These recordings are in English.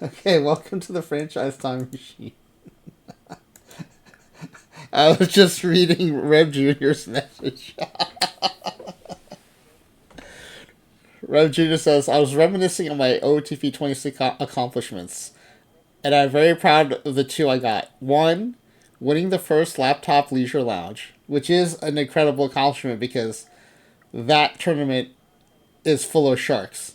Okay, welcome to the franchise time machine. I was just reading Rev Jr.'s message. Rev Jr. says, I was reminiscing on my OOTP 26 accomplishments, and I'm very proud of the two I got. One, winning the first laptop leisure lounge, which is an incredible accomplishment because that tournament is full of sharks.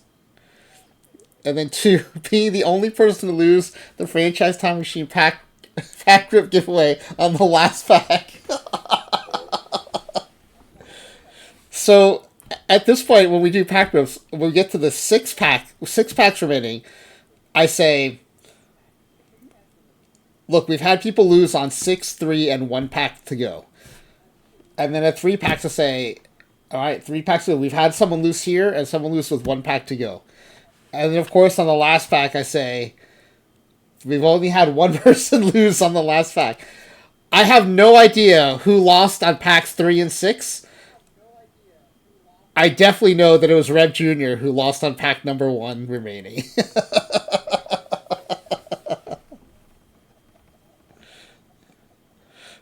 And then two, being the only person to lose the franchise time machine pack grip giveaway on the last pack. So at this point, when we do pack grips, when we get to the six packs remaining, I say, look, we've had people lose on 6, 3, and 1 pack to go. And then at 3 packs, I say, all right, 3 packs to go. We've had someone lose here and someone lose with 1 pack to go. And then, of course, on the last pack, I say, we've only had one person lose on the last pack. I have no idea who lost on packs 3 and 6. I definitely know that it was Rev Jr. who lost on pack number 1 remaining.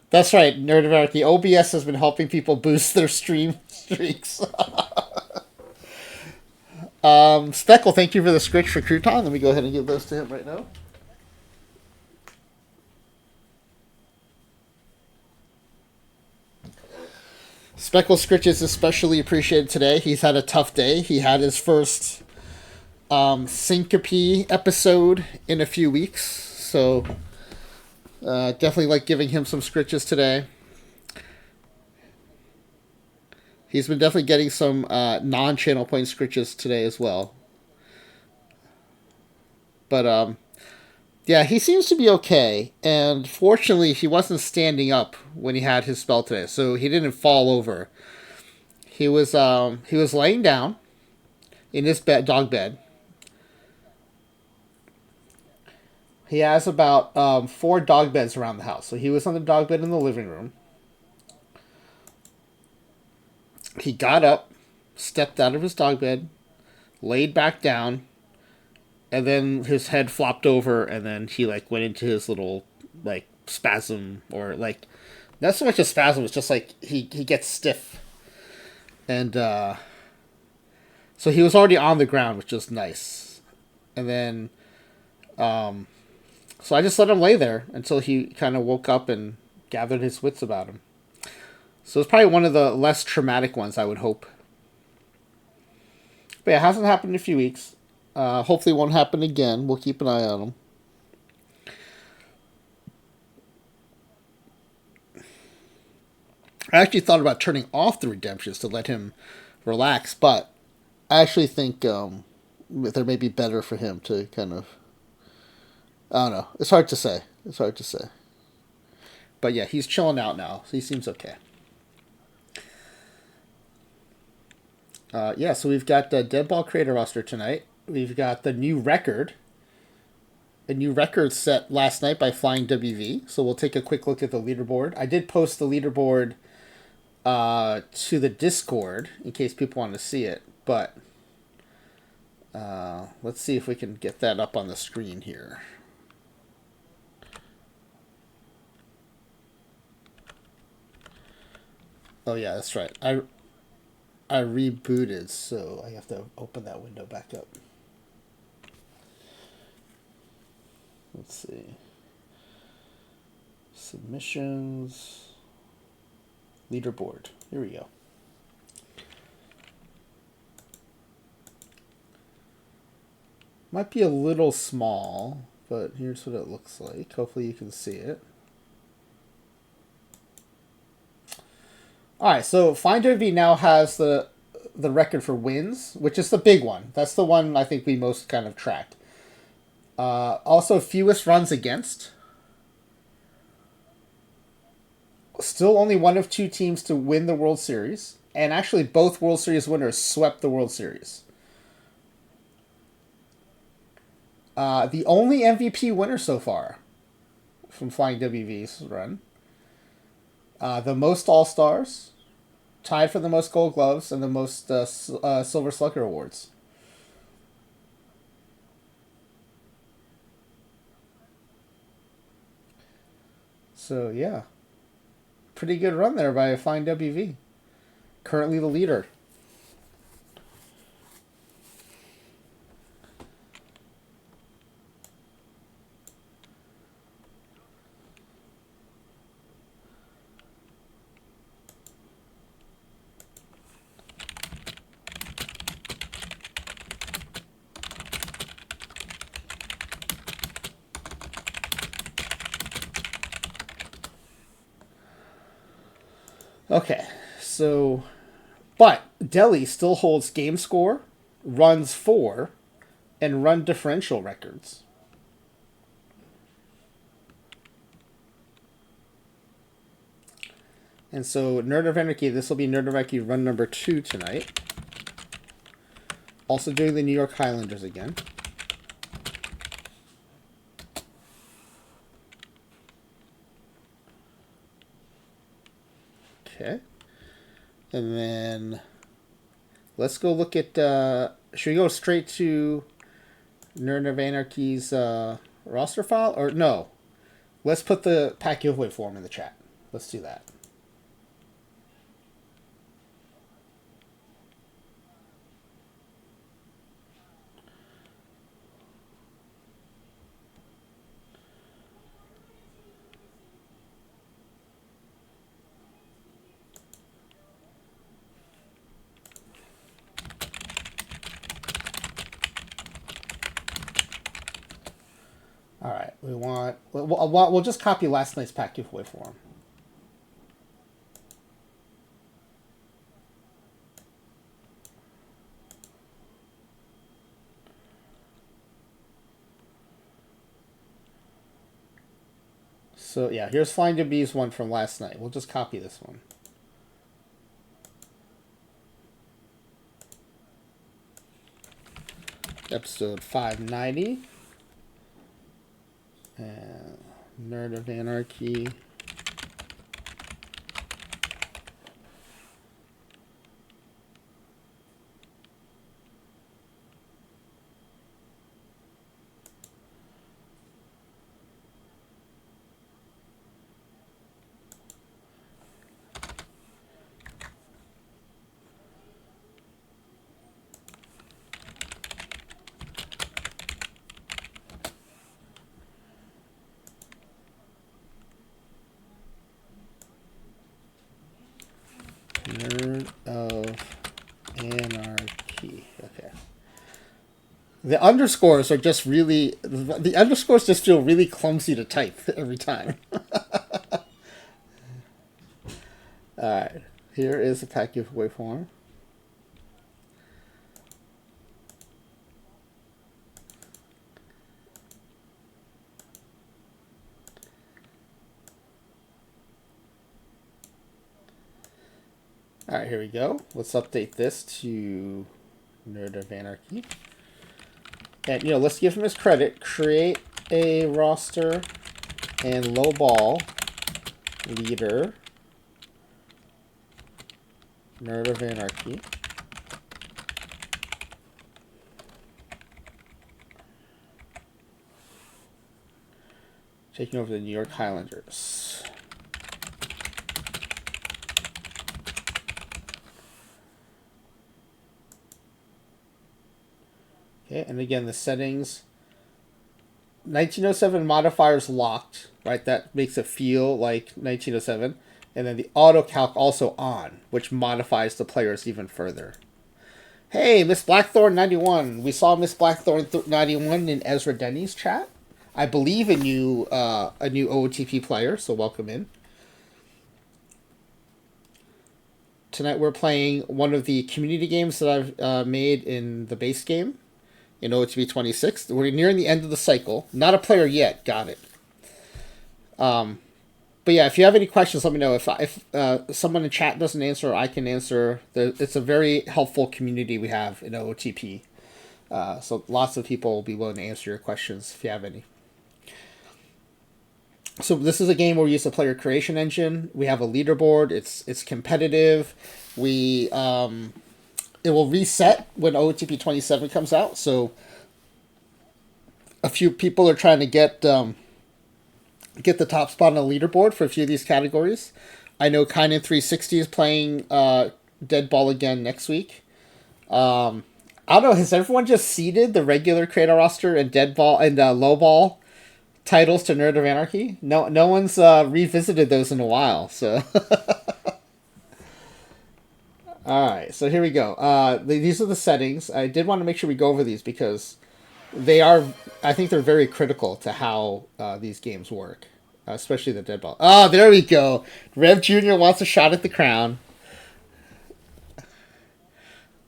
That's right, Nerd Alert. The OBS has been helping people boost their stream streaks. Speckle, thank you for the script for Crouton. Let me go ahead and give those to him right now. Speckle Scritch is especially appreciated today. He's had a tough day. He had his first syncope episode in a few weeks, so definitely like giving him some scritches today. He's been definitely getting some non-channel point scritches today as well. But yeah, he seems to be okay. And fortunately, he wasn't standing up when he had his spell today, so he didn't fall over. He was laying down in his dog bed. He has about 4 dog beds around the house. So he was on the dog bed in the living room. He got up, stepped out of his dog bed, laid back down, and then his head flopped over, and then he like went into his little like spasm, or like not so much a spasm. It's just like he gets stiff, and so he was already on the ground, which was nice. And then so I just let him lay there until he kind of woke up and gathered his wits about him. So it's probably one of the less traumatic ones, I would hope. But yeah, it hasn't happened in a few weeks. Hopefully it won't happen again. We'll keep an eye on him. I actually thought about turning off the redemptions to let him relax, but I actually think there may be better for him to kind of... I don't know. It's hard to say. But yeah, he's chilling out now, so he seems okay. Yeah, so we've got the Deadball creator roster tonight. We've got the new record. A new record set last night by Flying WV. So we'll take a quick look at the leaderboard. I did post the leaderboard to the Discord in case people want to see it. But let's see if we can get that up on the screen here. Oh yeah, that's right. I rebooted, so I have to open that window back up. Let's see. Submissions. Leaderboard. Here we go. Might be a little small, but here's what it looks like. Hopefully you can see it. Alright, so Finder V now has the record for wins, which is the big one. That's the one I think we most kind of tracked. Also, fewest runs against. Still only one of 2 teams to win the World Series. And actually, both World Series winners swept the World Series. The only MVP winner so far from Flying WV's run. The most All-Stars. Tied for the most Gold Gloves and the most Silver Slugger awards. So yeah, pretty good run there by Flying WV. Currently the leader. Okay, so but Delhi still holds game score, runs for, and run differential records. And so Nerd of Anarchy, this will be Nerd of Anarchy run number 2 tonight. Also doing the New York Highlanders again. Okay. And then let's go look at, should we go straight to Nerd of Anarchy's roster file? Or no, let's put the pack giveaway form in the chat. Let's do that. All right, we'll just copy last night's pack giveaway form. So yeah, here's Flying to Bees one from last night. We'll just copy this one. Episode 590. And Nerd of Anarchy. Nerd of Anarchy. Okay. The underscores are just really... The underscores just feel really clumsy to type every time. Alright. Here is the pack giveaway form. Alright, here we go. Let's update this to Nerd of Anarchy. And, let's give him his credit. Create a roster and low ball leader. Nerd of Anarchy. Taking over the New York Highlanders. Okay, and again, the settings. 1907 modifiers locked, right? That makes it feel like 1907. And then the auto calc also on, which modifies the players even further. Hey, Miss Blackthorn 91. We saw Miss Blackthorn 91 in Ezra Denny's chat. I believe a new OOTP player, so welcome in. Tonight we're playing one of the community games that I've made in the base game. In OOTP 26. We're nearing the end of the cycle. Not a player yet. Got it. But yeah, if you have any questions, let me know. If someone in chat doesn't answer, I can answer. It's a very helpful community we have in OOTP. So lots of people will be willing to answer your questions if you have any. So this is a game where we use a player creation engine. We have a leaderboard. It's competitive. It will reset when OOTP 27 comes out. So a few people are trying to get get the top spot on the leaderboard for a few of these categories. I know Kynan360 is playing Deadball again next week. I don't know. Has everyone just ceded the regular creator roster and Deadball and Lowball titles to Nerd of Anarchy? No one's revisited those in a while. So, all right. So here we go. These are the settings. I did want to make sure we go over these because they are. I think they're very critical to how these games work, especially the Deadball. Oh, there we go. Rev Jr. wants a shot at the crown.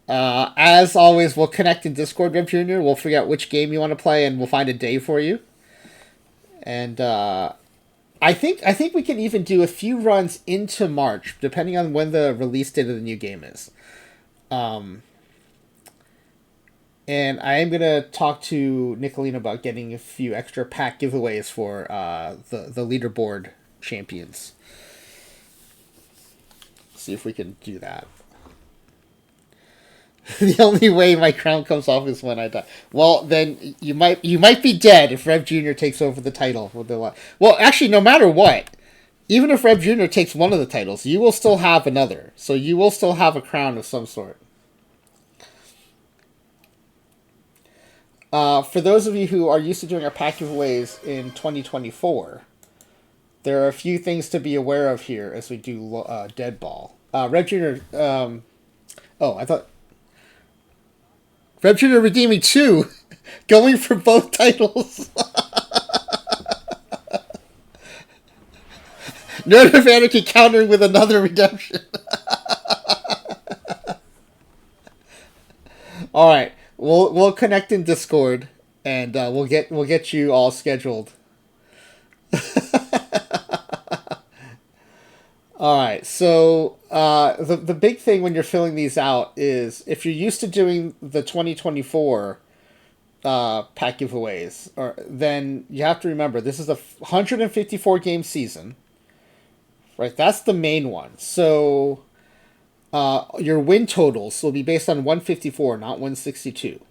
As always, we'll connect in Discord, Rev Jr. We'll figure out which game you want to play, and we'll find a day for you. And I think we can even do a few runs into March, depending on when the release date of the new game is. And I am gonna talk to Nicolino about getting a few extra pack giveaways for the leaderboard champions. See if we can do that. The only way my crown comes off is when I die. Well, then you might be dead if Rev Jr. takes over the title. Well, actually, no matter what, even if Rev Jr. takes one of the titles, you will still have another. So you will still have a crown of some sort. For those of you who are used to doing our pack giveaways in 2024, there are a few things to be aware of here as we do Deadball. Rev Jr. I thought Rev Jr. redeeming 2, going for both titles. Nerd of Anarchy countering with another redemption. All right, we'll connect in Discord, and we'll get you all scheduled. All right, so the big thing when you're filling these out is if you're used to doing the 2024 pack giveaways, then you have to remember this is a 154 game season, right? That's the main one. So your win totals will be based on 154, not 162.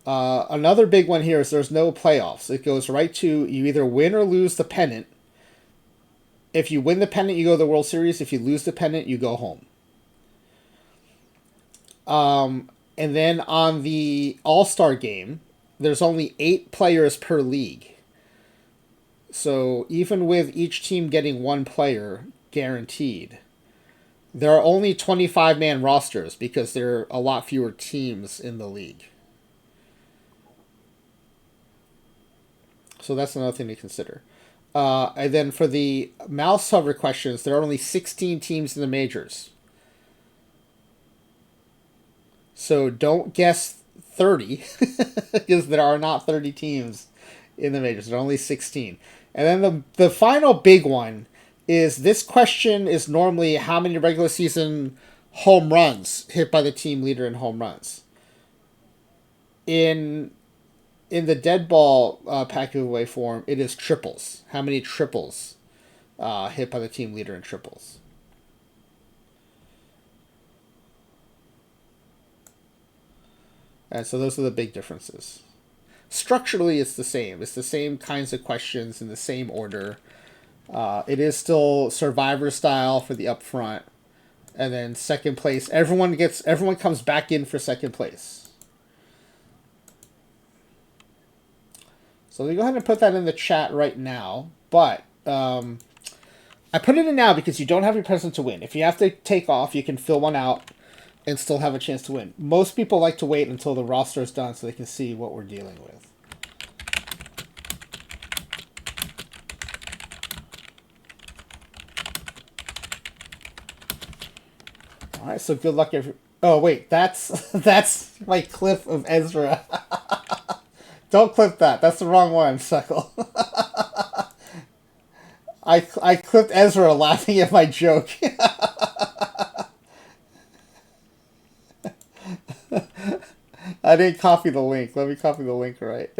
Another big one here is there's no playoffs. It goes right to you either win or lose the pennant. If you win the pennant, you go to the World Series. If you lose the pennant, you go home. And then on the All-Star game, there's only 8 players per league. So even with each team getting 1 player guaranteed, there are only 25-man rosters because there are a lot fewer teams in the league. So that's another thing to consider. And then for the mouse hover questions, there are only 16 teams in the majors. So don't guess 30, because there are not 30 teams in the majors. There are only 16. And then the final big one is this question is normally how many regular season home runs hit by the team leader in home runs. In the Deadball pack giveaway form, it is triples. How many triples hit by the team leader in triples? And so those are the big differences. Structurally, it's the same. It's the same kinds of questions in the same order. It is still Survivor style for the upfront. And then second place, everyone comes back in for second place. So let me go ahead and put that in the chat right now. But I put it in now because you don't have your present to win. If you have to take off, you can fill one out and still have a chance to win. Most people like to wait until the roster is done so they can see what we're dealing with. All right, so good luck. Oh wait, that's my clip of Ezra. Don't clip that. That's the wrong one, Suckle. I clipped Ezra laughing at my joke. I didn't copy the link. Let me copy the link right.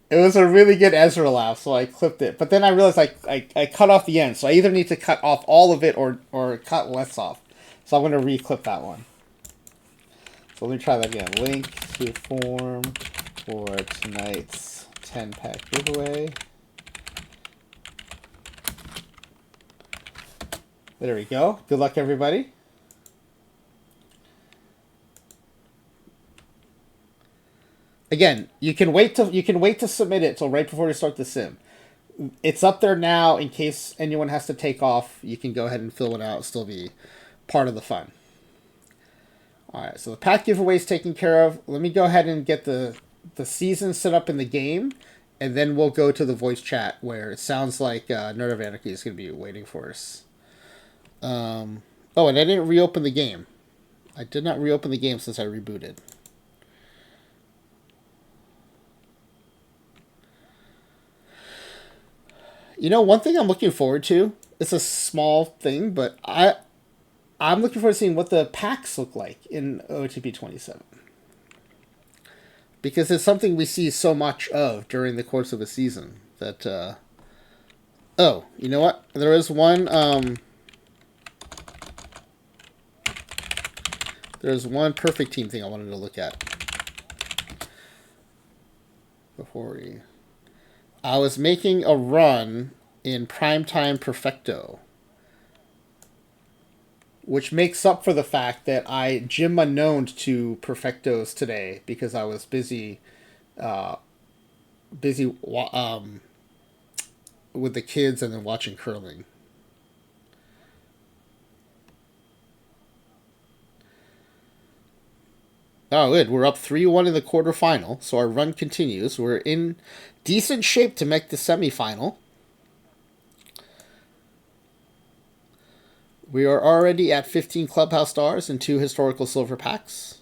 It was a really good Ezra laugh, so I clipped it. But then I realized I cut off the end, so I either need to cut off all of it or cut less off. So I'm going to re-clip that one. So let me try that again. Link to form for tonight's 10-pack giveaway. There we go. Good luck, everybody. Again, you can wait to submit it till right before you start the sim. It's up there now in case anyone has to take off. You can go ahead and fill it out. It'll still be part of the fun. All right, so the pack giveaway is taken care of. Let me go ahead and get the season set up in the game, and then we'll go to the voice chat where it sounds like Nerd of Anarchy is going to be waiting for us. Oh, and I didn't reopen the game. I did not reopen the game since I rebooted. You know, one thing I'm looking forward to, it's a small thing, but I'm looking forward to seeing what the packs look like in OOTP 27. Because it's something we see so much of during the course of a season that, oh, you know what? There is one, there's one perfect team thing I wanted to look at. Before we... I was making a run in Primetime Perfecto, which makes up for the fact that I Jim unknowned to Perfectos today because I was busy with the kids and then watching curling. Oh, good. We're up 3-1 in the quarterfinal, so our run continues. We're in decent shape to make the semifinal. We are already at 15 Clubhouse Stars and 2 historical silver packs.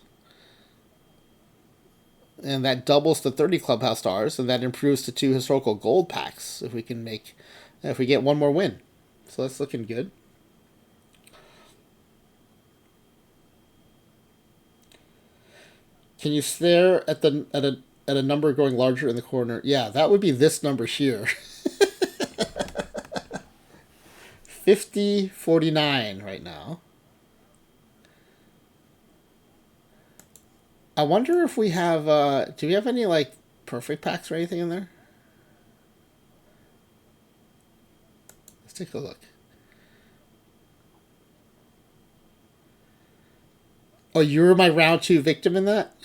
And that doubles to 30 Clubhouse Stars, and that improves to 2 historical gold packs if we get one more win. So that's looking good. Can you stare at a number going larger in the corner? Yeah, that would be this number here. 5049 right now. I wonder if we have do we have any like perfect packs or anything in there? Let's take a look. Oh, you were my round 2 victim in that?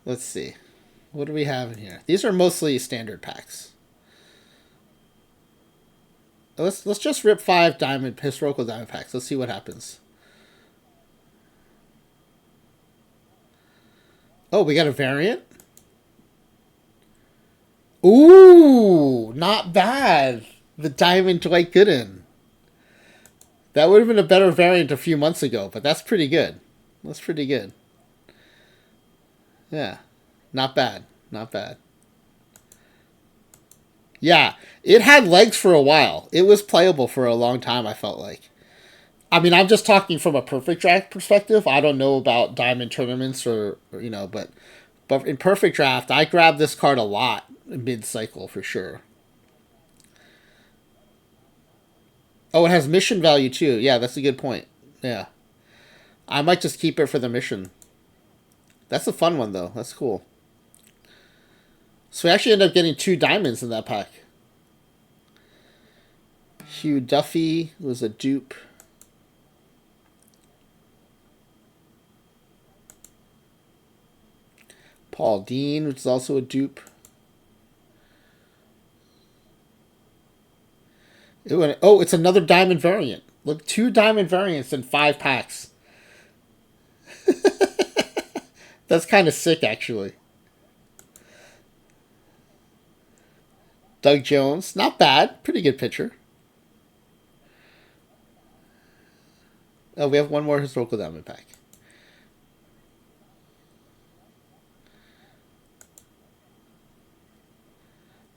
Let's see. What do we have in here? These are mostly standard packs. Let's just rip 5 historical diamond packs. Let's see what happens. Oh, we got a variant? Ooh, not bad. The diamond Dwight Gooden. That would have been a better variant a few months ago, but that's pretty good. That's pretty good. Yeah. Not bad. Not bad. Yeah. It had legs for a while. It was playable for a long time, I felt like. I mean, I'm just talking from a perfect draft perspective. I don't know about diamond tournaments or but in perfect draft, I grabbed this card a lot mid-cycle for sure. Oh, it has mission value too. Yeah, that's a good point. Yeah. I might just keep it for the mission. That's a fun one, though. That's cool. So we actually end up getting 2 diamonds in that pack. Hugh Duffy was a dupe. Paul Dean, which is also a dupe. Oh, it's another diamond variant. Look, 2 diamond variants in 5 packs. That's kind of sick, actually. Doug Jones, not bad. Pretty good pitcher. Oh, we have one more historical diamond pack.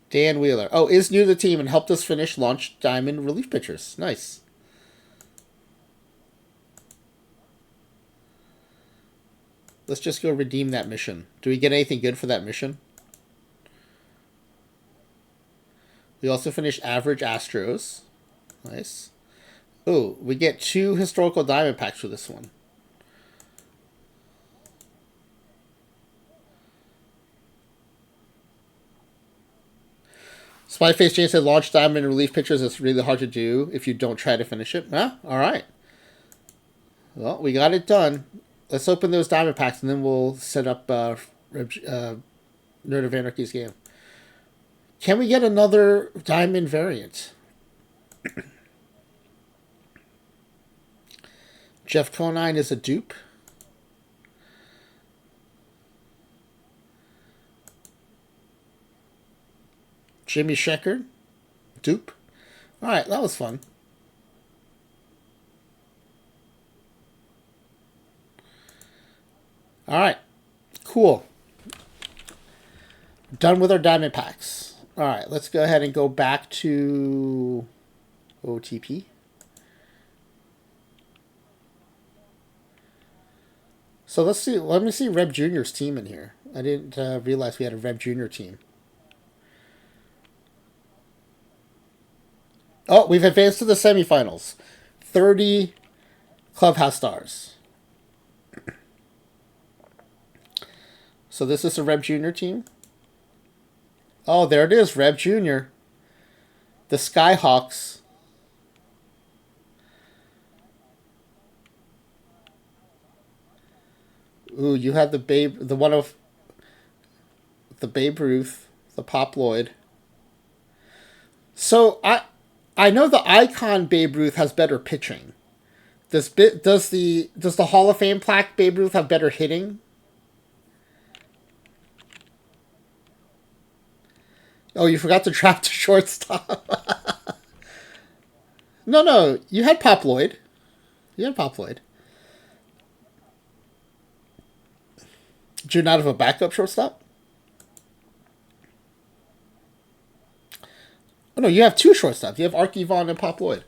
Dan Wheeler. Oh, is new to the team and helped us finish launch diamond relief pitchers. Nice. Let's just go redeem that mission. Do we get anything good for that mission? We also finished average Astros. Nice. Oh, we get 2 historical diamond packs for this one. Spyface Jane said, launch diamond relief pictures is really hard to do if you don't try to finish it. Huh? All right. Well, we got it done. Let's open those diamond packs, and then we'll set up Nerd of Anarchy's game. Can we get another diamond variant? Jeff Conine is a dupe. Jimmy Sheckard, dupe. All right, that was fun. All right, cool. Done with our diamond packs. All right, let's go ahead and go back to OOTP. So let's see. Let me see Reb Jr.'s team in here. I didn't realize we had a Reb Jr. team. Oh, we've advanced to the semifinals. 30 Clubhouse stars. So this is a Reb Jr. team. Oh, there it is, Reb Jr. The Skyhawks. Ooh, you had the Babe Ruth, the Pop Lloyd. So I know the icon Babe Ruth has better pitching. Does the Hall of Fame plaque Babe Ruth have better hitting? Oh, you forgot to drop the shortstop. No, you had Pop Lloyd. Did you not have a backup shortstop? Oh no, you have two shortstops. You have Archie Vaughn and Pop Lloyd.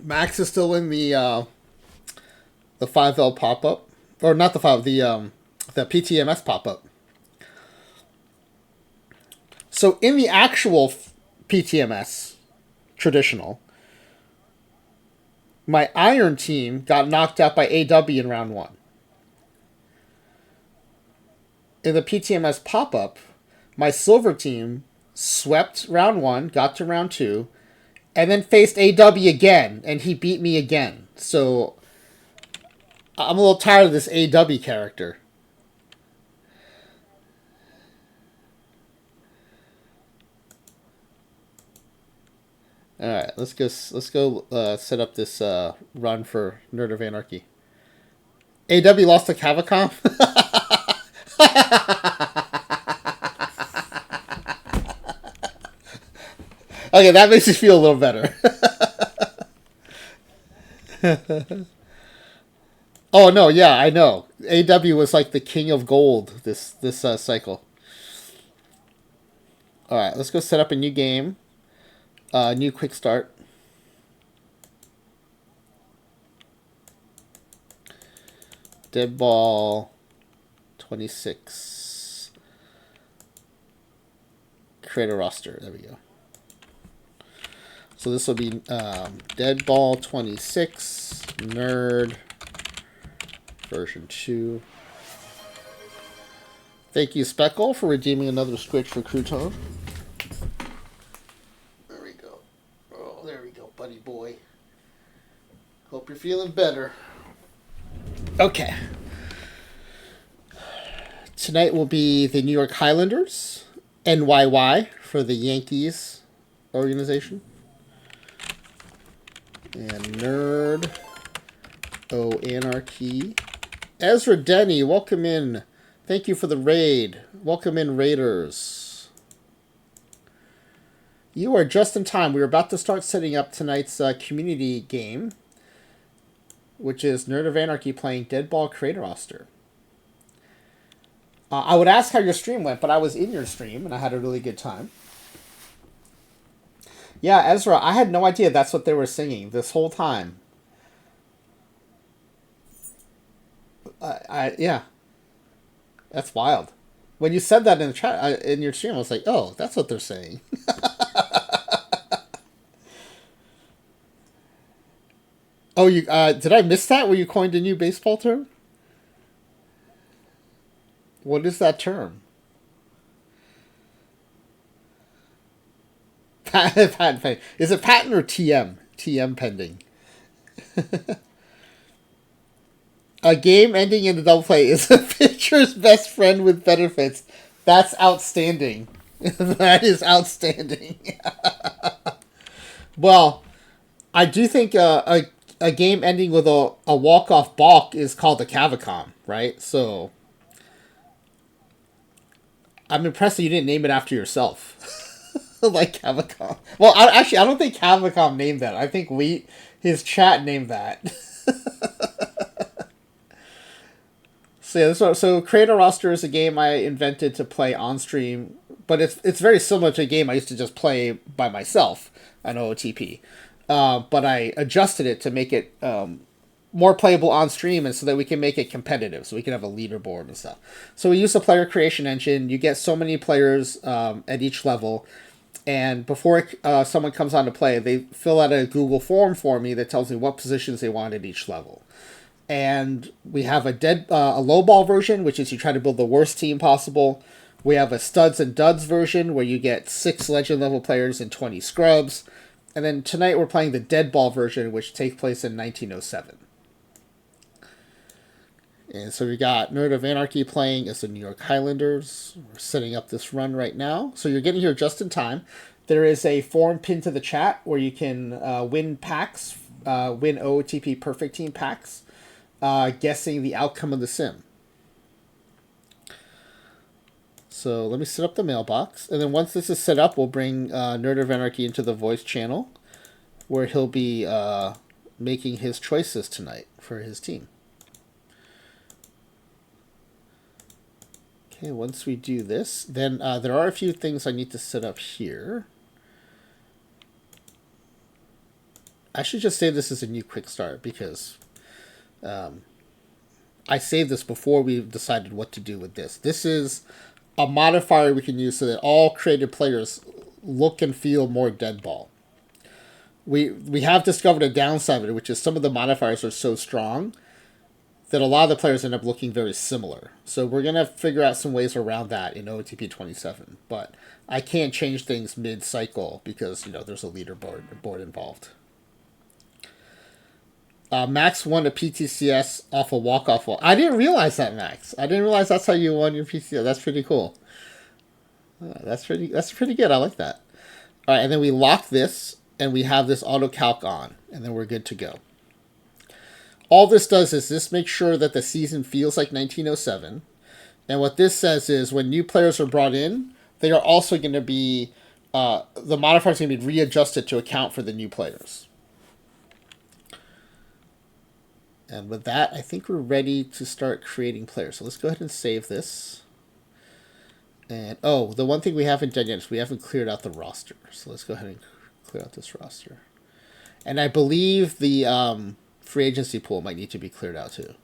Max is still in the 5L pop up, or not the 5, the PTMS pop up. So in the actual PTMS traditional, my Iron team got knocked out by AW in round 1. In the PTMS pop up, my Silver team swept round 1, got to round 2. And then faced AW again, and he beat me again. So, I'm a little tired of this AW character. Alright, let's go set up this run for Nerd of Anarchy. AW lost to Cavacom? Okay, that makes me feel a little better. Oh no, yeah, I know. AW was like the king of gold this cycle. All right, let's go set up a new game. New quick start. Deadball 26. Create a roster. There we go. So this will be Deadball 26, Nerd, version 2. Thank you, Speckle, for redeeming another Squitch for Crouton. There we go. Oh, there we go, buddy boy. Hope you're feeling better. Okay. Tonight will be the New York Highlanders, NYY, for the Yankees organization. And Nerd. Anarchy. Ezra Denny, welcome in. Thank you for the raid. Welcome in, Raiders. You are just in time. We're about to start setting up tonight's community game, which is Nerd of Anarchy playing Deadball Creator Roster. I would ask how your stream went, but I was in your stream, and I had a really good time. Yeah, Ezra, I had no idea that's what they were singing this whole time. Yeah. That's wild. When you said that in the chat, in your stream, I was like, oh, that's what they're saying. Oh, did I miss that? Where you coined a new baseball term? What is that term? Patent pending. Is it patent or TM? TM pending. A game ending in a double play is a pitcher's best friend with benefits. That's outstanding. That is outstanding. Well, I do think a game ending with a walk-off balk is called a Cavicom, right? So I'm impressed that you didn't name it after yourself. Like Cavicom. Well, I don't think Cavicom named that. I think his chat named that. So yeah, so Create a Roster is a game I invented to play on stream, but it's very similar to a game I used to just play by myself on OOTP. But I adjusted it to make it more playable on stream, and so that we can make it competitive, so we can have a leaderboard and stuff. So we use the player creation engine. You get so many players at each level, and before someone comes on to play, they fill out a Google form for me that tells me what positions they want at each level. And we have a low ball version, which is you try to build the worst team possible. We have a studs and duds version where you get 6 legend level players and 20 scrubs. And then tonight we're playing the Deadball version, which takes place in 1907. And so we got Nerd of Anarchy playing as the New York Highlanders. We're setting up this run right now. So you're getting here just in time. There is a form pinned to the chat where you can win packs, win OOTP Perfect Team packs. Guessing the outcome of the sim. So let me set up the mailbox. And then once this is set up, we'll bring Nerd of Anarchy into the voice channel where he'll be making his choices tonight for his team. Okay, once we do this, then there are a few things I need to set up here. I should just say this is a new quick start because I saved this before we decided what to do with this. This is a modifier we can use so that all created players look and feel more Deadball. We have discovered a downside of it, which is some of the modifiers are so strong that a lot of the players end up looking very similar. So we're going to figure out some ways around that in OOTP27. But I can't change things mid-cycle because, there's a leaderboard involved. Max won a PTCS off a walk-off wall. I didn't realize that, Max. I didn't realize that's how you won your PTCS. That's pretty cool. That's pretty good. I like that. All right, and then we lock this, and we have this auto calc on, and then we're good to go. All this does is this makes sure that the season feels like 1907. And what this says is when new players are brought in, they are also going to be, the modifiers are going to be readjusted to account for the new players. And with that, I think we're ready to start creating players. So let's go ahead and save this. And, the one thing we haven't done yet is we haven't cleared out the roster. So let's go ahead and clear out this roster. And I believe the free agency pool might need to be cleared out too.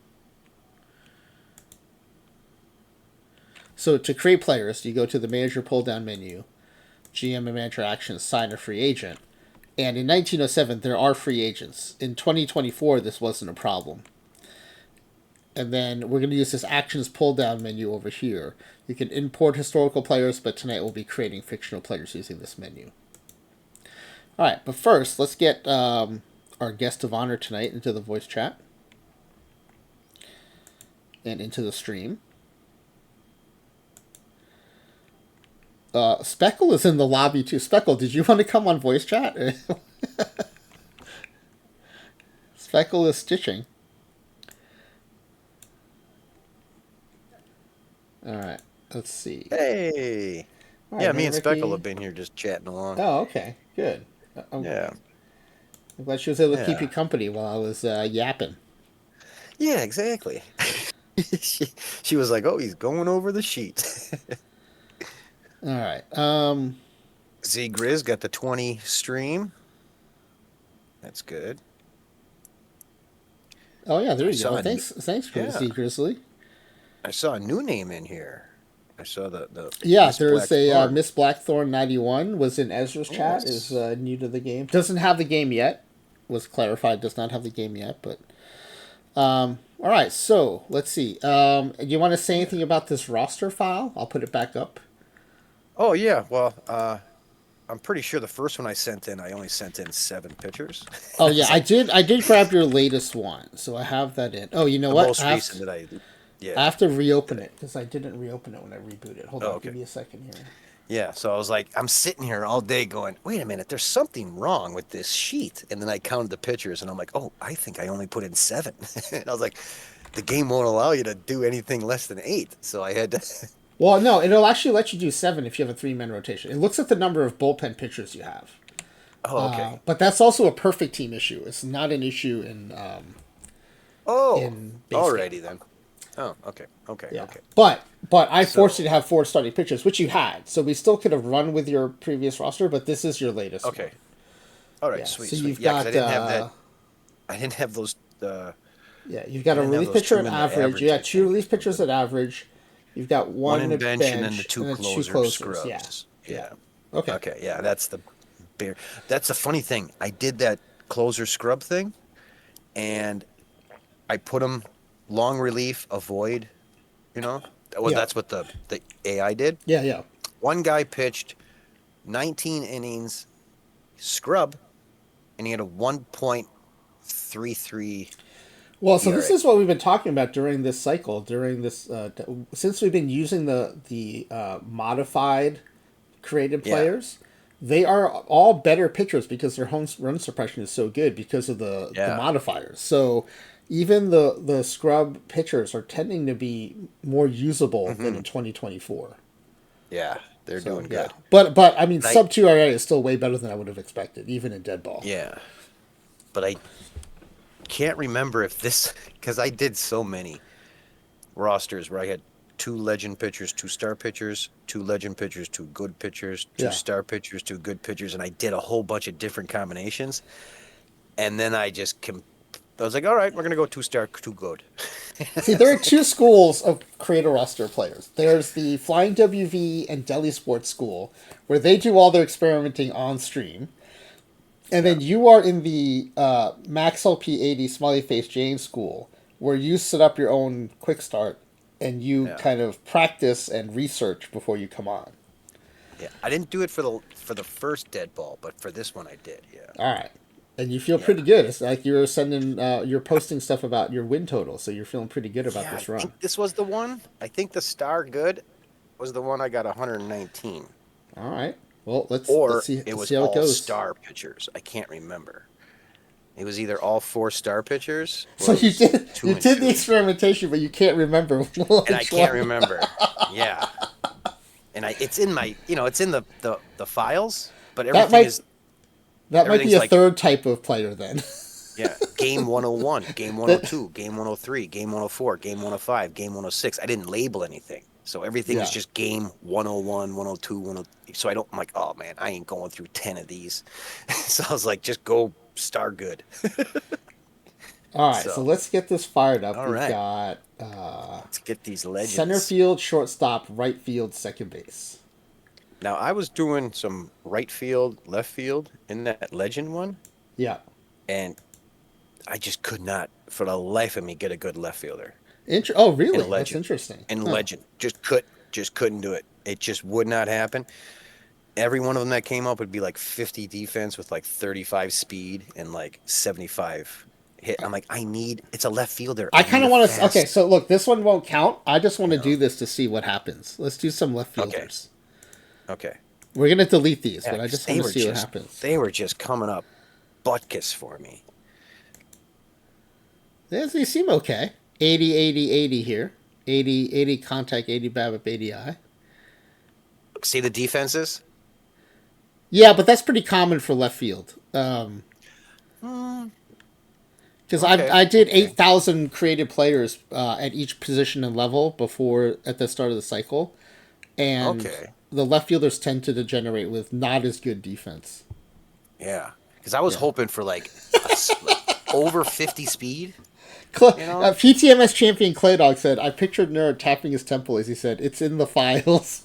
So to create players, you go to the manager pull-down menu, GM and manager actions, sign a free agent. And in 1907, there are free agents. In 2024, this wasn't a problem. And then we're going to use this actions pull-down menu over here. You can import historical players, but tonight we'll be creating fictional players using this menu. All right, but first, let's get our guest of honor tonight into the voice chat and into the stream. Speckle is in the lobby too. Speckle, did you want to come on voice chat? Speckle is stitching. All right, let's see. Hey. Right, yeah, me and Speckle have been here just chatting along. Oh, okay, good. I'm glad she was able to keep you company while I was yapping. Yeah, exactly. she was like, "Oh, he's going over the sheet." All right. Z Grizz got the 20 stream. That's good. Oh yeah, there you go. Thanks, Z Grizzly. I saw a new name in here. I saw the there's a Miss Blackthorn 91 was in Ezra's chat. Is new to the game. Doesn't have the game yet. Was clarified. Does not have the game yet, but All right, so let's see. Do you want to say anything about this roster file? I'll put it back up. Oh yeah, well, I'm pretty sure the first one I sent in, I only sent in 7 pictures. Oh I yeah, was I like, did. I did grab your latest one, so I have that in. Oh, you know the what? most recent that I yeah, have to reopen that it because I didn't reopen it when I rebooted. Hold oh, on, give okay. me a second here. Yeah, so I was like, I'm sitting here all day going, wait a minute, there's something wrong with this sheet. And then I counted the pictures and I'm like, oh, I think I only put in 7. And I was like, the game won't allow you to do anything less than 8. So I had to, Well, no, it'll actually let you do 7 if you have a 3-man rotation. It looks at the number of bullpen pitchers you have. oh, okay. But that's also a perfect team issue. It's not an issue Oh, in base game. alrighty then. Oh, okay, okay, Yeah, okay. but I forced you to So, have 4 starting pitchers, which you had. So we still could have run with your previous roster, but this is your latest one. okay. All right, Yeah. sweet, So sweet. you've Yeah, because got I didn't have those, yeah, you've I got a didn't have relief those pitcher 2 at in the average. You average, I got 2 think. relief pitchers at average. You've got 1 one in at bench and then the bench 2 and then 2 closer closers. Yeah. scrubs. Yeah. Yeah. Okay. Okay, yeah, that's the bear. That's the funny thing. I did that closer scrub thing, and I put them long relief, avoid. You know, well, Yeah. that's what the AI did. Yeah. Yeah. One guy pitched 19 innings scrub, and he had a 1.33 Well, so this ERA. is what we've been talking about during this cycle, during this since we've been using the modified created Yeah, players. They are all better pitchers because their home run suppression is so good because of the yeah, modifiers. So even the scrub pitchers are tending to be more usable than hmm in 2024. yeah. They're So doing yeah, good. but I mean And I, sub 2 RA is still way better than I would have expected, even in dead ball. yeah, but I can't remember if this because I did so many rosters where I had 2 legend pitchers, 2 star pitchers, 2 legend pitchers, 2 good pitchers, two Yeah. star pitchers, 2 good pitchers, and I did a whole bunch of different combinations. And then I was like, all right, we're gonna go 2 star, 2 good. See, there are two schools of creator roster players. There's the Flying WV and Delhi Sports School, where they do all their experimenting on stream. And Yeah, then you are in the Max LP 80 Smiley Face Jane School, where you set up your own quick start and you yeah, kind of practice and research before you come on. yeah. I didn't do it for the first dead ball, but for this one I did. Yeah, All right. And you feel yeah, pretty good. It's like you're posting stuff about your win total, so you're feeling pretty good about yeah. I this run. think this was the one. I think the star good was the one I got 119, All right. Well, let's or see it let's was see how it all goes. star pitchers. I can't remember. It was either all 4 star pitchers So or it was two you and did the two. experimentation, but you can't remember And I which can't one. remember. Yeah. And it's in my, it's in the files, but That might that might be everything's a like, third type of player then. yeah, game 101, game That 102, game 103, game 104, game 105, game 106. I didn't label anything. So everything is yeah. just game 101, 102, 103. So I'm like, oh man, I ain't going through 10 of these. So I was like, just go star good. All right, so So, let's get this fired up. all We've right, got let's get these center legends. field, shortstop, right field, second base. Now, I was doing some right field, left field in that legend one, Yeah. and I just could not, for the life of me, get a good left fielder Oh, in really? That's legend. interesting. In Huh. legend, just couldn't do it. It just would not happen. Every one of them that came up would be like 50 defense with like 35 speed and like 75 hit. I'm like, it's a left fielder. I I kind need of a want to. Okay, fast, so look, this one won't count. I just want you to know. do this to see what happens. Let's do some left Okay, fielders. okay. We're gonna delete these, Yeah, but I 'cause just want to see what happens. they were just coming up butkus for me. Yeah, they seem okay. 80, 80, 80 here. 80, 80 contact, 80 BABIP, 80 I. See the defenses? Yeah, but that's pretty common for left field. Hmm, Because okay, I did okay, 8,000 created players at each position and level before at the start of the cycle, and okay. the left fielders tend to degenerate with not as good defense. Yeah, because I was Yeah. hoping for like over 50 speed. You know? PTMS champion Claydog said, I pictured Nerd tapping his temple as he said, it's in the files.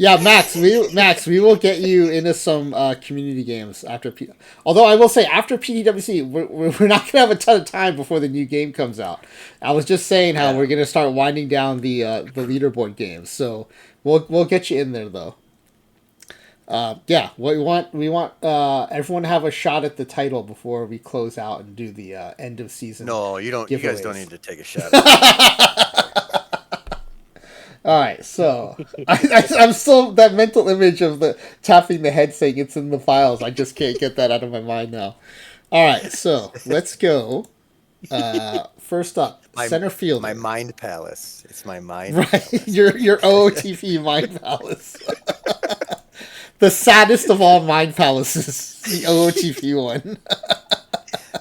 Yeah, Max, we will get you into some community games after. Although I will say after PTWC, we're not gonna have a ton of time before the new game comes out. I was just saying how Yeah. we're gonna start winding down the leaderboard games, so we'll get you in there though. Yeah, we want everyone to have a shot at the title before we close out and do the end of season No, you don't. You guys don't giveaways. need to take a shot at it. All right, so I'm still that mental image of the tapping the head saying it's in the files. I just can't get that out of my mind now. All right, so let's go. First up, My center my fielder. mind palace. It's my mind Right, palace. your OOTP mind palace, the saddest of all mind palaces, the OOTP one.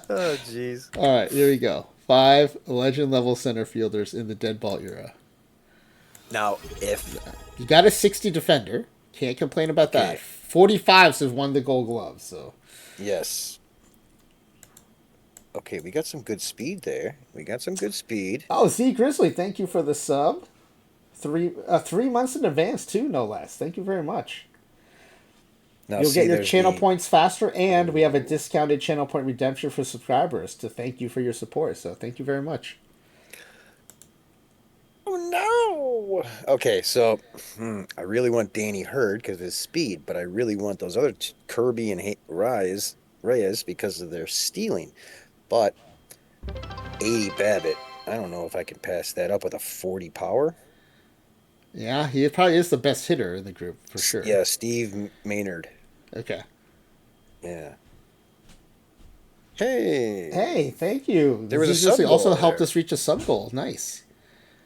Oh, jeez. All right, here we go. 5 legend level center fielders in the Deadball era. Now, if You got a 60 defender. Can't complain about that. okay, 45s have won the Gold Glove, so. yes. Okay, we got some good speed there. We got some good speed. Oh, Z Grizzly, thank you for the sub. 3 months in advance too, no less. Thank you very much. Now, You'll see, get your there's channel the. points faster, and we have a discounted channel point redemption for subscribers to thank you for your support. So thank you very much. Oh no! Okay, so I really want Danny Hurd because of his speed, but I really want those other Kirby and Reyes because of their stealing. But 80 Babbitt, I don't know if I can pass that up with a 40 power. Yeah, he probably is the best hitter in the group for sure. Yeah, Steve Maynard. Okay. Yeah. Hey, Hey, thank you. there was a Z sub Grizzly also goal helped there. us reach a sub goal. Nice.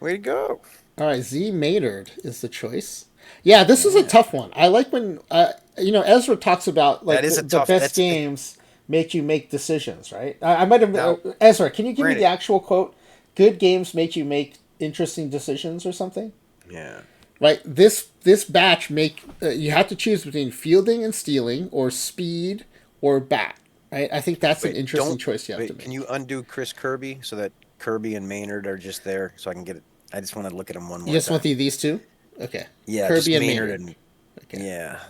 Way to go! All right, Z Maynard is the choice. Yeah, this is a Yeah, tough one. I like when Ezra talks about that like is a the tough. best That's games make you make decisions, right? I might have now. Ezra. Can you give me the Granted, actual quote? Good games make you make interesting decisions, or something, yeah. right? This batch make you have to choose between fielding and stealing, or speed or bat, right? I think that's an Wait, interesting don't choice you have to wait. Can make. you undo Chris Kirby so that Kirby and Maynard are just there so I can get it? I just want to look at them one You more just want time. these two, okay? Yeah, just Kirby and Maynard Maynard. and Okay. yeah,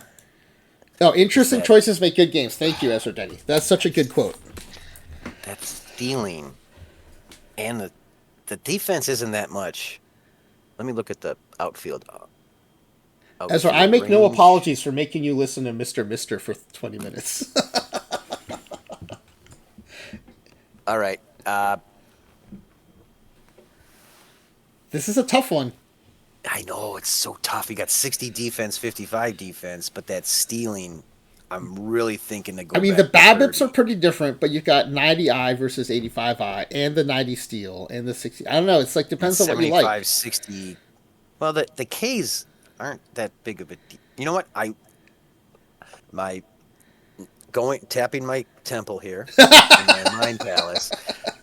Oh, just interesting choices make good games. Thank you, Ezra Denny. That's such a good quote. that stealing and the defense isn't that much. Let me look at the outfield. Ezra, I Outfield make no range. apologies for making you listen to Mr. for 20 minutes. All right. This is a tough one. I know it's so tough. He got 60 defense, 55 defense, but that stealing, I'm really thinking to I go mean, the back to BABIPs are Kirby. pretty different, but you've got 90i versus 85i, and the 90 steel, and the 60. I don't know. It's like And depends on what you 75, like. 60. Well, the K's aren't that big of a deal. You know what? My tapping my temple here in my mind palace.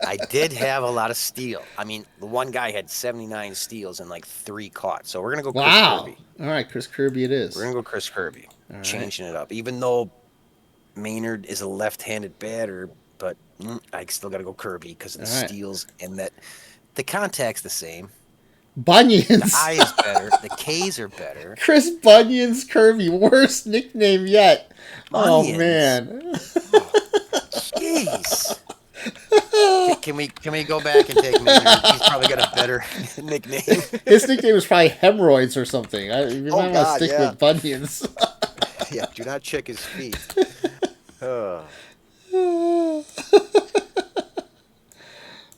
I did have a lot of steel. I mean, the one guy had 79 steals and like 3 caught. So we're gonna go Chris Wow. Kirby. All right, Chris Kirby it We're is. gonna go Chris Kirby, All right. changing it up. Even though Maynard is a left-handed batter, but I still gotta go Kirby because of All the right. steals and that the contact's the same. The Bunions. I is better. The K's are better. Chris Bunions Kirby. Worst nickname yet. Oh, Onions. man. Oh, jeez. Can we go back and take Maynard? He's probably got a better nickname. His nickname is probably Hemorrhoids or something. You Oh might want to God, stick yeah, with Bunions. yeah. Do not check his feet. Oh,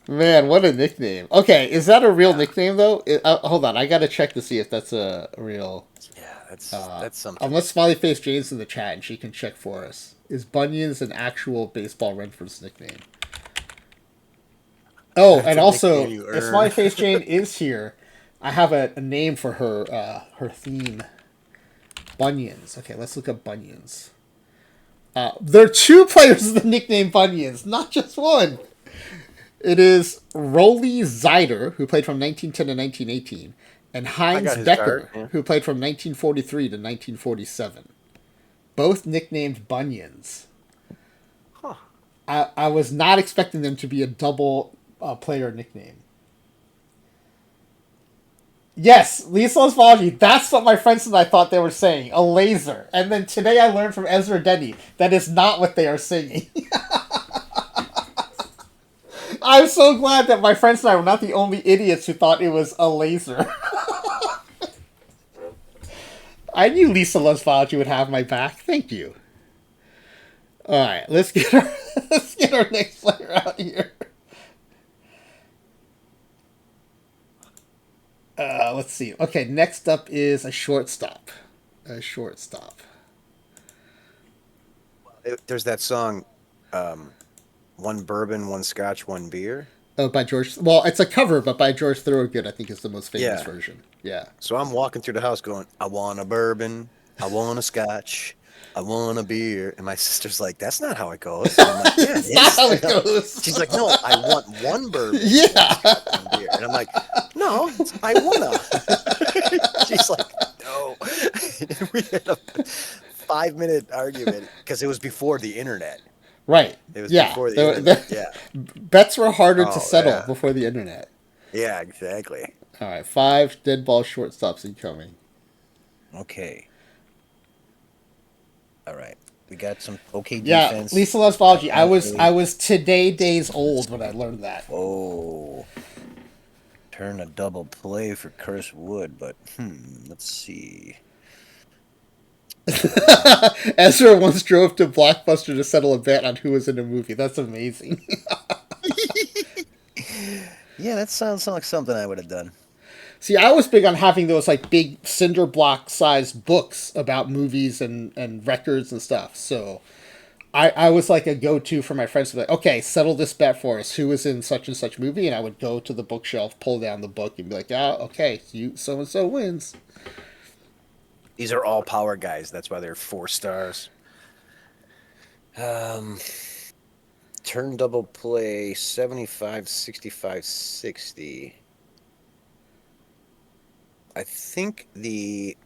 Man, what a nickname. Okay, is that a real nickname though? Hold on, I gotta check to see if that's a real. yeah. That's something. Unless Smiley Face Jane's in the chat and she can check for us. Is Bunions an actual baseball reference nickname? Oh, That's and a also, nickname you if Smiley earn. Face Jane is here, I have a name for her theme. Bunions. Okay, let's look up Bunions. There are 2 players with the nickname Bunions, not just one. It is Rolly Zeider, who played from 1910 to 1918, and I Heinz got his card. Becker, Yeah. who played from 1943 to 1947. Both nicknamed Bunions. Huh. I was not expecting them to be a double player nickname. Yes, lethal osmology. That's what my friends and I thought they were saying. A laser. And then today I learned from Ezra Denny that is not what they are singing. I'm so glad that my friends and I were not the only idiots who thought it was a laser. I knew Lisa Osmology would have my back. Thank you. All right, let's get our next player out here. Let's see. Okay, next up is a shortstop. A shortstop. There's that song, um, one bourbon, one scotch, one beer. Oh, by George. Well, it's a cover, but by George Thorogood, I think is the most famous Yeah. version. Yeah. So I'm walking through the house going, I want a bourbon, I want a scotch, I want a beer. And my sister's like, that's not how it goes. And I'm like, yeah, it It's not how it is. goes. She's like, no, I want one bourbon, one Yeah. scotch, one beer. And I'm like, no, I wanna. She's like, no. And we had a 5 minute argument because it was before the internet. Right. It was Yeah. before the internet. Yeah. Bets were harder to Oh, settle yeah. before the internet. Yeah, exactly. All right, 5 dead ball shortstops incoming. Okay. All right. We got some okay Yeah, defense. Lisa Lesbology. I Not was really. I was today days old when I learned that. Oh, turn a double play for Curse Wood, but let's see. Ezra once drove to Blockbuster to settle a bet on who was in a movie. That's amazing. Yeah, that sounds like something I would have done. See, I was big on having those like big cinder block sized books about movies and records and stuff. So I was like a go to for my friends to be like, okay, settle this bet for us. Who was in such and such movie? And I would go to the bookshelf, pull down the book, and be like, oh, okay, you so and so wins. These are all power guys. That's why they're 4 stars. Um, turn double play 75, 65, 60. I think the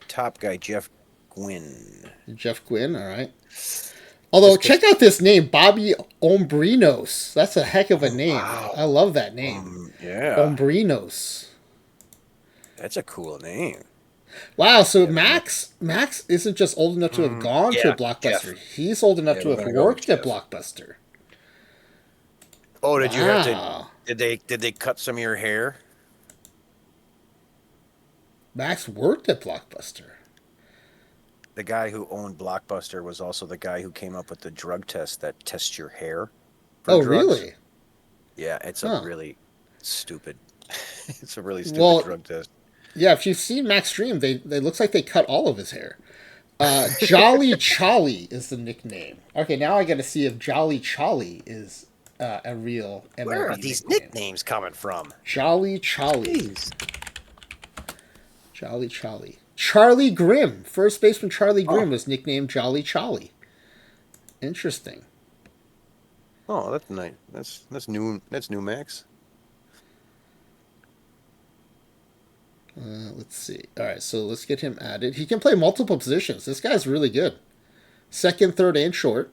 top guy, Jeff Gwynn. Jeff Gwynn, all right. Although, check out this name, Bobby Ombrinos. That's a heck of a Oh, name. I wow. love that name. Yeah, Ombrinos. that's a cool name. Wow, so Yeah, we're gonna. Max isn't just old enough to have gone to a Yeah, Blockbuster. Jeff. He's old enough Yeah, to we're have gonna go with worked at Jeff. Blockbuster. Oh, did you have to? Wow. Did they cut some of your hair? Max worked at Blockbuster. The guy who owned Blockbuster was also the guy who came up with the drug test that tests your hair for Oh, drugs. really? Yeah, it's a Huh. really stupid. It's a really stupid Well, drug test. yeah, if you've seen Max stream, they looks like they cut all of his hair. Jolly Charlie is the nickname. Okay, now I got to see if Jolly Charlie is a real Where are MLB these nickname. nicknames coming from? Jolly Charlie. Jeez. Jolly Charlie. Charlie Grimm. First baseman Charlie Grimm Oh, was nicknamed Jolly Charlie. Interesting. oh, that's nice. That's new. That's new, Max. Let's see. All right, so let's get him added. He can play multiple positions. This guy's really good. Second, third, and short.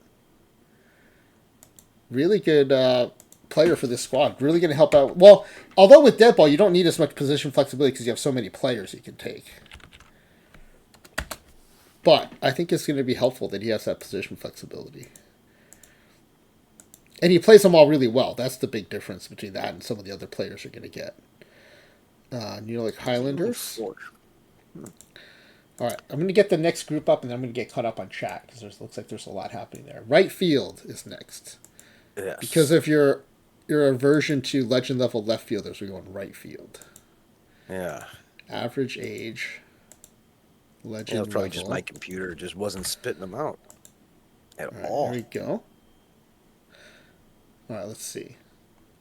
Really good player for this squad. Really going to help out. Well, although with Deadball, you don't need as much position flexibility because you have so many players you can take. But I think it's going to be helpful that he has that position flexibility. And he plays them all really well. That's the big difference between that and some of the other players are going to get. New York Highlanders. All right, I'm going to get the next group up, and then I'm going to get caught up on chat because it looks like there's a lot happening there. Right field is next. Because Yes. of your aversion to legend level left fielders, we're going right field. Yeah. Average age, Yeah, it was legend probably just level. my computer just wasn't spitting them out at All right, all. there we go. All right, let's see.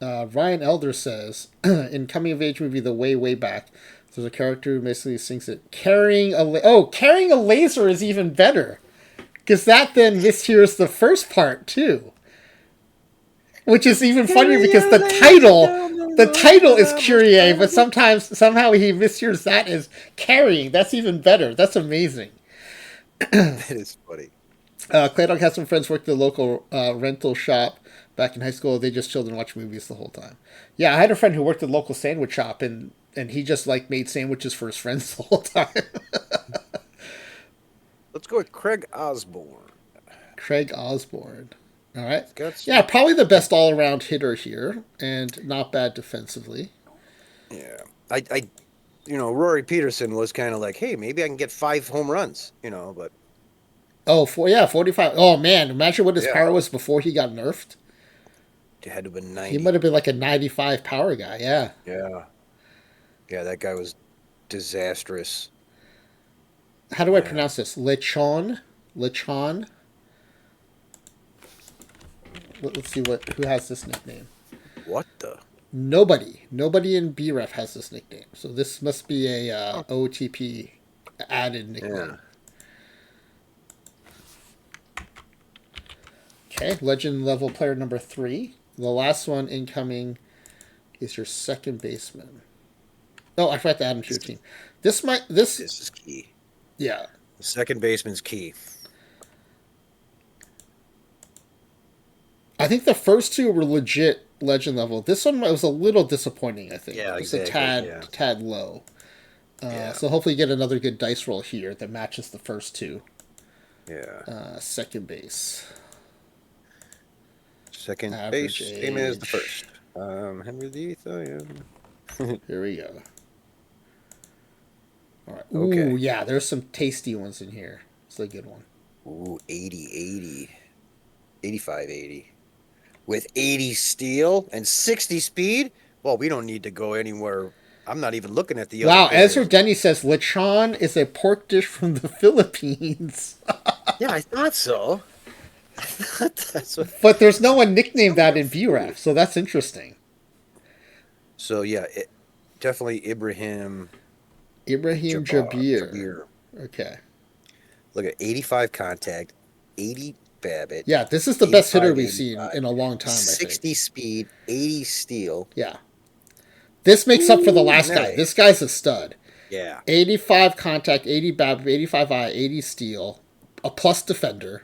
Ryan Elder says, in coming of age movie The Way Way Back, there's a character who basically sings it. Carrying a laser is even better. Because that then mishears the first part, too. Which is even funnier because the title is Curie, but somehow he mishears that as carrying. That's even better. That's amazing. That is funny. Claydog had some friends work at the local rental shop back in high school. They just chilled and watched movies the whole time. Yeah, I had a friend who worked at the local sandwich shop, and and he just like made sandwiches for his friends the whole time. Let's go with Craig Osborne. Craig Osborne. All right. He's got Yeah, some. probably the best all around hitter here, and not bad defensively. Yeah, Rory Peterson was kind of like, hey, maybe I can get 5 home runs, but Oh, 45. Oh man, imagine what his yeah, power was before he got nerfed. it had to have been He 90. might have been like a 95 power guy. Yeah. Yeah, yeah, that guy was disastrous. How do I Yeah, pronounce this? Lechon. Lechon. Let's see who has this nickname. what the? Nobody in BREF has this nickname. So this must be a Oh, OTP added yeah. nickname. Okay, legend level player number 3. The last one incoming is your second baseman. Oh, I forgot to add him to your team. This This is key. yeah. The second baseman's key. I think the first two were legit legend level. This one was a little disappointing. I think Yeah, it's a exactly. Yeah, tad low. yeah, So hopefully you get another good dice roll here that matches the first two. yeah. Second base. Second Average base, same as the age. first. Henry VIII. Oh, yeah. Here we go. All right. Okay. Ooh, yeah. There's some tasty ones in here. It's a good one. Ooh, 85, 80. With 80 steel and 60 speed? Well, we don't need to go anywhere. I'm not even looking at the other Wow. Ezra players. Denny says lechon is a pork dish from the Philippines, Yeah, I thought so. I thought that's what. but there's no one nicknamed Some that real in food. BRAF, so that's interesting. So yeah, definitely Ibrahim Ibrahim Jabir. Jabir. Okay. Look at 85 contact, 80 Babbitt, Yeah, this is the best hitter 85, we've seen 85, in a long time, I think. 60 speed, 80 steel. Yeah. This makes up for the Ooh, last guy. This nice. guy's a stud. Yeah. 85 contact, 80 BABIP, 85 I, 80 steal, a plus defender.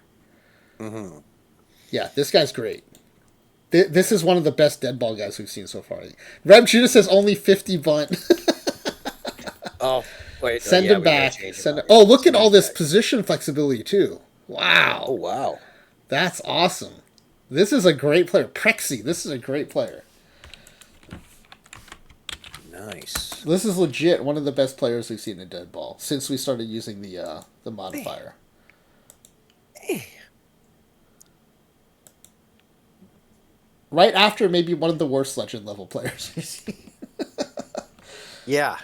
Mm-hmm. Yeah, this guy's great. This Yeah. is one of the best dead ball guys we've seen so far. Reb Judah says only 50 bunt. Oh, wait. Oh, Send yeah, him we gotta back. change him Send out. him. Oh, Yeah, look at send all him this back. position flexibility too. Oh, Wow. wow. That's awesome. This is a great player. Prexy, this is a great player. Nice. This is legit one of the best players we've seen in dead ball since we started using the modifier. Right after maybe one of the worst legend level players we've seen. Yeah.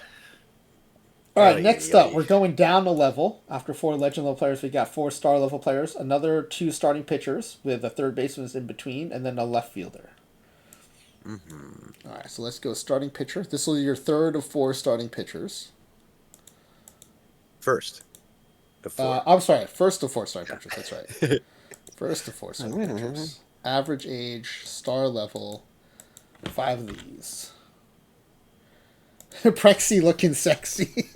All right, Oy, next oy, up, oy. we're going down a level. After 4 legend level players, we got 4 star level players, another 2 starting pitchers with a third baseman in between, and then a left fielder. Mm-hmm. All right, so let's go starting pitcher. This will be your third of 4 starting pitchers. First. The 4. I'm sorry, first of 4 starting pitchers. That's right. First of 4 starting pitchers. Average age, star level, 5 of these. Prexy looking sexy.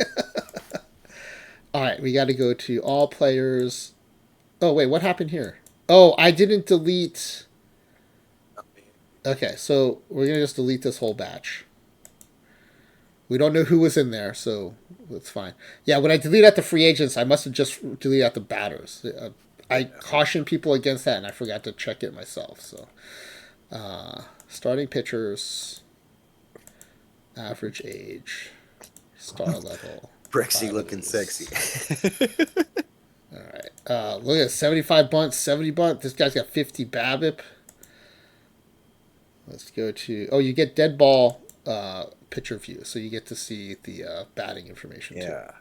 All right, we got to go to all players. Oh, wait, what happened here? Oh, I didn't delete. Okay, so we're going to just delete this whole batch. We don't know who was in there, so that's fine. Yeah, when I delete out the free agents, I must have just deleted out the batters. I cautioned people against that, and I forgot to check it myself. So, starting pitchers, average age, star level. Brexy 5 of looking these. sexy. All right. Look at 75 bunt, 70 bunt. This guy's got 50 BABIP. Let's go to. Oh, you get dead ball pitcher view, so you get to see the batting information too. Yeah.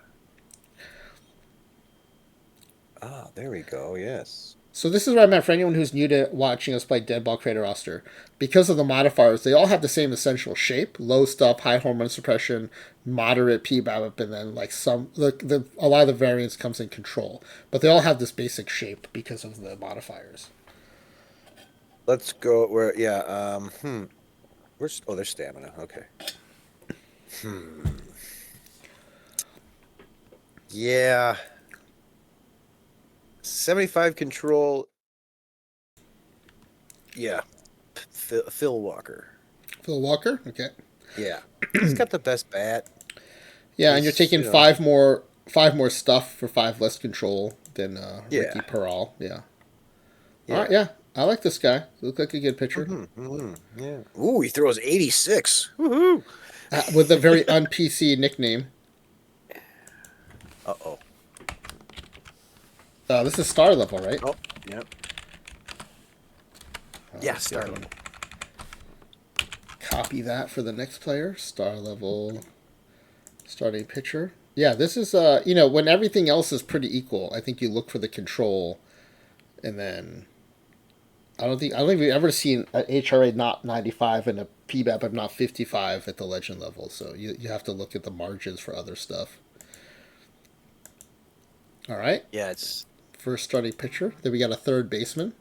Ah, there we go. Yes. So this is what I meant for anyone who's new to watching us play Dead Ball Creator roster. Because of the modifiers, they all have the same essential shape: low stuff, high hormone suppression, moderate P BABIP, and then like a lot of the variance comes in control. But they all have this basic shape because of the modifiers. Let's go where Where's there's stamina. Okay. Yeah. 75 control. Yeah. Phil Walker. Phil Walker, okay. Yeah, he's got the best bat. Yeah, and you're He's, taking you know, five more stuff for 5 less control than yeah, Ricky Peral. Yeah. All right. yeah. Yeah, I like this guy. Look like a good pitcher Yeah. Ooh, he throws 86. Woohoo! with a very un PC nickname. Uh-oh. This is star level, right? Oh, yeah. Yeah, Let's go star ahead and level. copy that for the next player. Star level starting pitcher. Yeah, this is when everything else is pretty equal. I think you look for the control, and then I don't think we've ever seen an HRA not 95 and a PBAP of not 55 at the legend level. So you have to look at the margins for other stuff. All right, Yeah, it's first starting pitcher. Then we got a third baseman.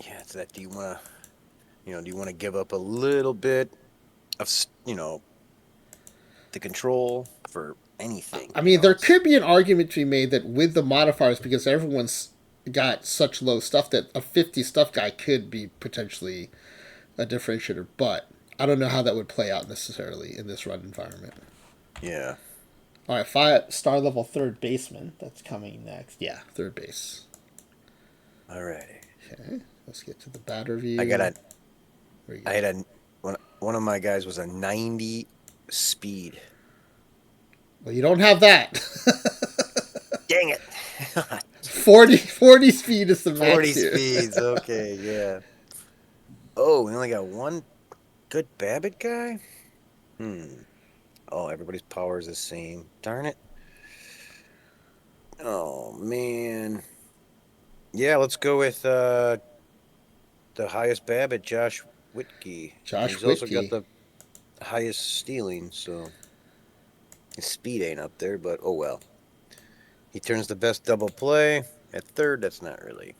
yeah, it's that do you want to give up a little bit of, the control for anything, I mean, there it's could be an argument to be made that with the modifiers, because everyone's got such low stuff, that a 50 stuff guy could be potentially a differentiator. But I don't know how that would play out necessarily in this run environment. yeah. All right, 5 star level third baseman. That's coming next. Yeah, third base. All righty. Okay, let's get to the batter I got view. a Where you I got? had a one of my guys was a 90 speed. Well, you don't have that. Dang it. 40 speed is the 40 max here. speeds. Okay, yeah. Oh, we only got one good Babbitt guy? Hmm. Oh, everybody's power is the same. Darn it. Oh, man. Yeah, let's go with the highest Babbitt, Josh Whitkey. And Josh he's also got Whitkey. the highest stealing, so his speed ain't up there, but oh well. He turns the best double play. At third, that's not really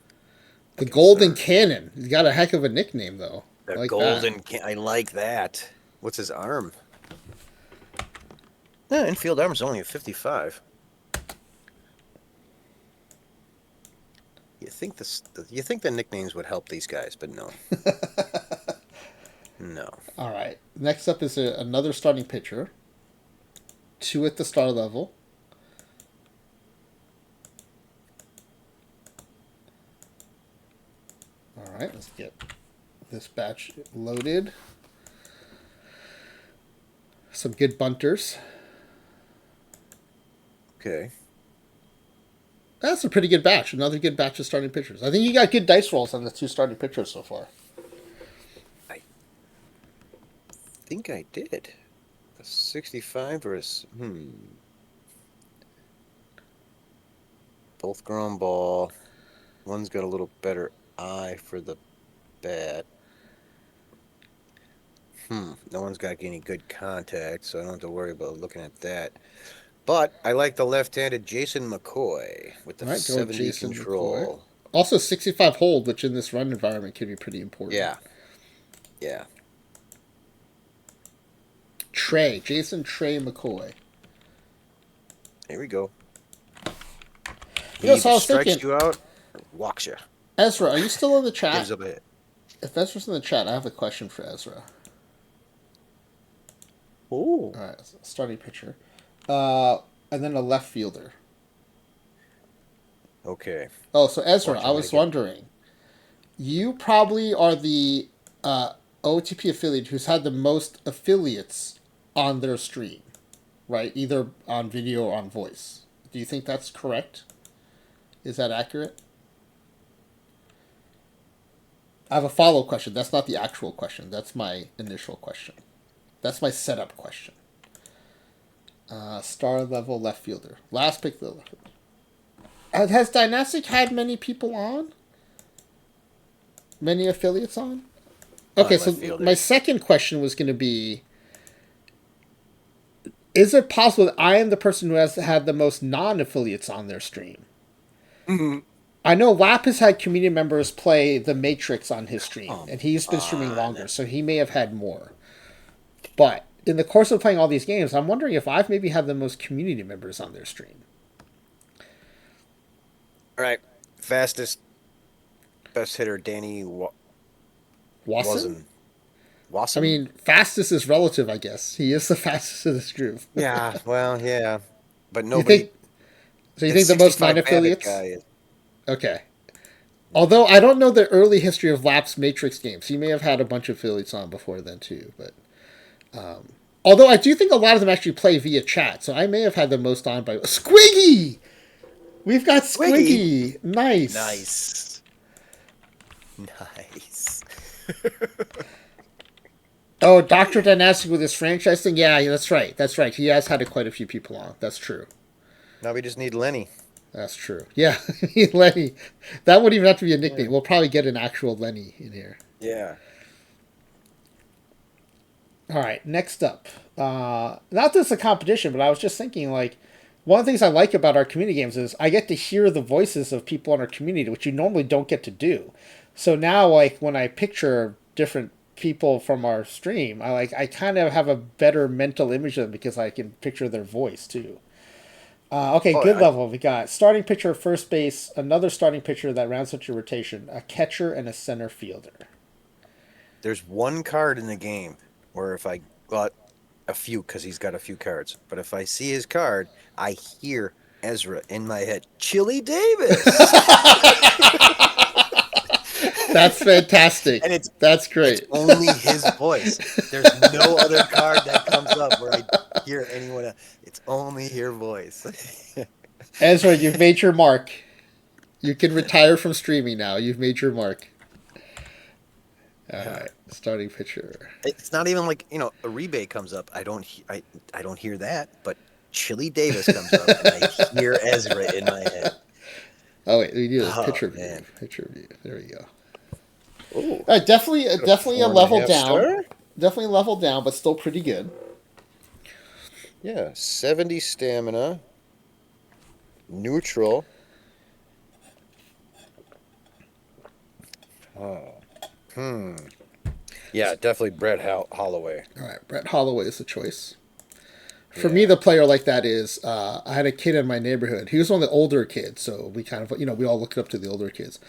a The Golden concern. Cannon. He's got a heck of a nickname, though. I The like that. golden I like that. What's his arm? Yeah, infield arm's only a 55. You think the nicknames would help these guys, but no. No. All right. Next up is another starting pitcher. Two at the star level. All right, let's get this batch loaded. Some good bunters. Okay. That's a pretty good batch. Another good batch of starting pitchers. I think you got good dice rolls on the two starting pitchers so far. I think I did. A 65 or both ground ball. One's got a little better eye for the bat. No one's got any good contact, so I don't have to worry about looking at that. But I like the left-handed Jason McCoy with the All right, go with 70 Jason McCoy. control. Also, 65 hold, which in this run environment can be pretty important. Yeah, yeah. Jason Trey McCoy. Here we go. You He know, so either I was strikes thinking, you out or walks you. Ezra, are you still in the Gives chat? up a hit. If Ezra's in the chat, I have a question for Ezra. Oh. All right, starting pitcher. And then a left fielder. Okay. Oh, so Ezra, Watch, I I'm gonna was get. wondering, you probably are the OOTP affiliate who's had the most affiliates on their stream, right? Either on video or on voice. Do you think that's correct? Is that accurate? I have a follow question. That's not the actual question. That's my initial question. That's my setup question. Star level left fielder. Last pick the left fielder. Has Dynastic had many people on? Many affiliates on? Okay, Left so fielder. my second question was going to be: is it possible that I am the person who has had the most non-affiliates on their stream? Mhm. I know WAP has had community members play the Matrix on his stream, Come and he's been streaming longer, on. so he may have had more. But in the course of playing all these games, I'm wondering if I've maybe had the most community members on their stream. All right. Fastest best hitter Danny Wasson? wasn't. I Wasson? mean, fastest is relative, I guess. He is the fastest of this group. Yeah, well, yeah. But You nobody. think? So you That think the most 65 Babbitt non-affiliates? guy is. Okay. Yeah. Although I don't know the early history of Lap's Matrix games. He may have had a bunch of affiliates on before then too. But although I do think a lot of them actually play via chat, so I may have had the most on by Squiggy. We've got Wiggy. Squiggy. Nice. Nice. Nice. Oh, Doctor Dynastic with his franchise thing. Yeah, that's right. That's right. He has had quite a few people on. That's true. Now we just need Lenny. That's true. Yeah, Lenny. That wouldn't even have to be a Yeah. nickname. We'll probably get an actual Lenny in here. Yeah. All right, next up. Not this is a competition, but I was just thinking like one of the things I like about our community games is I get to hear the voices of people in our community, which you normally don't get to do. So now, like when I picture different people from our stream, I kind of have a better mental image of them because I can picture their voice too. Okay, Oh, good level. We got starting pitcher, first base, another starting pitcher that rounds out your rotation, a catcher, and a center fielder. there's one card in the game where if I got a few, because he's got a few cards, but if I see his card, I hear Ezra in my head. Chili Davis. That's fantastic. And That's it's great. only his voice. There's no other card that comes up where I hear anyone else. It's only your voice. Ezra, you've made your mark. You can retire from streaming now. You've made your mark. All right, starting pitcher. It's not even like, a rebate comes up. I don't hear that, but Chili Davis comes up and I hear Ezra in my head. Oh wait, we do this Oh, pitcher view. man. Pitcher view. There we go. Ooh, All right, definitely a 4.5 level down. star? Definitely a level down, but still pretty good. Yeah, 70 stamina. Neutral. Oh. Yeah, definitely Brett Holloway. All right, Brett Holloway is the choice. For Yeah. me, the player like that is I had a kid in my neighborhood. He was one of the older kids, so we kind of we all looked up to the older kids.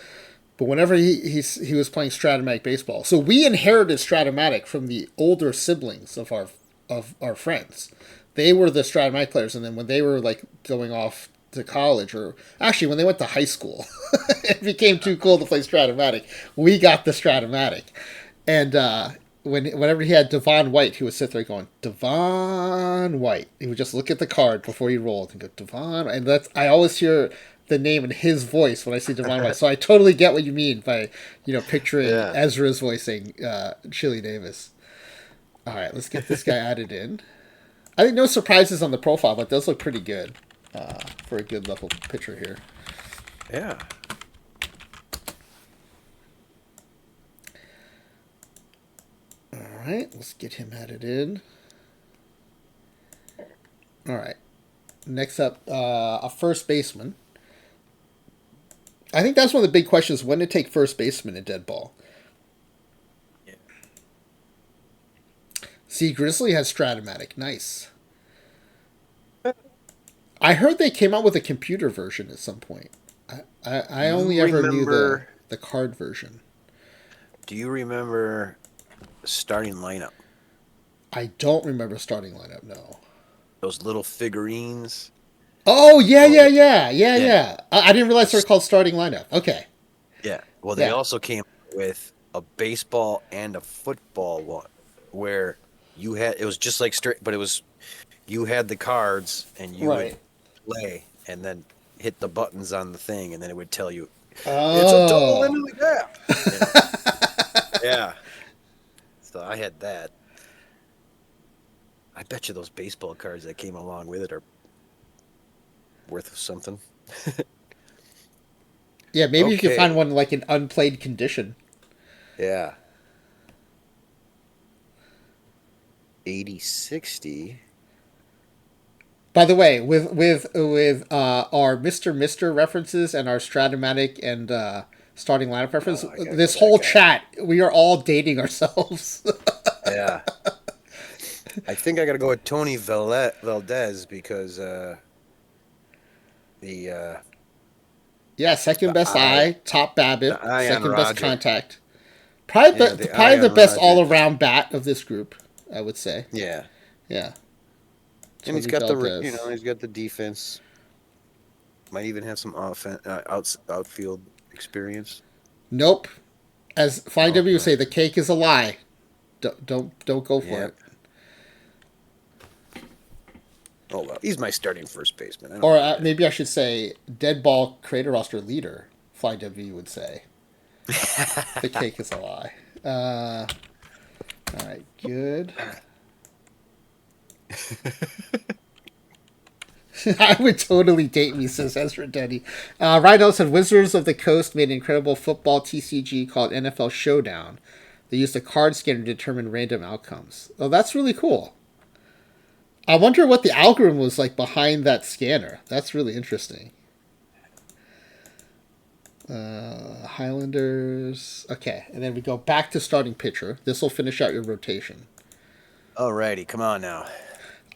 But whenever he was playing Stratomatic baseball, so we inherited Stratomatic from the older siblings of our friends. They were the Stratomatic players, and then when they were like going off to college, or actually when they went to high school, it became too cool to play Stratomatic. We got the Stratomatic, and whenever he had Devon White, he would sit there going Devon White. He would just look at the card before he rolled and go Devon, and I always hear the name in his voice when I see Devon White. So I totally get what you mean by picturing Yeah. Ezra's voicing Chili Davis. All right, let's get this guy added in. I think no surprises on the profile, but it does look pretty good for a good level pitcher here. Yeah. All right, let's get him added in. All right, next up, a first baseman. I think that's one of the big questions: when to take first baseman in Deadball. Yeah. See, Grizzly has Stratomatic. Nice. I heard they came out with a computer version at some point. I only ever knew the card version. Do you remember starting lineup? I don't remember starting lineup, no. Those little figurines. Oh, yeah. Yeah. I didn't realize they were called starting lineup. Okay. Yeah. Well, they Yeah. also came with a baseball and a football one where it was just like straight, but you had the cards and you Right. would play and then hit the buttons on the thing and then it would tell you it's a double Oh. into the gap. Yeah. So I had that. I bet you those baseball cards that came along with it are worth something. Yeah, maybe you can Okay. find one like in unplayed condition. Yeah. 80-60. By the way, with our Mr. references and our Stratomatic and starting lineup reference, I gotta this go whole back at chat, we are all dating ourselves. Yeah. I think I got to go with Tony Valdez because the Yeah, second the best eye, eye, top BABIP, the eye on second best Roger. contact, Yeah, the Probably the Iron best Rodgers. all around bat of this group, I would say. Yeah, Yeah, and he's Tony got Valdez. he's got the defense. Might even have some outfield experience. Nope. As Flying W would Okay. say, the cake is a lie. Don't go for Yep. it. Oh well, he's my starting first baseman. I don't Or mind maybe I should say, Deadball creator roster leader. Flying W would say, the that. cake is a lie. Uh, all right, good. I would totally date me, says Ezra Denny. Rhino said Wizards of the Coast made an incredible football TCG called NFL Showdown. They used a card scanner to determine random outcomes. Oh, that's really cool. I wonder what the algorithm was like behind that scanner. That's really interesting. Highlanders. Okay, and then we go back to starting pitcher. This will finish out your rotation. Alrighty, come on now.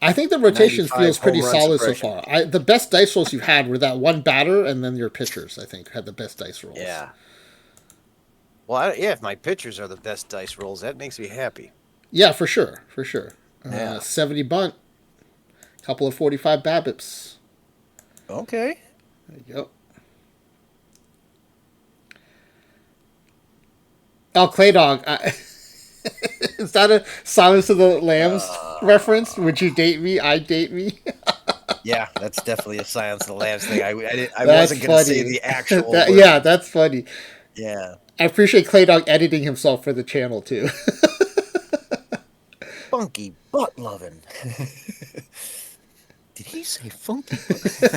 I think the rotation 95 feels pretty home run solid so suppression. far. The best dice rolls you've had were that one batter and then your pitchers, I think, had the best dice rolls. Yeah. Well, yeah, if my pitchers are the best dice rolls, that makes me happy. Yeah, for sure. For sure. Yeah. 70 bunt, couple of 45 BABIPs. Okay. There you go. Oh, Clay Dog. Is that a Silence of the Lambs reference? Would you date me? I date me. Yeah, that's definitely a Silence of the Lambs thing. I That's wasn't going to say funny. the actual word. Yeah, that's funny. Yeah. I appreciate Clay Dog editing himself for the channel too. Funky butt loving. Did he say funky butt?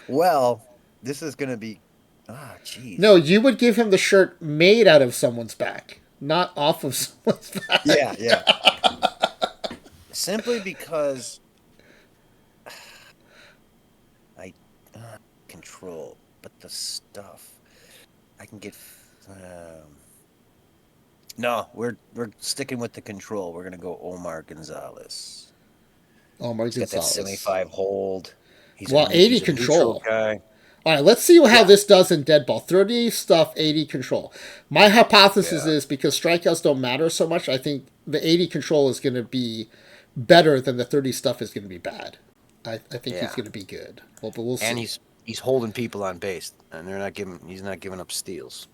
Well, this is going to be. Ah, jeez. No, you would give him the shirt made out of someone's back, not off of someone's back. Yeah, yeah. Simply because I control, but the stuff I can get. No, we're sticking with the control. We're gonna go Omar Gonzalez. Omar He's got that Gonzalez. 75 hold. Well, 80 he's a neutral control. guy. All right, let's see how Yeah. this does in Deadball. 30 stuff, 80 control. My hypothesis Yeah. is because strikeouts don't matter so much, I think the 80 control is going to be better than the 30 stuff is going to be bad. I think he's Yeah. going to be good. Well, but we'll see. And he's holding people on base, and he's not giving up steals.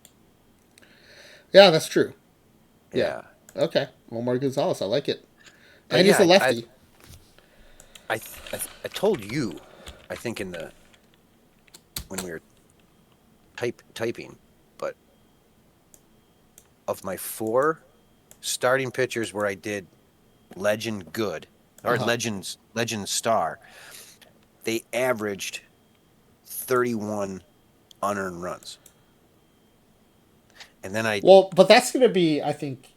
Yeah, that's true. Yeah. Okay. Omar Gonzalez, I like it. But And he's yeah, a lefty. I told you, I think when we were typing, but of my 4 starting pitchers where I did legend good or legend star, they averaged 31 unearned runs. And then But that's going to be, I think,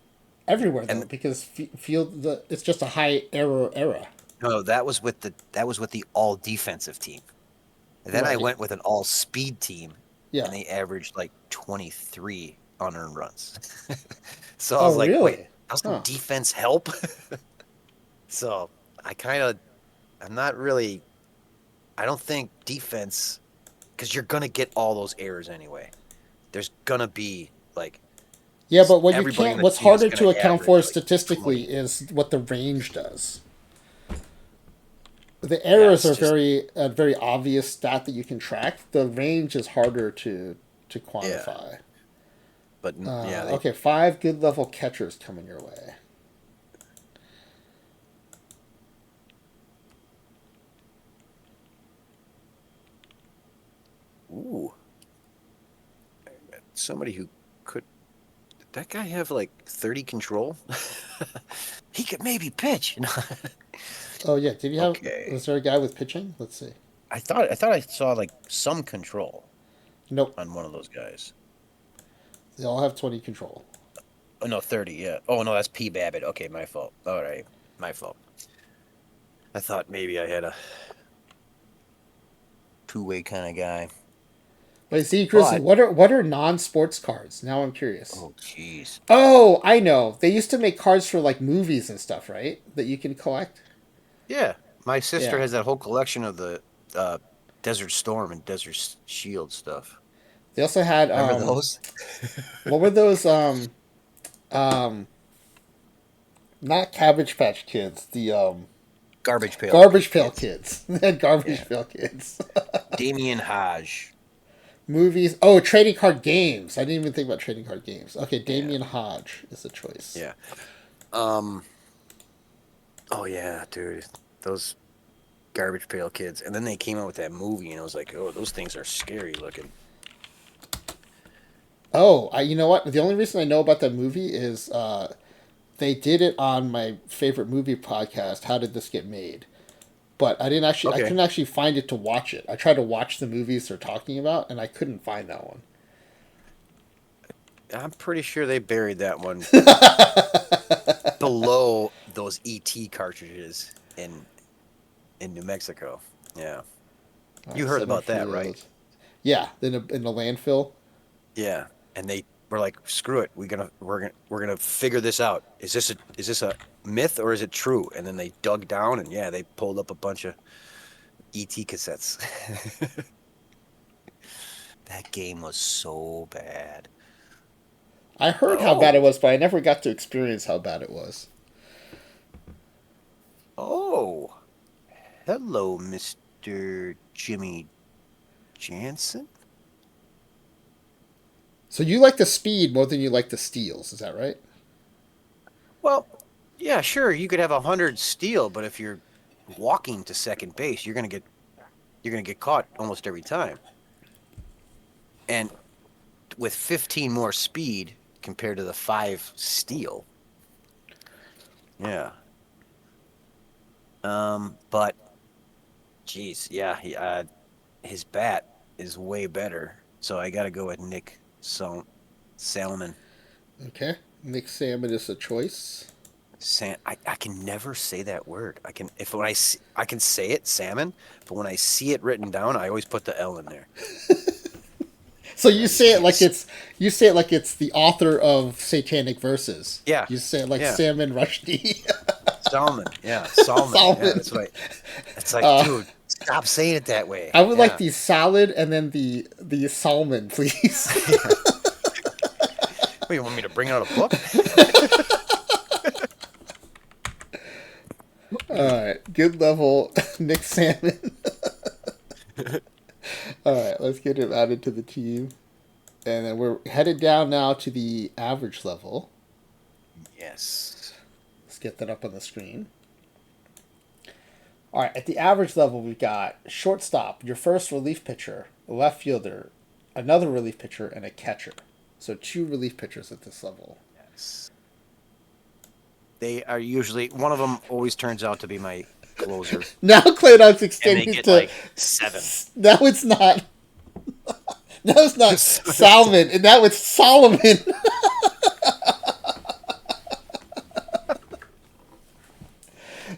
everywhere though, because it's just a high error era. No, that was with the all defensive team. And then I Right. went with an all speed team, Yeah. and they averaged like 23 unearned runs. So I was like, really? wait, doesn't defense help? So I'm not really. I don't think defense, because you're gonna get all those errors anyway. There's gonna be like. Yeah, but what you everybody on can't, the what's team is harder to gonna account for average, like, statistically 20. is what the range does. The errors it's are a very obvious stat that you can track. The range is harder to quantify. But yeah, Okay, 5 good level catchers coming your way. Ooh. Somebody who could. Did that guy have like 30 control? He could maybe pitch. Oh yeah, did you have? Okay. Was there a guy with pitching? Let's see. I thought I saw like some control Nope, on one of those guys. they all have 20 control. Oh no, 30. Yeah. Oh no, that's P Babbitt. Okay, my fault. All right, my fault. I thought maybe I had a two-way kind of guy. Wait, see, Chris, But- what are non-sports cards? Now I'm curious. Oh jeez. Oh, I know. They used to make cards for like movies and stuff, right? That you can collect. Yeah, my sister Yeah. has that whole collection of the Desert Storm and Desert Shield stuff. They also had Remember those? what were those um not Cabbage Patch Kids, the Garbage Pail Garbage Pail Kids. Kids. They had Garbage Yeah. Pail Kids. Damien Hodge. Movies. Oh, trading card games. I didn't even think about trading card games. Okay, Yeah. Damien Hodge is the choice. Yeah. Um. Oh yeah, dude. Those Garbage Pail Kids. And then they came out with that movie, and I was like, oh, those things are scary looking. Oh, you know what? The only reason I know about that movie is they did it on my favorite movie podcast. How did this get made? But I Okay. couldn't actually find it to watch it. I tried to watch the movies they're talking about, and I couldn't find that one. I'm pretty sure they buried that one below those ET cartridges in New Mexico. Yeah. All You right, heard center about that, right? field. Yeah, in the landfill. Yeah. And they were like, "Screw it. We're gonna figure this out. Is this a myth or is it true?" And then they dug down and yeah, they pulled up a bunch of ET cassettes. That game was so bad. I heard how bad it Oh, was, but I never got to experience how bad it was. oh, hello, Mr. Jimmy Jansen. So you like the speed more than you like the steals, is that right? Well, yeah, sure, you could have 100 steal, but if you're walking to second base, you're gonna get caught almost every time. And with 15 more speed compared to the 5 steal, yeah. But geez, yeah, his bat is way better. So I got to go with Nick Salmon. Okay. Nick Salmon is a choice. I can never say that word. I can if when I see, I can say it salmon, but when I see it written down, I always put the L in there. So I just can't. you say it like it's the author of Satanic Verses. Yeah, You say it like yeah, Salmon Rushdie. Salmon. Yeah, Salmon. Yeah, Salmon. that's what I. It's like, Uh, dude, stop saying it that way. I would like Yeah. the salad and then the salmon, please. What, you want me to bring out a book? All right, good level, Nick Salmon. All right, let's get him added to the team, and then we're headed down now to the average level. Yes. Let's get that up on the screen. All right, at the average level, we've got shortstop, your first relief pitcher, a left fielder, another relief pitcher, and a catcher. So two relief pitchers at this level. Yes. They are usually one of them always turns out to be my closer, Now Claydon's and they extending get to. like 7. Now it's not. Now it's not Salmon, and now it's Solomon.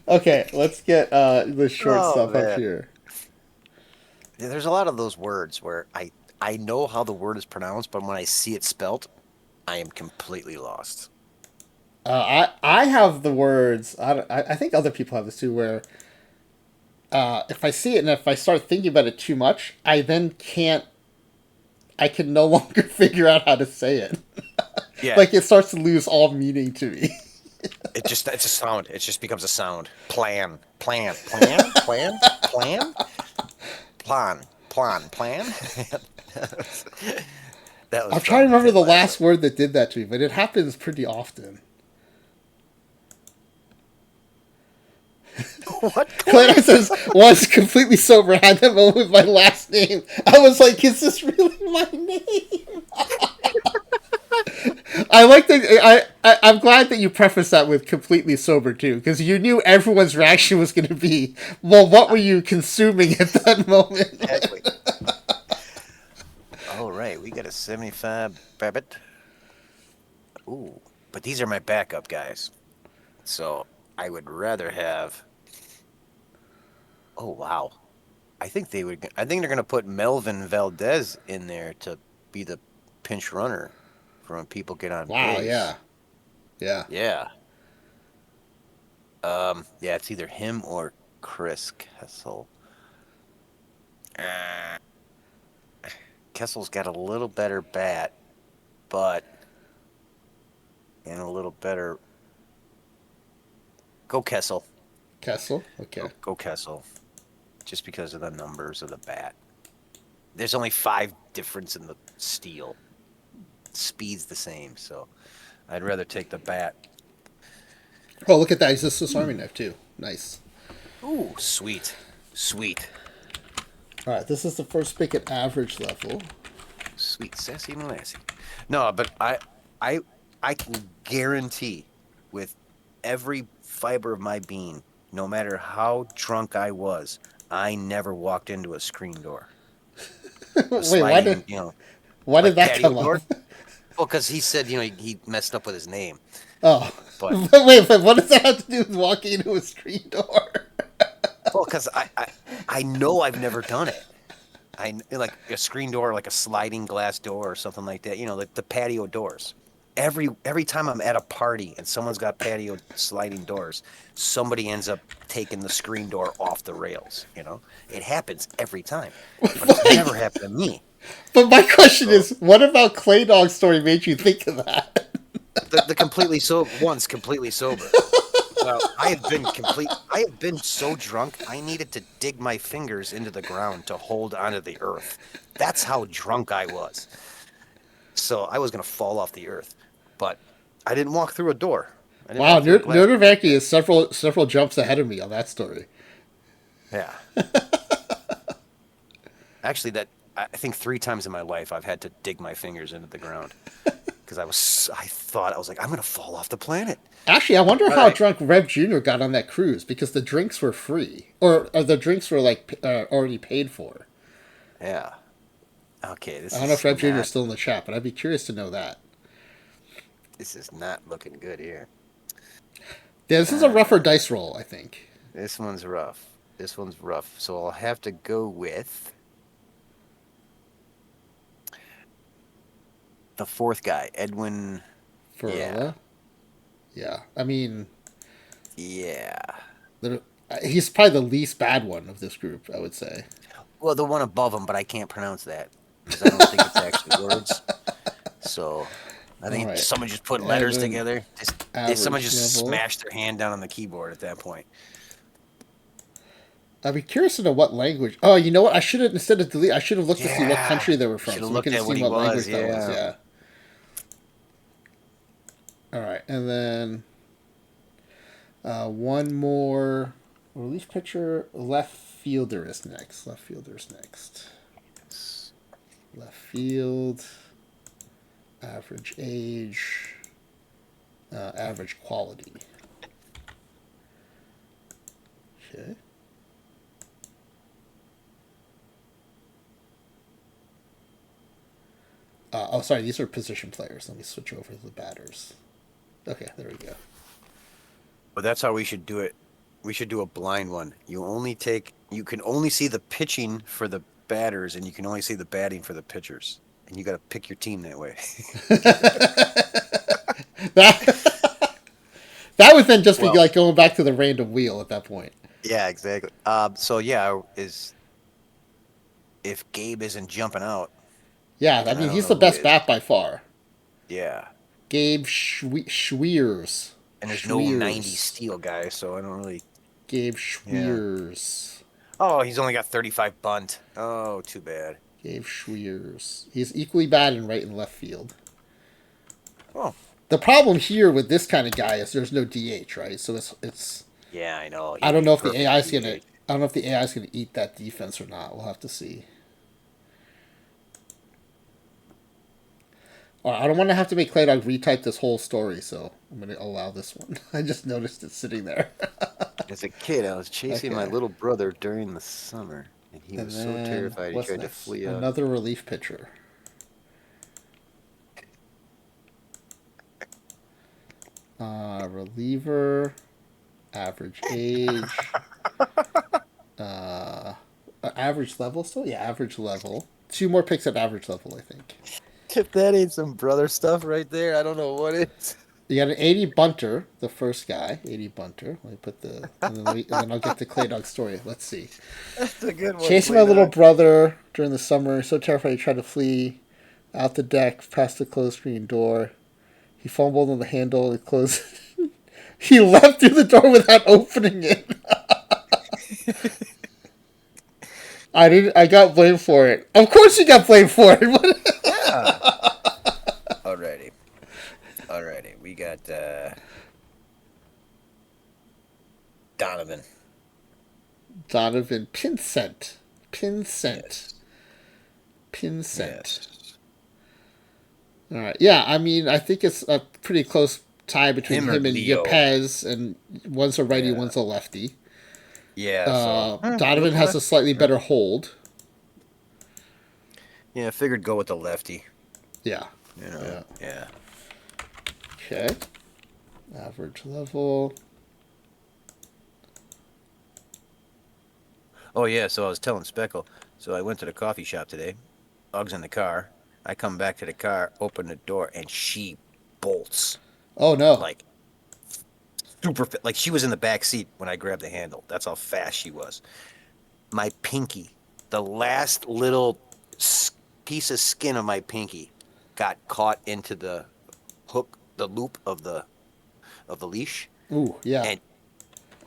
Okay, let's get the Oh shortstop up man, here. yeah, there's a lot of those words where I know how the word is pronounced, but when I see it spelt, I am completely lost. I have the words. I think other people have this too. Where if I see it and if I start thinking about it too much, I then can't. I can no longer figure out how to say it. Yeah, Like it starts to lose all meaning to me. it's a sound. It just becomes a sound. Plan. That was I'm trying to from remember Ted the Lasso. last word that did that to me, but it happens pretty often. What, Glenn Corey? says was completely sober, had that moment with my last name. I was like, is this really my name? I like that. I'm glad that you prefaced that with completely sober too, because you knew everyone's reaction was going to be, well, what were you consuming at that moment? Exactly. All right, we got a 75 Babbitt. Ooh, but these are my backup guys. So I would rather have. Oh wow, I think they would. I think they're gonna put Melvin Valdez in there to be the pinch runner for when people get on Wow, base. yeah, yeah. Yeah. Yeah, it's either him or Chris Kessel. Uh, Kessel's got a little better bat, but and a little better. Go Kessel. Kessel. Okay. Go Kessel. Just because of the numbers of the bat. There's only 5 difference in the steel. Speed's the same, so I'd rather take the bat. Oh, look at that. He's a Swiss Army knife, too. Nice. Ooh, sweet. Sweet. All right, this is the first pick at average level. Sweet sassy molassy. No, but I I can guarantee with every fiber of my being, no matter how drunk I was, I never walked into a screen door. A Wait, sliding, why did like that patio come up? door. Well, because he said, he messed up with his name. Oh, But, but what does that have to do with walking into a screen door? well, because I know I've never done it. Like a screen door, like a sliding glass door or something like that. Like the patio doors. Every time I'm at a party and someone's got patio sliding doors, somebody ends up taking the screen door off the rails. It happens every time, but it's never happened to me. But my question So is, what about Clay Dog's story made you think of that? the completely sober once completely sober. Well, I have been so drunk, I needed to dig my fingers into the ground to hold onto the earth. That's how drunk I was. So I was going to fall off the earth. But I didn't walk through a door. I didn't Wow, walk through a glass door. Nurvaki is several jumps ahead of me on that story. Yeah. Actually, I think 3 times in my life I've had to dig my fingers into the ground because I thought I was like, I'm going to fall off the planet. Actually, I wonder But how drunk Rev Jr. got on that cruise because the drinks were free, or the drinks were like already paid for. Yeah. Okay, I don't know if Rev Jr. is still in the chat, but I'd be curious to know that. this is not looking good here. Yeah, this is a rougher dice roll, I think. This one's rough. This one's rough. So I'll have to go with the 4th guy, Edwin. Ferrella. Yeah, I mean, Yeah. he's probably the least bad one of this group, I would say. Well, the one above him, but I can't pronounce that because I don't think it's actually words. So I think someone just put letters together. Someone just smashed their hand down on the keyboard at that point. I'd be curious to know what language. Oh, you know what? I should have, instead of delete, I should have looked to see what country they were from, so we could have seen what language that was. Yeah. All right, and then one more relief pitcher. Left fielder is next. Left field. Average age. Average quality. Okay. Sorry, these are position players. Let me switch over to the batters. Okay, there we go. But that's how we should do it. We should do a blind one. You can only see the pitching for the batters, and you can only see the batting for the pitchers. And you got to pick your team that way. that would then just be like going back to the random wheel at that point. Yeah, exactly. If Gabe isn't jumping out. Yeah, I mean, he's the best bat by far. Yeah. Gabe Schwiers. And there's no 90 steel guy, so I don't really... Gabe Schwiers. Yeah. Oh, he's only got 35 bunt. Oh, too bad. Gabe Schwiers. He's equally bad in right and left field. Oh. The problem here with this kind of guy is there's no DH, right? So it's Yeah, I know. I don't know if the AI's gonna eat that defense or not. We'll have to see. I don't want to have to make Clay Dog retype this whole story, so I'm going to allow this one. I just noticed it sitting there. As a kid, I was chasing my little brother during the summer, and he was so terrified he tried to flee out. Another relief pitcher. Reliever, average age, average level still? Yeah, average level. 2 more picks at average level, I think. If that ain't some brother stuff right there, I don't know what is. You got an 80 bunter, the first guy, 80 bunter. Let me put the and then I'll get the Clay Dog story. Let's see. That's a good one, Chasing my Clay little Dog. brother during the summer, so terrified he tried to flee out the deck past the closed screen door. He fumbled on the handle. It closed. He left through the door without opening it. I didn't. I got blamed for it. Of course, you got blamed for it. Yeah. Alrighty. Alrighty. We got Donovan. Donovan Pinsent. Pinsent. Yes. Pinsent. Yes. All right. Yeah. I mean, I think it's a pretty close tie between Him or him and Leo. Yepes, and one's a righty, Yeah. one's a lefty. Yeah, so go Donovan with the has a lefty. slightly Yeah. better hold. Yeah, I figured go with the lefty. Yeah. You know. Yeah. Yeah. Okay. Average level. Oh yeah, so I was telling Speckle. So I went to the coffee shop today. Ug's in the car. I come back to the car, open the door, and she bolts Oh no. like super fit. Like she was in the back seat when I grabbed the handle. That's how fast she was. My pinky, the last little piece of skin of my pinky, got caught into the hook, the loop of the leash, Ooh. Yeah. and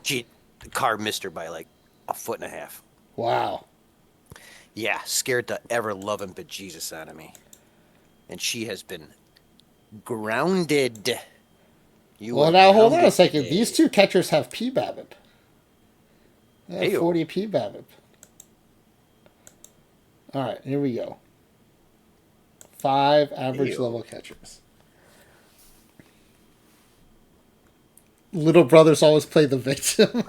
the car missed her by like a foot and a half. Wow. Yeah, scared the ever loving bejesus out of me. And she has been grounded. You Well, are now hold on a grounded second. These today. two catchers have P BABIP. They have Heyo. 40 P BABIP. All right, here we go. 5 average Heyo. level catchers. Little brothers always play the victim.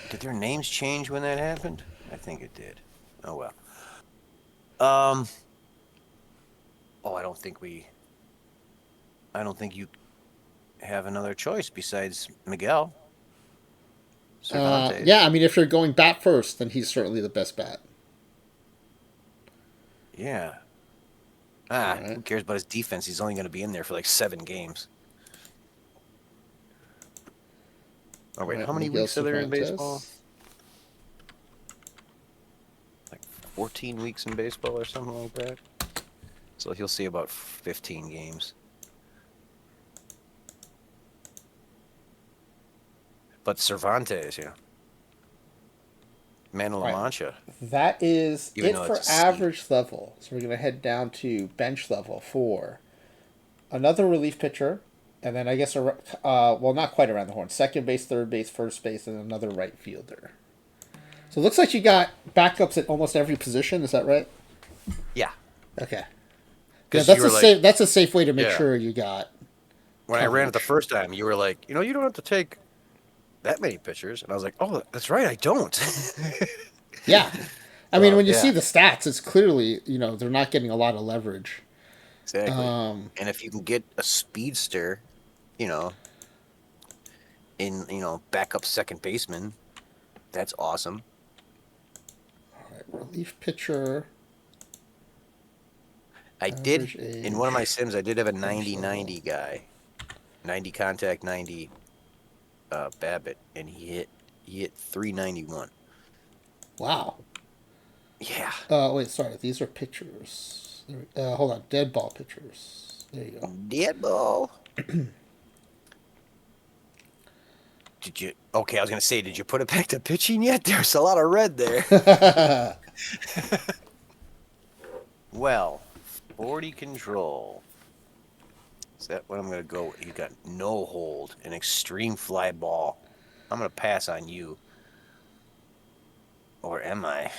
Did their names change when that happened? I think it did. Oh well. Um. Oh, I don't think you have another choice besides Miguel Cervantes. Yeah, I mean, if you're going bat first, then he's certainly the best bat. Yeah. All Ah, right. who cares about his defense? He's only going to be in there for like 7 games. Oh All wait, right, how many Miguel weeks are there in baseball? Cervantes. Like 14 weeks in baseball or something like that. So he'll see about 15 games. But Cervantes, yeah. Man of La All right. Mancha, That is even it though it's for a C. average level. So we're going to head down to bench level for another relief pitcher, and then I guess well, not quite around the horn. Second base, third base, first base, and another right fielder. So it looks like you got backups at almost every position. Is that right? Yeah, Okay. Yeah, because you were like, That's a safe way to make yeah. sure you got When I ran it the coverage. first time, you were like, you know, you don't have to take that many pictures. And I was like, oh, that's right, I don't. Yeah. I mean, So, when you see yeah, the stats, it's clearly, they're not getting a lot of leverage. exactly. Um, And if you can get a speedster, you know, backup second baseman, that's awesome. all right, relief pitcher, I did, average in one of my age, sims, I did have a bench level. 90-90 guy. 90 contact, 90 Babbitt, and he hit 391. Wow. Yeah. Wait, sorry. These are pitchers. Hold on. Deadball pitchers. There you go. Deadball. Did you? Okay, I was gonna say, did you put it back to pitching yet? There's a lot of red there. Well, 40 control. Is that what I'm gonna go with? You got no hold, an extreme fly ball. I'm gonna pass on you. Or am I?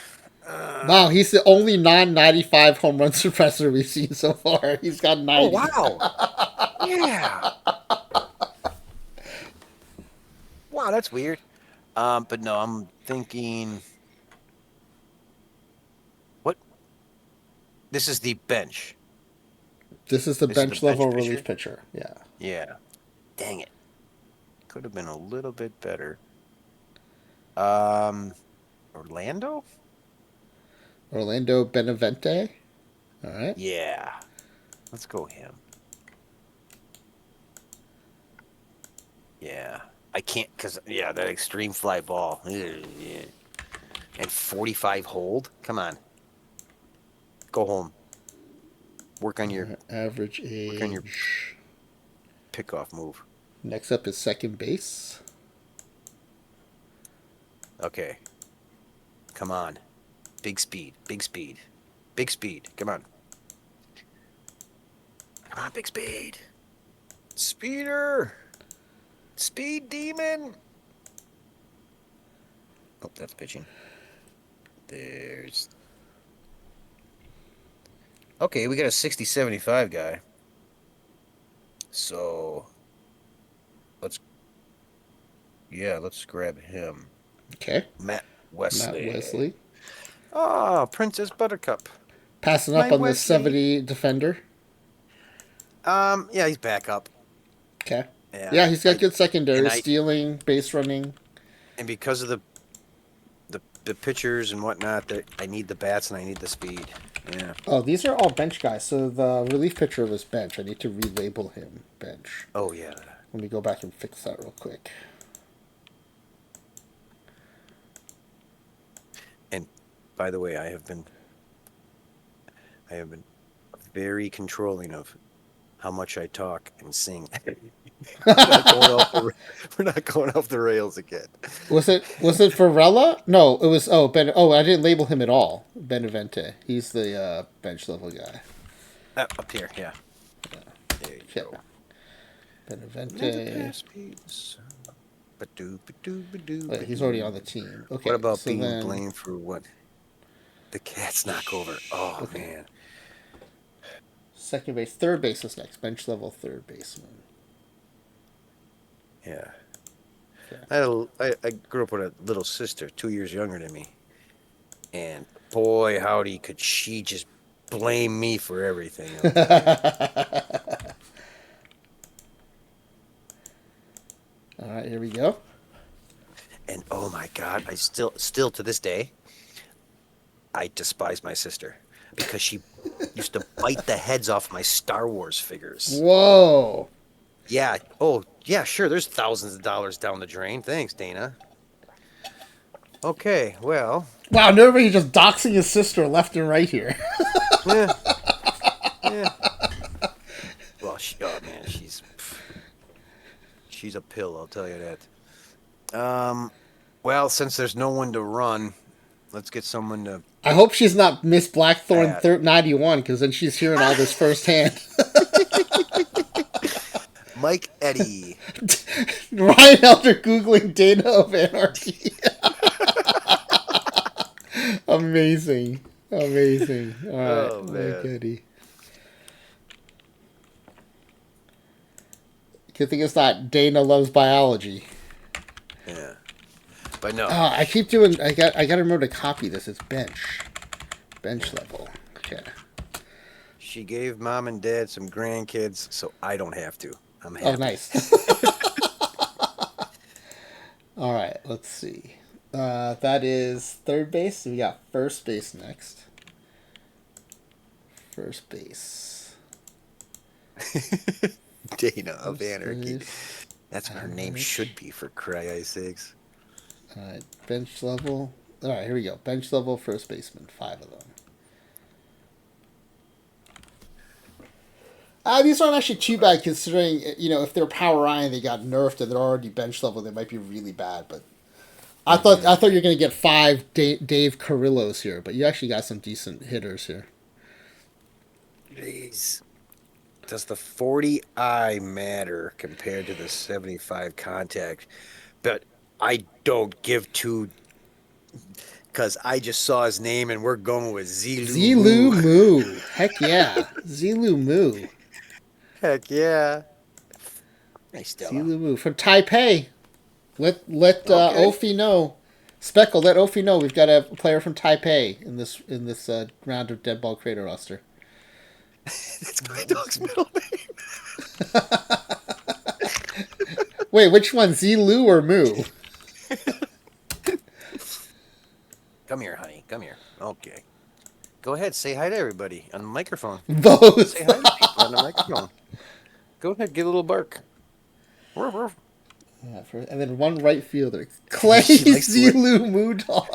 Wow, he's the only non 95 home run suppressor we've seen so far. He's got Oh 90. wow. Yeah. Wow, that's weird. But no, I'm thinking. What? This is the bench. This is the This is the bench bench level relief pitcher. pitcher. Yeah. Yeah. Dang it. Could have been a little bit better. Orlando? Orlando Benevente. All right. Yeah. Let's go him. Yeah. I can't, because, yeah, that extreme fly ball. Ugh, yeah. And 45 hold? Come on. Go home. Work on your Average work on your age. pickoff move. Next up is second base. Okay. Come on. Big speed. Big speed. Big speed. Come on. Come on, big speed. Speeder. Speed demon. Oh, that's pitching. There's. Okay, we got a 60-75 guy. So let's let's grab him. Okay. Matt Matt Wesley. Wesley. Ah, Princess Buttercup. Passing up My on the Wesley. 70 defender. Yeah, he's back up. Okay. Yeah. Yeah, he's got good And secondary, I stealing, base running. and because of the pitchers and whatnot, that I need the bats and I need the speed. Yeah. Oh, these are all bench guys. So the relief pitcher was bench. I need to relabel him bench. Oh yeah. Let me go back and fix that real quick. And by the way, I have been very controlling of how much I talk and sing. We're not going off the rails again. Was it Varela? No, it was Ben. Oh, I didn't label him at all. Benevente. He's the bench level guy. Up here, yeah. There you Yeah. go. Ninja Benevente. pass speeds. Ba-doo, ba-doo, ba-doo, Wait, he's ba-doo. already on the team. What Okay, about so being then blamed for what? The cat's knockover. Oh okay, man. second base, third base is next. Bench level third baseman. Yeah. Okay. I grew up with a little sister, 2 years younger than me. And boy, howdy, could she just blame me for everything. I'll tell you. All right, here we go. And oh my God, I still to this day, I despise my sister because she used to bite the heads off my Star Wars figures. Whoa! Yeah. Oh, yeah, sure. There's thousands of dollars down the drain. Thanks, Dana. Okay, well, Wow, nobody's just doxing his sister left and right here. yeah, yeah. Well, oh man, she's a pill, I'll tell you that. Well, since there's no one to run, let's get someone to I hope she's not Miss Blackthorn bat. 91, because then she's hearing all this firsthand. Mike Eddy. Ryan Elder Googling Dana of Anarchy. Amazing. Amazing. All right. Oh Mike man. Eddy. Good thing it's not Dana loves biology. Yeah. But no, Oh, I keep doing. I got to remember to copy this. It's bench level. Okay. she gave mom and dad some grandkids, so I don't have to. I'm Oh, happy. nice. All right. Let's see. That is third base. We got first base next. First base. Dana of First Anarchy. base. That's what her name Average. should be, for cry sakes. All right. Bench level. All right. Here we go. Bench level first baseman. 5 of them. These aren't actually too bad considering, if they're Power Ryan, they got nerfed and they're already bench level. They might be really bad, but I thought you were gonna get 5 Dave Carrillos here, but you actually got some decent hitters here. Jeez. Does the 40i matter compared to the 75 contact? But I don't give two, because I just saw his name and we're going with Zilu. Zilu Moo. Heck yeah. Zilu Moo. Heck yeah. Hey, Stella. Zilu Moo. From Taipei. Let Okay. Ophi know. Speckle, let Ophi know we've got a player from Taipei in this round of Deadball Creator roster. That's my dog's middle name. Wait, which one? Zilu or Moo? Come here, honey. Come here. Okay. Go ahead. Say hi to everybody on the microphone. Both. Say hi to people on the microphone. Go ahead. Give a little bark. Ruff, ruff. And then one right fielder. Clay She likes to Zilu Moodog.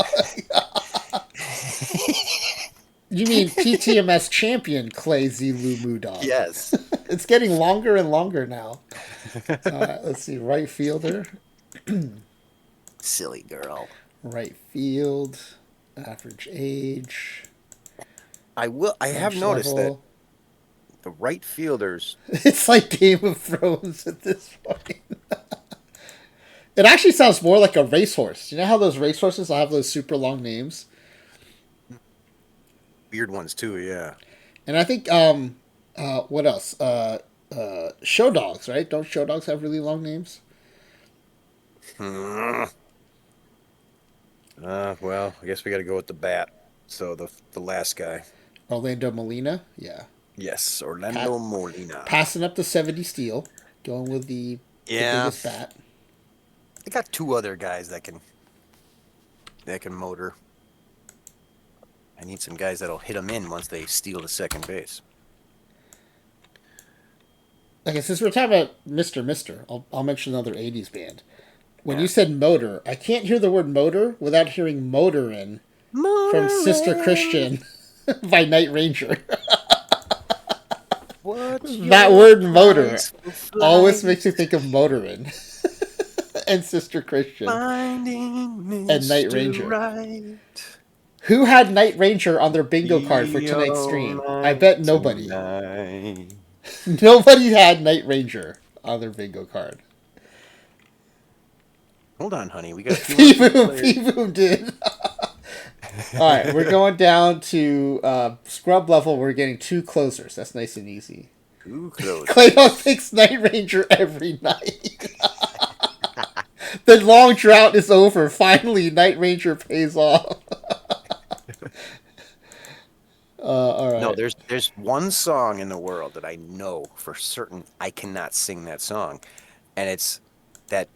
You mean PTMS champion Clay Zilu Moodog. Yes. It's getting longer and longer now. Let's see. Right fielder. Silly girl. Right field. Average age. I have Bench noticed that level. the right fielders. It's like Game of Thrones at this point. It actually sounds more like a racehorse. You know how those racehorses will have those super long names? Weird ones too, yeah. And I think what else? Show dogs, right? Don't show dogs have really long names? Well, I guess we got to go with the bat. So the last guy. Orlando Molina, yeah. Yes, Pat, Orlando Molina. passing up the 70 steel, going with the Yeah, biggest bat. they got two other guys that can motor. I need some guys that'll hit them in once they steal the second base. Okay, since we're talking about Mister, I'll mention another 80s band. When Yeah. you said motor, I can't hear the word motor without hearing Motorin from Sister Motorin. Christian by Night Ranger. What's That your word motor price for always flight? makes me think of Motorin and Sister Christian Finding and Night Mr. Ranger. Right. Who had Night Ranger on their bingo card for Be tonight's all stream? I night bet nobody. tonight. Nobody had Night Ranger on their bingo card. Hold on, honey. We got a few more players. P-Boom did. All right, we're going down to scrub level. We're getting 2 closers. That's nice and easy. Too close. Claydog picks Night Ranger every night. The long drought is over. Finally, Night Ranger pays off. All right. No, there's one song in the world that I know for certain I cannot sing that song, and it's that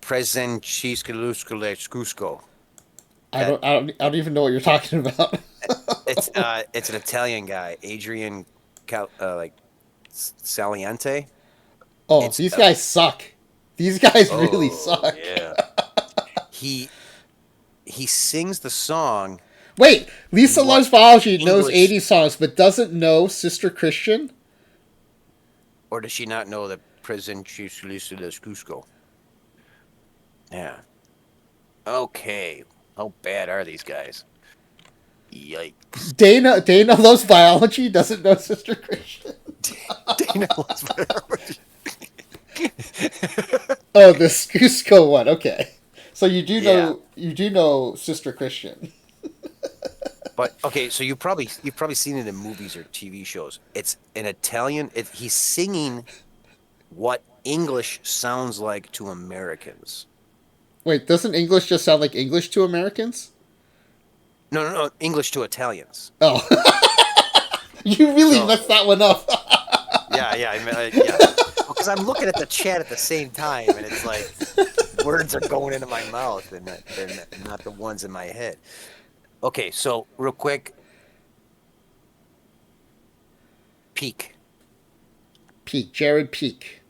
Presencisco. I don't even know what you're talking about. It's an Italian guy, Adrian Saliente. Oh, It's these guys suck. These guys really oh suck. yeah. He sings the song. Wait, Lisa What Loves Biology knows English 80s songs, but doesn't know Sister Christian? or does she not know the Presencisco? Yeah. Okay. How bad are these guys? Yikes. Dana Loves Biology, doesn't know Sister Christian? Dana loves biology. Oh, the Cusco one, okay. So you do Yeah. know Sister Christian. But okay, so you've probably seen it in movies or TV shows. It's an Italian. He's singing what English sounds like to Americans. Wait, doesn't English just sound like English to Americans? No, English to Italians. Oh. You really So- messed that one up. Yeah, yeah. Because I'm looking at the chat at the same time, and it's like words are going into my mouth, and they're not the ones in my head. Okay, so real quick, Peak. Jared Peak.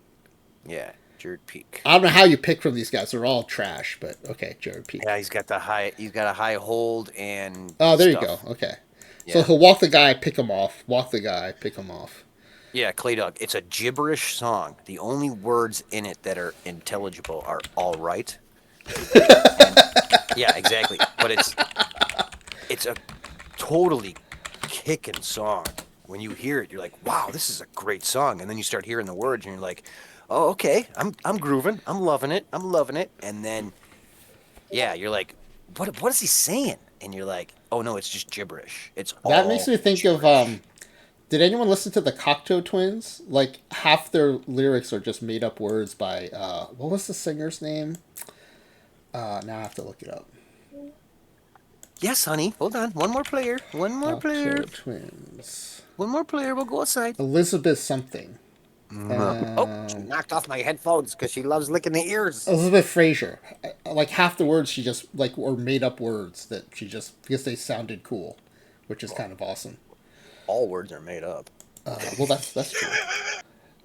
Yeah, Jared Peak. I don't know how you pick from these guys. They're all trash, but okay, Jared Peak. Yeah, he's got a high hold and Oh, there stuff. you go. Okay. Yeah. So he'll walk the guy, pick him off. Walk the guy, pick him off. Yeah, Clay Dog. It's a gibberish song. The only words in it that are intelligible are "all right." Yeah, exactly. But it's a totally kicking song. When you hear it, you're like, "Wow, this is a great song." And then you start hearing the words, and you're like, "Oh, okay, I'm grooving. I'm loving it. I'm loving it." And then, yeah, you're like, "What is he saying?" And you're like, "Oh no, it's just gibberish. It's That all makes me think gibberish." of did anyone listen to the Cocteau Twins? Like half their lyrics are just made up words by what was the singer's name? Now I have to look it up. Yes, honey. Hold on. One more player. One more player. Cocteau Twins. One more player. We'll go outside. Elizabeth something. Oh, she knocked off my headphones because she loves licking the ears. Elizabeth Fraser. Like half the words she just like were made up words that she just because they sounded cool, which is kind of awesome. All words are made up. Well, that's true.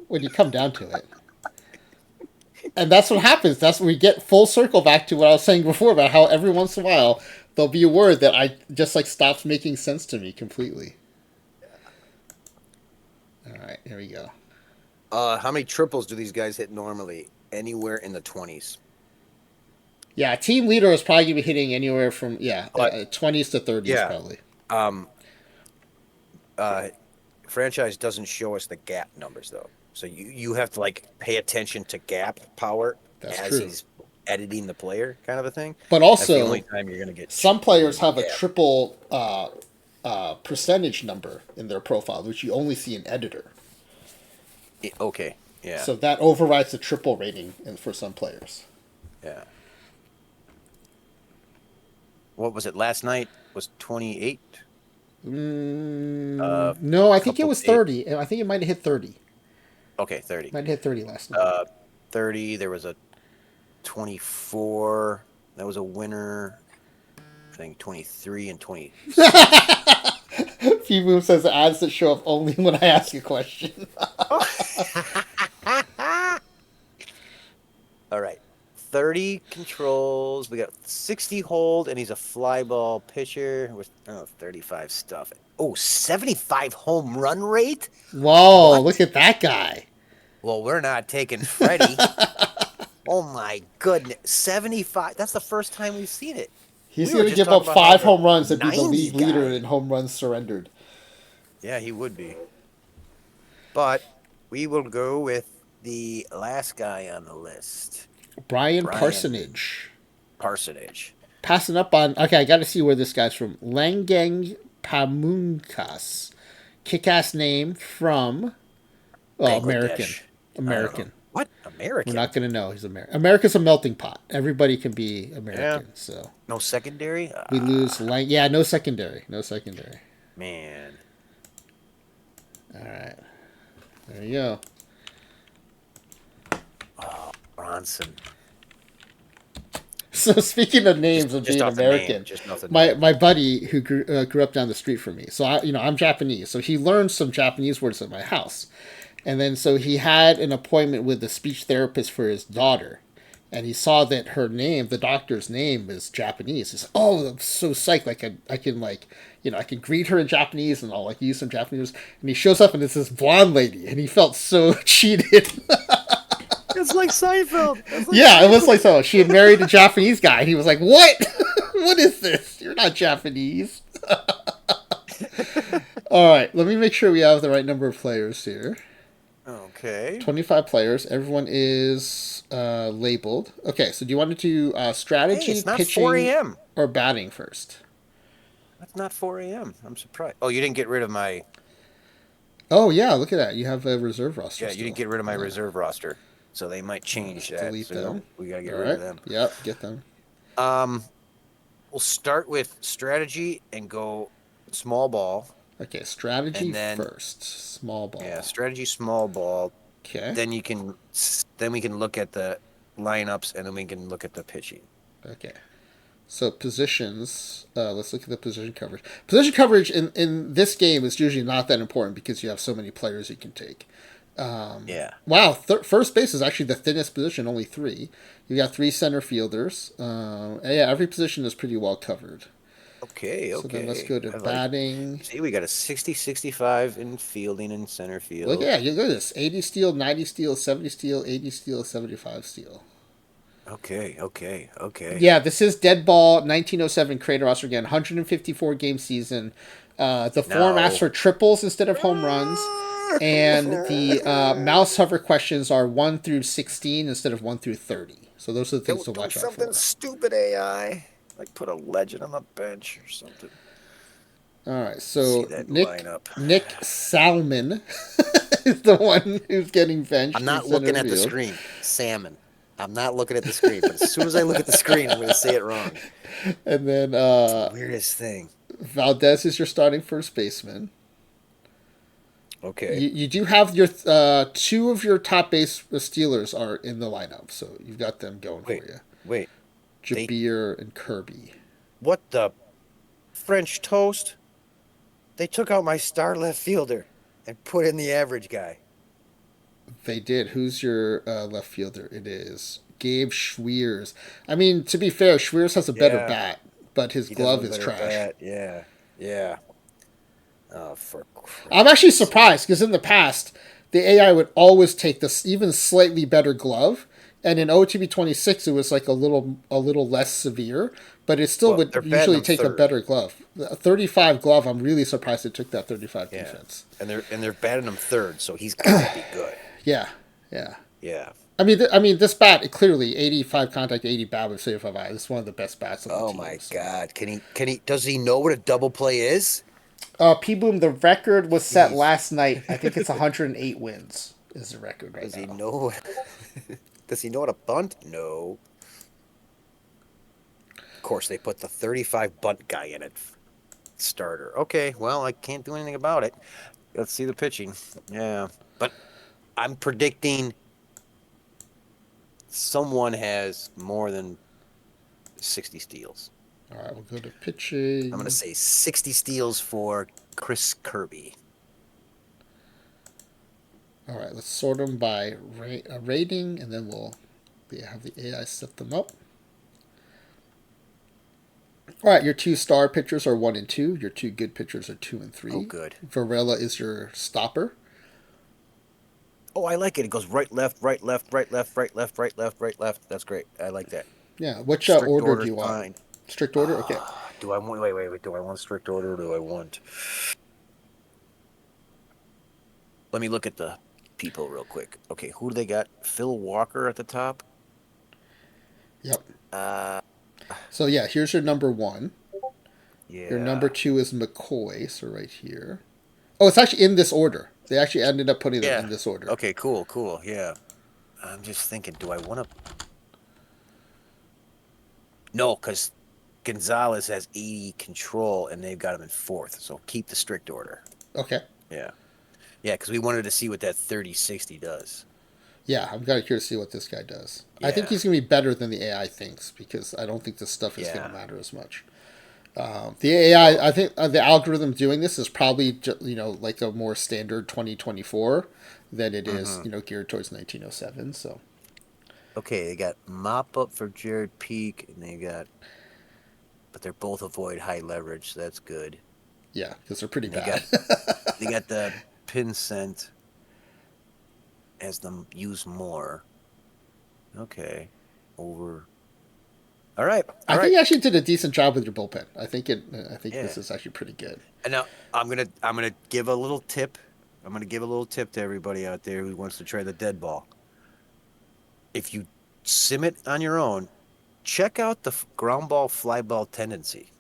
When you come down to it. And that's what happens. That's when we get full circle back to what I was saying before about how every once in a while there'll be a word that I just like stops making sense to me completely. All right, here we go. How many triples do these guys hit normally? Anywhere in the 20s. Yeah, team leader is probably gonna be hitting anywhere from But 20s to 30s yeah, probably. um, uh, franchise doesn't show us the gap numbers though. So you have to like pay attention to gap power That's as true. he's editing the player, kind of a thing. But That's the only also, time you're gonna get some players have a gap. triple percentage number in their profile, which you only see in editor. Okay, yeah, So that overrides the triple rating for some players. yeah. What was it last night? Was 28? No, I think it Couple was days. 30. I think it might have hit 30. Okay, 30. Might have hit 30 last night. Uh, 30. There was a 24. That was a winner. I think 23 and 26. Few says ads that show up only when I ask a question. All right. 30 controls. We got 60 hold, and he's a fly ball pitcher with 35 stuff. Oh, 75 home run rate? Whoa, look What? at that guy. Well, we're not taking Freddie. Oh my goodness. 75. That's the first time we've seen it. He's We were going to just give talking up about how five the home runs and be the 90 league leader guy. in home runs surrendered. Yeah, he would be. But we will go with the last guy on the list, Brian Brian Parsonage. Parsonage. Passing up on. Okay, I got to see where this guy's from. Langeng Pamunkas. Kick ass name from. Well, American. Bangladesh. I don't know. American. What? We're American? not going to know he's American. America's a melting pot. Everybody can be Yeah. American. So No secondary? we lose. Yeah, no secondary. No secondary. Man. All right. There you go. Oh, Bronson. So speaking of names of Just being off the name. American, Just off the my name. my buddy who grew up down the street from me. So I'm Japanese. So he learned some Japanese words at my house, and then so he had an appointment with the speech therapist for his daughter, and he saw that her name, the doctor's name, is Japanese. He's oh, I'm so psyched! Like I can like I can greet her in Japanese and I'll like use some Japanese. And he shows up and it's this blonde lady, and he felt so cheated. It's like Seinfeld. Yeah, it was like so. She had married a Japanese guy, and he was like, "What? What is this? You're not Japanese." All right, let me make sure we have the right number of players here. Okay. 25 players. Everyone is labeled. Okay, so do you want to do Hey, strategy, it's not 4 pitching, a.m. or batting first? That's not 4 a.m. I'm surprised. Oh, you didn't get rid of my. Oh yeah, look at that. You have a reserve roster Yeah, you didn't still. get rid of my Yeah. reserve roster. So they might change that Delete them. soon. We got to get All rid of right. them. Yep. Get them. Um, we'll start with strategy and go small ball. Okay. Strategy And then first. Small ball. yeah, strategy small ball. Okay. Then we can look at the lineups and then we can look at the pitching. Okay. So positions. Let's look at the position coverage. Position coverage in this game is usually not that important because you have so many players you can take. Yeah. Wow, first base is actually the thinnest position, only three. You got three center fielders. Yeah, every position is pretty well covered. Okay, So then let's okay. go to I like batting. See, we got a 60-65 in fielding and center Look, field. yeah, you look at this: 80 steal, 90 steal, 70 steal, 80 steal, 75 steal. Okay, okay, okay. Yeah, this is Deadball 1907 Creator roster again, 154 game season. The format's Now for triples instead of home runs. And the mouse hover questions are 1 through 16 instead of 1 through 30. So those are the things to do watch out something for. stupid, AI. Like put a legend on the bench or something. All right, See so that Nick lineup. Nick Salmon is the one who's getting benched I'm in not center looking at the field. screen. Salmon. I'm not looking at the screen, but as soon as I look at the screen, I'm going to say it wrong. And then It's the weirdest thing. Valdez is your starting first baseman. Okay. You do have your two of your top base Steelers are in the lineup, so you've got them going Wait, for you. wait. They Jabir and Kirby. What the French toast? They took out my star left fielder and put in the average guy. They did. Who's your left fielder? It is Gabe Schwiers. I mean, to be fair, Schwiers has a better Yeah, bat, but his he does have glove a is better trash. bat. Yeah, yeah. Oh, for I'm actually Christ's sake. surprised because in the past, the AI would always take this even slightly better glove, and in OTP26 it was like a little less severe, but it still Well, would they're batting usually him take a third. better glove. A 35 glove, I'm really surprised it took that 35 Yeah, defense. and they're batting him third, so he's got to be good. Yeah, yeah. Yeah. I mean, this bat it clearly 85 contact, 80 bat with 75 eye. This is one of the best bats on the Oh team. my So, God. Can he does he know what a double play is? P Boom, the record was set Jeez. last night. I think it's 108 wins is the record right Does he now. know does he know what a bunt? No. Of course they put the 35 bunt guy in it. Starter. Okay, well, I can't do anything about it. Let's see the pitching. Yeah. But I'm predicting someone has more than 60 steals. All right, we'll go to I'm going to pitching. say 60 steals for Chris Kirby. All right, let's sort them by rating, and then we'll have the AI set them up. All right, your two star pitchers are 1 and 2. Your two good pitchers are 2 and 3. Oh, good. Varela is your stopper. Oh, I like it. It goes right, left, right, left, right, left, right, left, right, left, right, left. That's great. I like that. Yeah, which Strict order do order's you want? fine. Strict order? Okay. Do I want, wait. Do I want strict order or do I want. Let me look at the people real quick. Okay, who do they got? Phil Walker at the top. Yep. Uh, So, yeah, here's your number 1. Your number yeah. 2 is McCoy, so right here. Oh, it's actually in this order. They actually ended up putting them Yeah. in this order. Okay, cool. Yeah. I'm just thinking, do I want to. No, because Gonzalez has 80 control and they've got him in fourth. So keep the strict order. Okay. Yeah. Yeah, because we wanted to see what that 30-60 does. Yeah, I'm kind of curious to see what this guy does. I think Yeah. he's going to be better than the AI thinks because I don't think this stuff is going Yeah. to matter as much. The AI, Well, I think the algorithm doing this is probably like a more standard 2024 than it is mm-hmm. geared towards 1907. So Okay, they got mop up for Jared Peak, and but they're both avoid high leverage, so that's good. yeah, because they're pretty And they bad. got they got the pin scent as them use more. Okay, over. All right, I all think right. you actually did a decent job with your bullpen. I think Yeah. this is actually pretty good. And now I'm gonna give a little tip. I'm gonna give a little tip to everybody out there who wants to try the dead ball. If you sim it on your own, check out the ground ball fly ball tendency.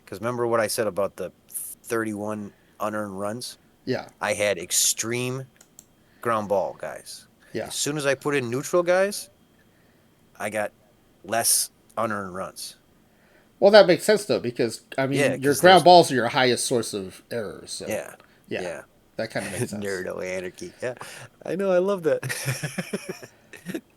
Because remember what I said about the 31 unearned runs? Yeah, I had extreme ground ball guys. yeah. As soon as I put in neutral guys, I got less unearned runs. Well, that makes sense though because I Yeah, mean your because ground there's balls are your highest source of errors. So yeah, yeah, yeah. that kind of makes sense. Nerdo anarchy. Yeah, I know. I love that.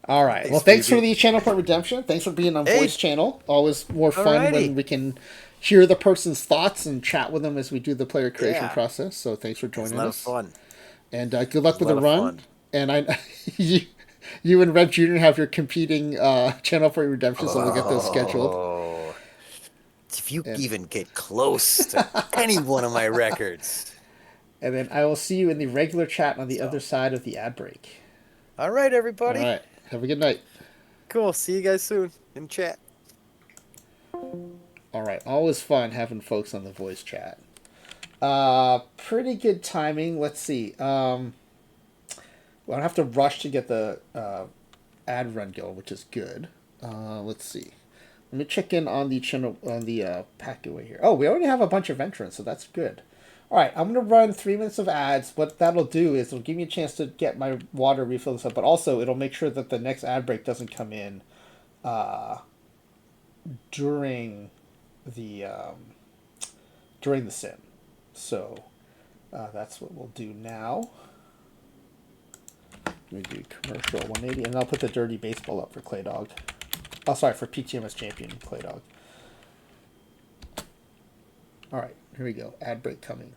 All right. Well, Thanks, thanks for BB. the channel point redemption. Thanks for being on Hey, voice channel. Always more fun alrighty. when we can hear the person's thoughts and chat with them as we do the player creation Yeah, process. So thanks for it's a joining lot of us, fun. and good luck It's a with the lot of run. fun. And you, you and Rev Junior have your competing channel point redemption, so we'll get those scheduled. Oh, if you And even get close to any one of my records. then I will see you in the regular chat on the other So, side of the ad break. all right, All everybody. right. Have a good night. Cool. See you guys soon in chat. All right. Always fun having folks on the voice chat. Pretty good timing. Let's see. Well, I don't have to rush to get the ad run going, which is good. Let's see. Let me check in on the channel on the packaway here. Oh, we already have a bunch of entrants, so that's good. All right, I'm gonna run 3 minutes of ads. What that'll do is it'll give me a chance to get my water refilled, but also it'll make sure that the next ad break doesn't come in uh, during the sim. So that's what we'll do now. We do commercial 180, and I'll put the dirty baseball up for Clay Dog. Oh, sorry, for PTMS champion Clay Dog. All right, here we go. Ad break coming.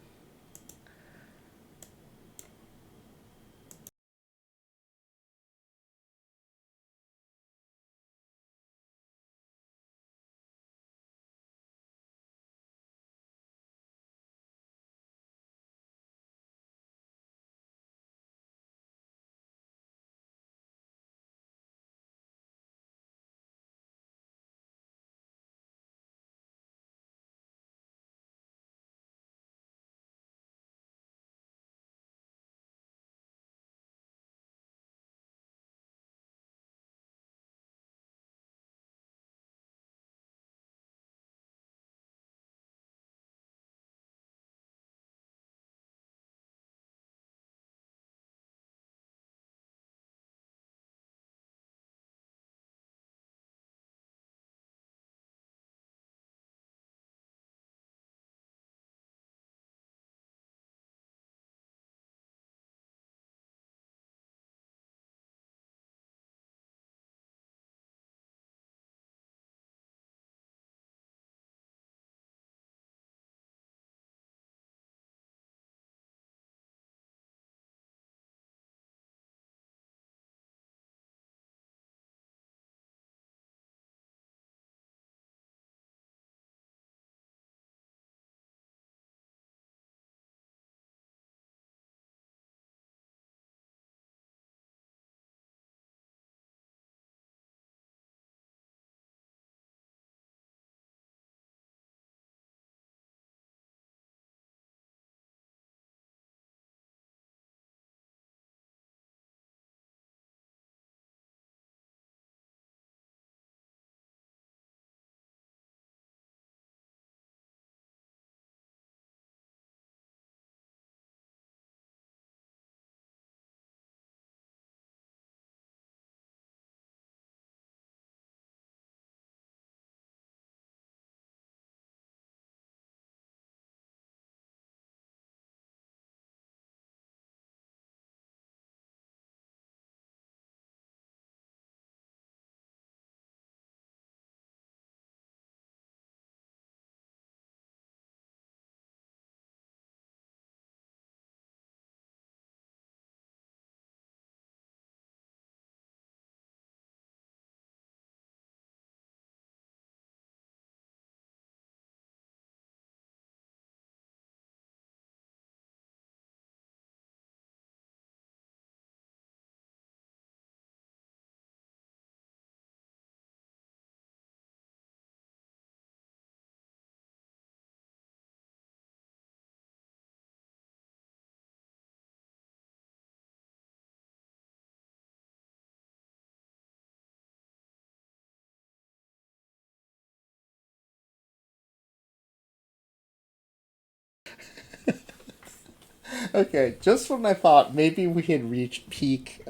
Okay, just when I thought maybe we had reached peak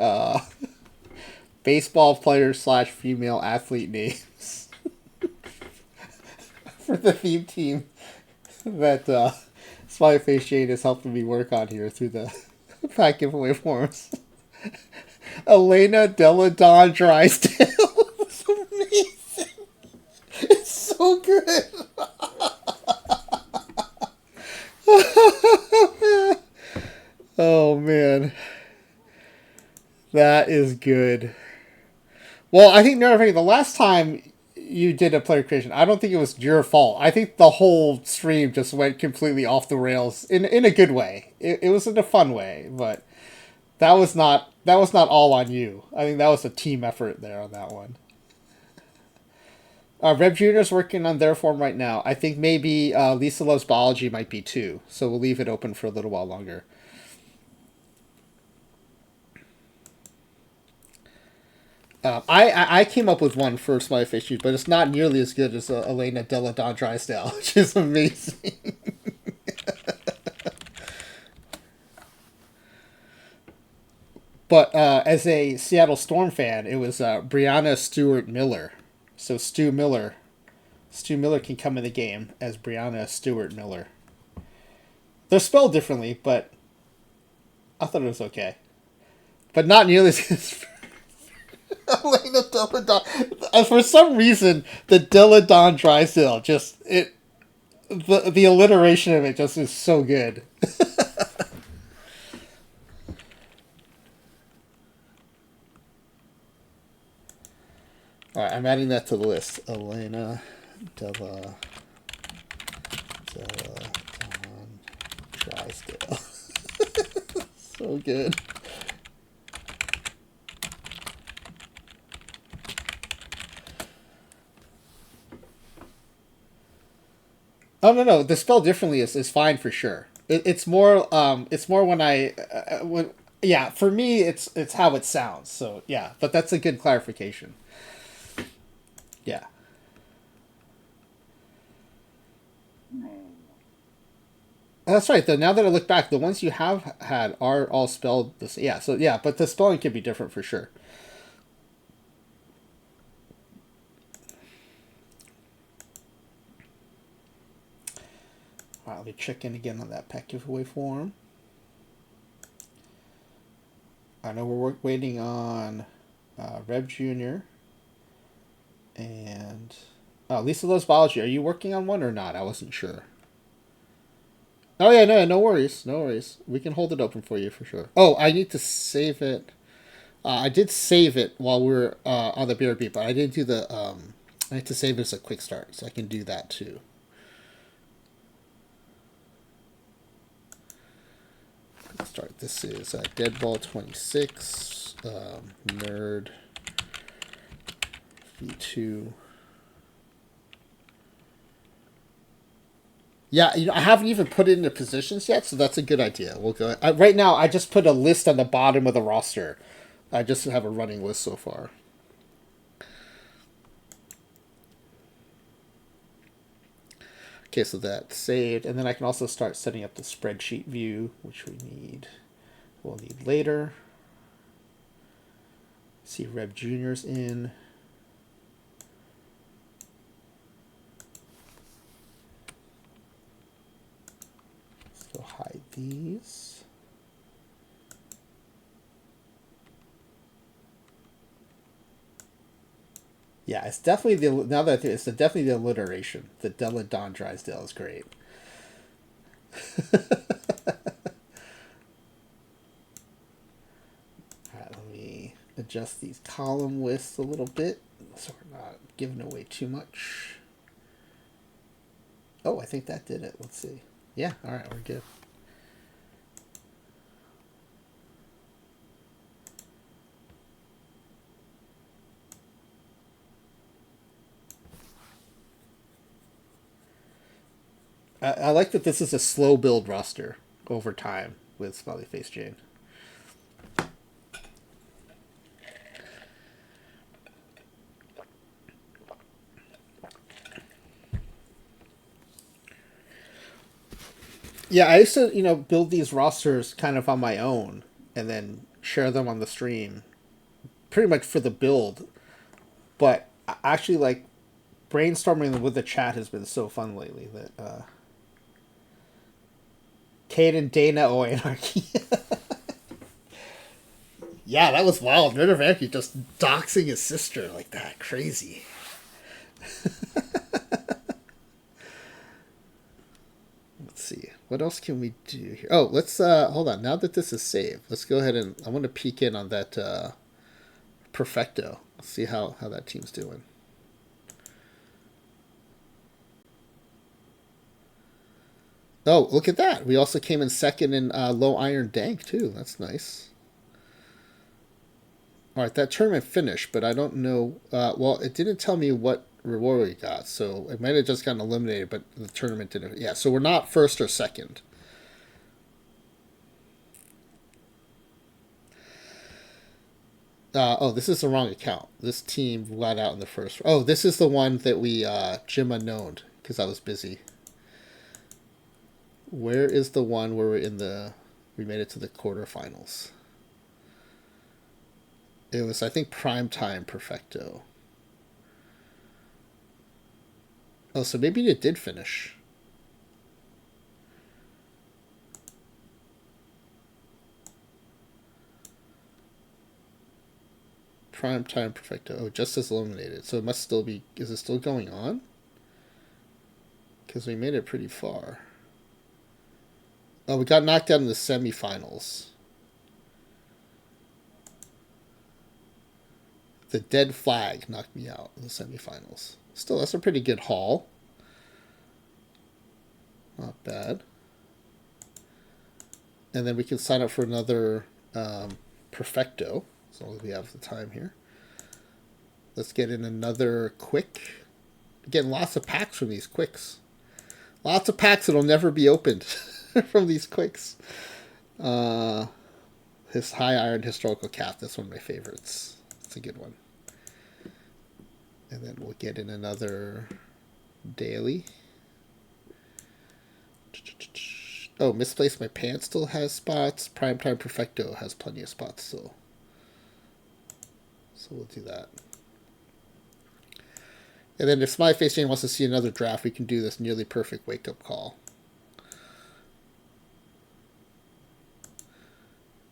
baseball player slash female athlete names for the theme team that Smiley Face Jane is helping me work on here through the pack giveaway forms. Elena Deladon Drysdale. It's amazing. It's so good. Oh man, that is good. Well, I think the last time you did a player creation, I don't think it was your fault. I think the whole stream just went completely off the rails in a good way. It was in a fun way, but that was not all on you. I think that was a team effort there on that one. Rev Junior's working on their form right now. I think maybe Lisa Loves Biology might be too, so we'll leave it open for a little while longer. I came up with one for Smiley Face Shoes, but it's not nearly as good as Elena Deladon Drysdale, which is amazing. But as a Seattle Storm fan, it was Brianna Stewart Miller. So Stu Miller can come in the game as Brianna Stewart Miller. They're spelled differently, but I thought it was okay. But not nearly as good as Elena Deladon. For some reason, the Deladon Drysdale the alliteration of it just is so good. All right, I'm adding that to the list. Elena Deladon Drysdale. So good. Oh no, the spell differently is fine for sure. It's more when yeah, for me it's how it sounds. So yeah, but that's a good clarification. Yeah. That's right. Though now that I look back, the ones you have had are all spelled this. Yeah. So yeah, but the spelling could be different for sure. All right, let me check in again on that pack giveaway form. I know we're waiting on Rev Junior and Lisa Loves Biology. Are you working on one or not? I wasn't sure. Oh yeah, no worries, no worries. We can hold it open for you for sure. Oh, I need to save it. I did save it while we were on the BRB, but I didn't do the. I need to save it as a quick start, so I can do that too. Quick start. This is Deadball 26, Nerd V2. Yeah, I haven't even put it into positions yet, so that's a good idea. We'll go. Right now, I just put a list on the bottom of the roster. I just have a running list so far. Okay, so that's saved, and then I can also start setting up the spreadsheet view, which we'll need later. See Rev Junior's in. So hide these. Yeah, it's definitely now that I think it's definitely the alliteration. The Deladon Drysdale is great. All right, let me adjust these column lists a little bit so we're not giving away too much. Oh, I think that did it. Let's see. Yeah, all right, we're good. I like that this is a slow build roster over time with Smiley Face Jane. Yeah, I used to, build these rosters kind of on my own and then share them on the stream, pretty much for the build. But actually, like, brainstorming with the chat has been so fun lately that Kate and Dana, oh, anarchy. Yeah, that was wild. Ritter Anarchy just doxing his sister like that. Crazy. Let's see. What else can we do here? Oh, let's hold on. Now that this is saved, let's go ahead and I want to peek in on that Perfecto. See how that team's doing. Oh, look at that. We also came in second in low iron dank too. That's nice. All right, that tournament finished, but I don't know. Well, it didn't tell me what reward we got, so it might have just gotten eliminated, but the tournament didn't. Yeah, so we're not first or second. Oh, this is the wrong account. This team got out in the first. Oh, this is the one that we Jim unknowned because I was busy. Where is the one where we made it to the quarterfinals? It was, I think, Primetime Perfecto. Oh, so maybe it did finish. Primetime Perfecto. Oh, just as eliminated. So it must still be. Is it still going on? Because we made it pretty far. Oh, we got knocked out in the semifinals. The dead flag knocked me out in the semifinals. Still, that's a pretty good haul. Not bad. And then we can sign up for another Perfecto, as long as we have the time here. Let's get in another quick. Getting lots of packs from these quicks. Lots of packs that'll never be opened from these quicks. His High Iron Historical Cap, that's one of my favorites. It's a good one. And then we'll get in another daily. Oh, Misplaced My Pants still has spots. Primetime Perfecto has plenty of spots still. So we'll do that. And then if Smiley Face Jane wants to see another draft, we can do this nearly perfect wake-up call.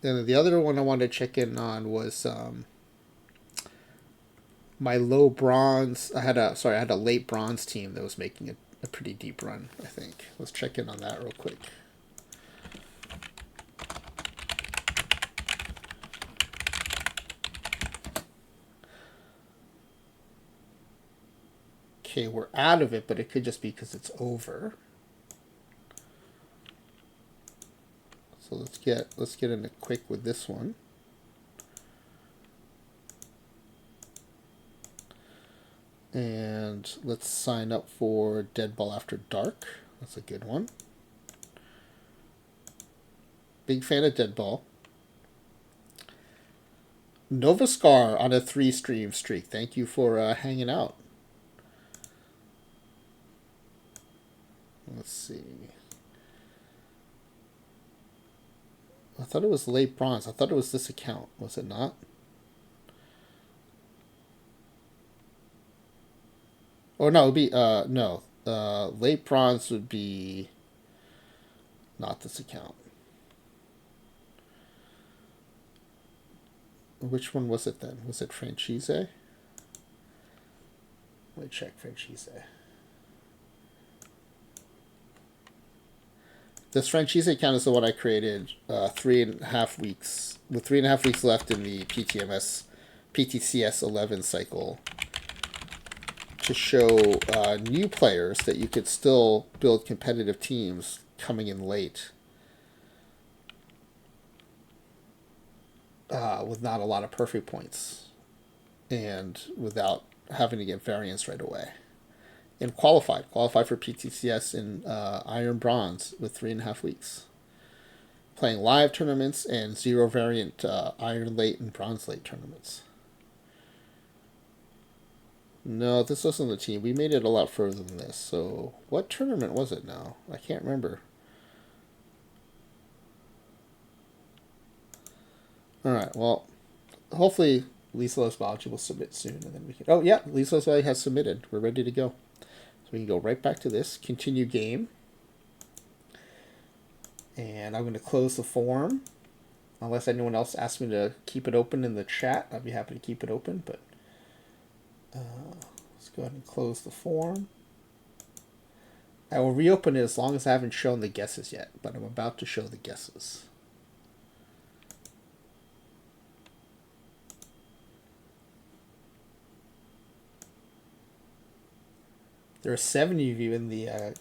And then the other one I wanted to check in on was my low bronze. I had a late bronze team that was making a pretty deep run, I think. Let's check in on that real quick. Okay, we're out of it, but it could just be because it's over. So let's get in a quick with this one. And let's sign up for Deadball After Dark. That's a good one. Big fan of Deadball. Nova Scar on a 3-stream streak. Thank you for hanging out. Let's see. I thought it was late bronze. I thought it was this account. Was it not? Or no, it would be no. Late bronze would be not this account. Which one was it then? Was it Franchise? Let me check Franchise. This Franchise account is the one I created 3.5 weeks, with 3.5 weeks left in the PTCS 11 cycle, to show new players that you could still build competitive teams coming in late with not a lot of perfect points and without having to get variance right away. And qualified for PTCS in Iron Bronze with 3.5 weeks. Playing live tournaments and 0 variant Iron Late and Bronze Late tournaments. No, this wasn't the team. We made it a lot further than this. So, what tournament was it now? I can't remember. All right. Well, hopefully Lisa Loves Biology will submit soon, and then we can. Oh yeah, Lisa Loves Biology has submitted. We're ready to go. So we can go right back to this. Continue game. And I'm going to close the form. Unless anyone else asks me to keep it open in the chat, I'd be happy to keep it open. But let's go ahead and close the form. I will reopen it as long as I haven't shown the guesses yet, but I'm about to show the guesses. There are 70 of you in the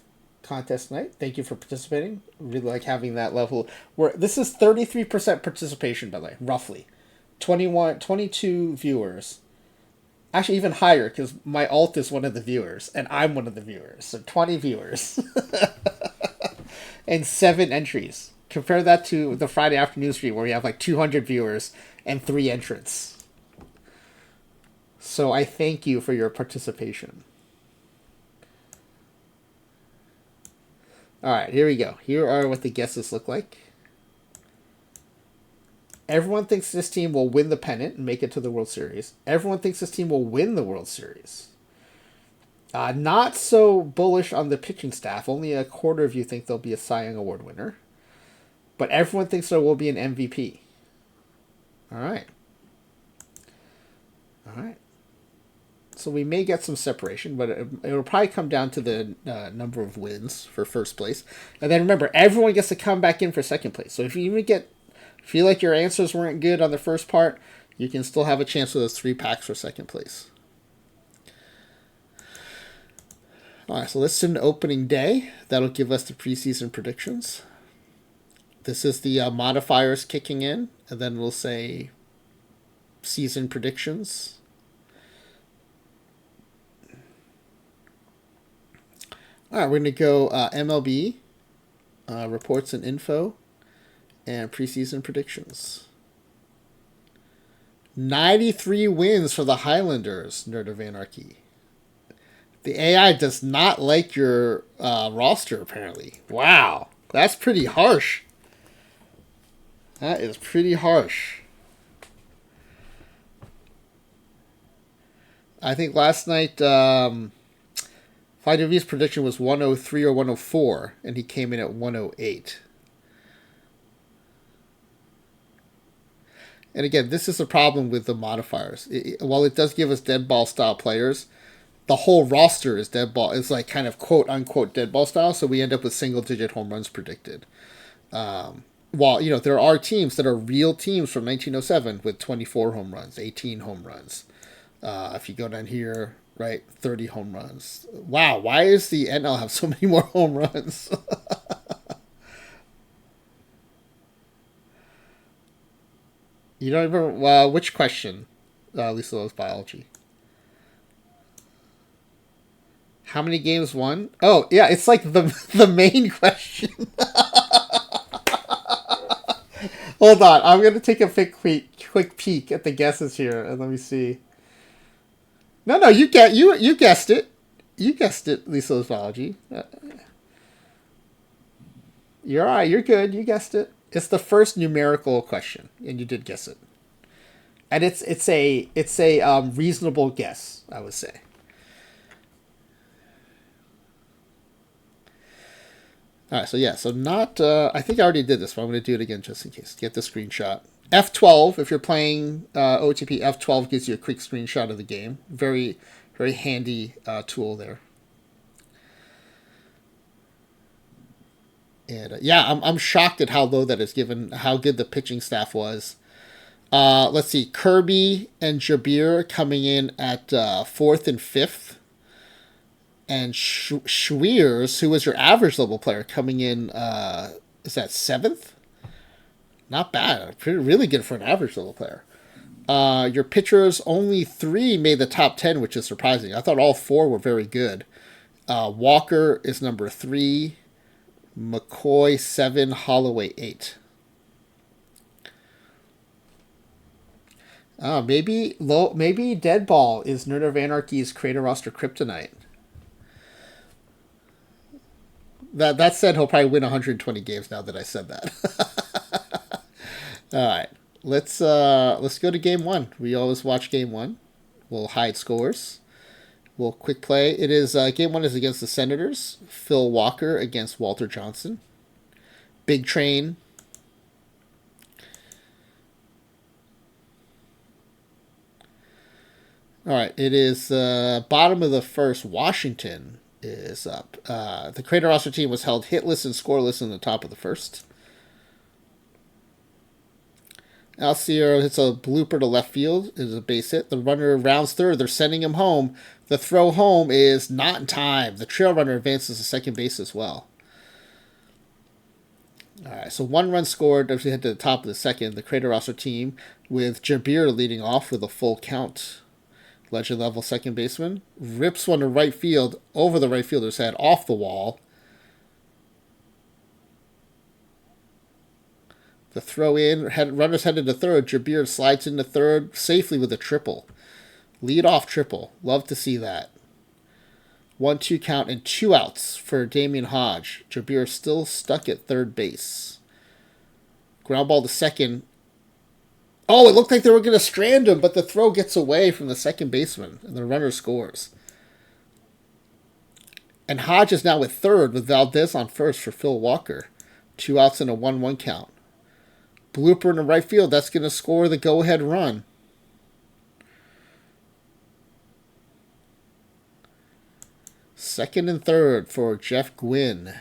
contest tonight. Thank you for participating. Really like having that level. This is 33% participation, by the way, roughly. 22 viewers. Actually, even higher, because my alt is one of the viewers, and I'm one of the viewers. So 20 viewers. And 7 entries. Compare that to the Friday afternoon stream, where we have like 200 viewers and 3 entrants. So I thank you for your participation. Alright, here we go. Here are what the guesses look like. Everyone thinks this team will win the pennant and make it to the World Series. Everyone thinks this team will win the World Series. Not so bullish on the pitching staff. Only a quarter of you think they'll be a Cy Young Award winner. But everyone thinks there will be an MVP. Alright. Alright. So we may get some separation, but it will probably come down to the number of wins for first place. And then remember, everyone gets to come back in for second place. So if you even feel like your answers weren't good on the first part, you can still have a chance with those 3 packs for second place. Alright, so let's send opening day. That'll give us the preseason predictions. This is the modifiers kicking in, and then we'll say season predictions. Alright, we're going to go MLB, reports and info, and preseason predictions. 93 wins for the Highlanders, Nerd of Anarchy. The AI does not like your roster, apparently. Wow, that's pretty harsh. That is pretty harsh. I think last night, FlyW's prediction was 103 or 104, and he came in at 108. And again, this is the problem with the modifiers. While it does give us Deadball style players, the whole roster is Deadball. It's like kind of quote unquote Deadball style, so we end up with single digit home runs predicted. While there are teams that are real teams from 1907 with 24 home runs, 18 home runs. If you go down here, right, 30 home runs. Wow, why does the NL have so many more home runs? You don't even... which question, Lisa Loves Biology? How many games won? Oh, yeah, it's like the main question. Hold on, I'm going to take a quick peek at the guesses here, and let me see. No, you guessed it. You guessed it, Lisa Loves Biology. You're all right, you're good, you guessed it. It's the first numerical question, and you did guess it. And it's a reasonable guess, I would say. All right, so not. I think I already did this, but I'm going to do it again just in case. Get the screenshot. F12, if you're playing OOTP, F12 gives you a quick screenshot of the game. Very, very handy tool there. And I'm shocked at how low that is given how good the pitching staff was. Let's see, Kirby and Jabir coming in at 4th and 5th. And Schweers, who was your average level player, coming in, is that 7th? Not bad. Really good for an average level player. Your pitchers, only 3 made the top 10, which is surprising. I thought all 4 were very good. Walker is number 3. McCoy 7, Holloway 8. Maybe Deadball is Nerd of Anarchy's creator roster kryptonite. That said, he'll probably win 120 games now that I said that. All right, Let's go to game one. We always watch game one. We'll hide scores. We'll quick play. It is game one is against the Senators. Phil Walker against Walter Johnson. Big Train. All right, it is bottom of the first. Washington is up. The Crater roster team was held hitless and scoreless in the top of the first. Alciero hits a blooper to left field. It is a base hit. The runner rounds third. They're sending him home. The throw home is not in time. The trail runner advances to second base as well. All right, so 1 run scored as we head to the top of the second. The Crater roster team with Jabir leading off with a full count. Legend level second baseman rips one to right field over the right fielder's head off the wall. The throw in, runners headed to third. Jabir slides into third safely with a triple. Lead off triple. Love to see that. 1-2 count and 2 outs for Damian Hodge. Jabir still stuck at third base. Ground ball to second. Oh, it looked like they were going to strand him, but the throw gets away from the second baseman, and the runner scores. And Hodge is now with third, with Valdez on first for Phil Walker. 2 outs and a 1-1 count. Blooper in the right field, that's going to score the go-ahead run. Second and third for Jeff Gwynn.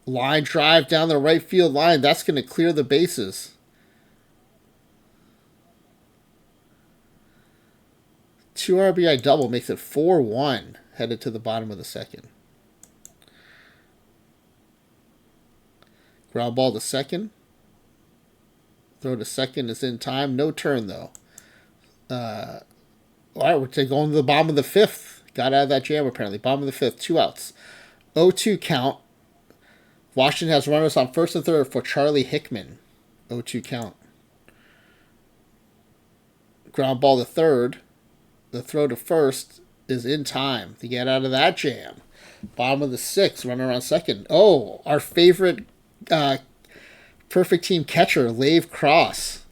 Line drive down the right field line. That's going to clear the bases. 2 RBI double makes it 4-1 headed to the bottom of the second. Ground ball to second. Throw to second is in time. No turn, though. All right, we're going to the bottom of the fifth. Got out of that jam, apparently. Bottom of the fifth, 2 outs. 0-2 count. Washington has runners on first and third for Charlie Hickman. 0-2 count. Ground ball to third. The throw to first is in time to get out of that jam. Bottom of the sixth, runner on second. Oh, our favorite perfect team catcher, Lave Cross.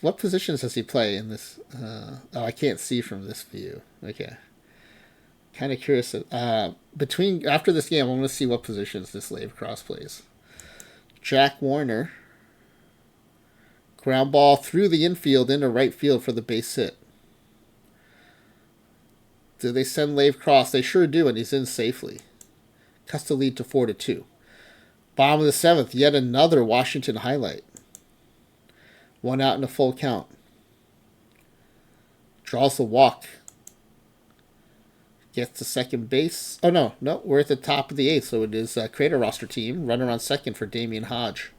What positions does he play in this? I can't see from this view. Okay. Kind of curious. After this game, I want to see what positions this Lave Cross plays. Jack Warner. Ground ball through the infield into right field for the base hit. Do they send Lave Cross? They sure do, and he's in safely. Cuts the lead to 4-2. Bottom of the seventh, yet another Washington highlight. 1 out and a full count. Draws the walk. Gets to second base. Oh, no, we're at the top of the eighth, so it is a Crater roster team. Runner on second for Damian Hodge.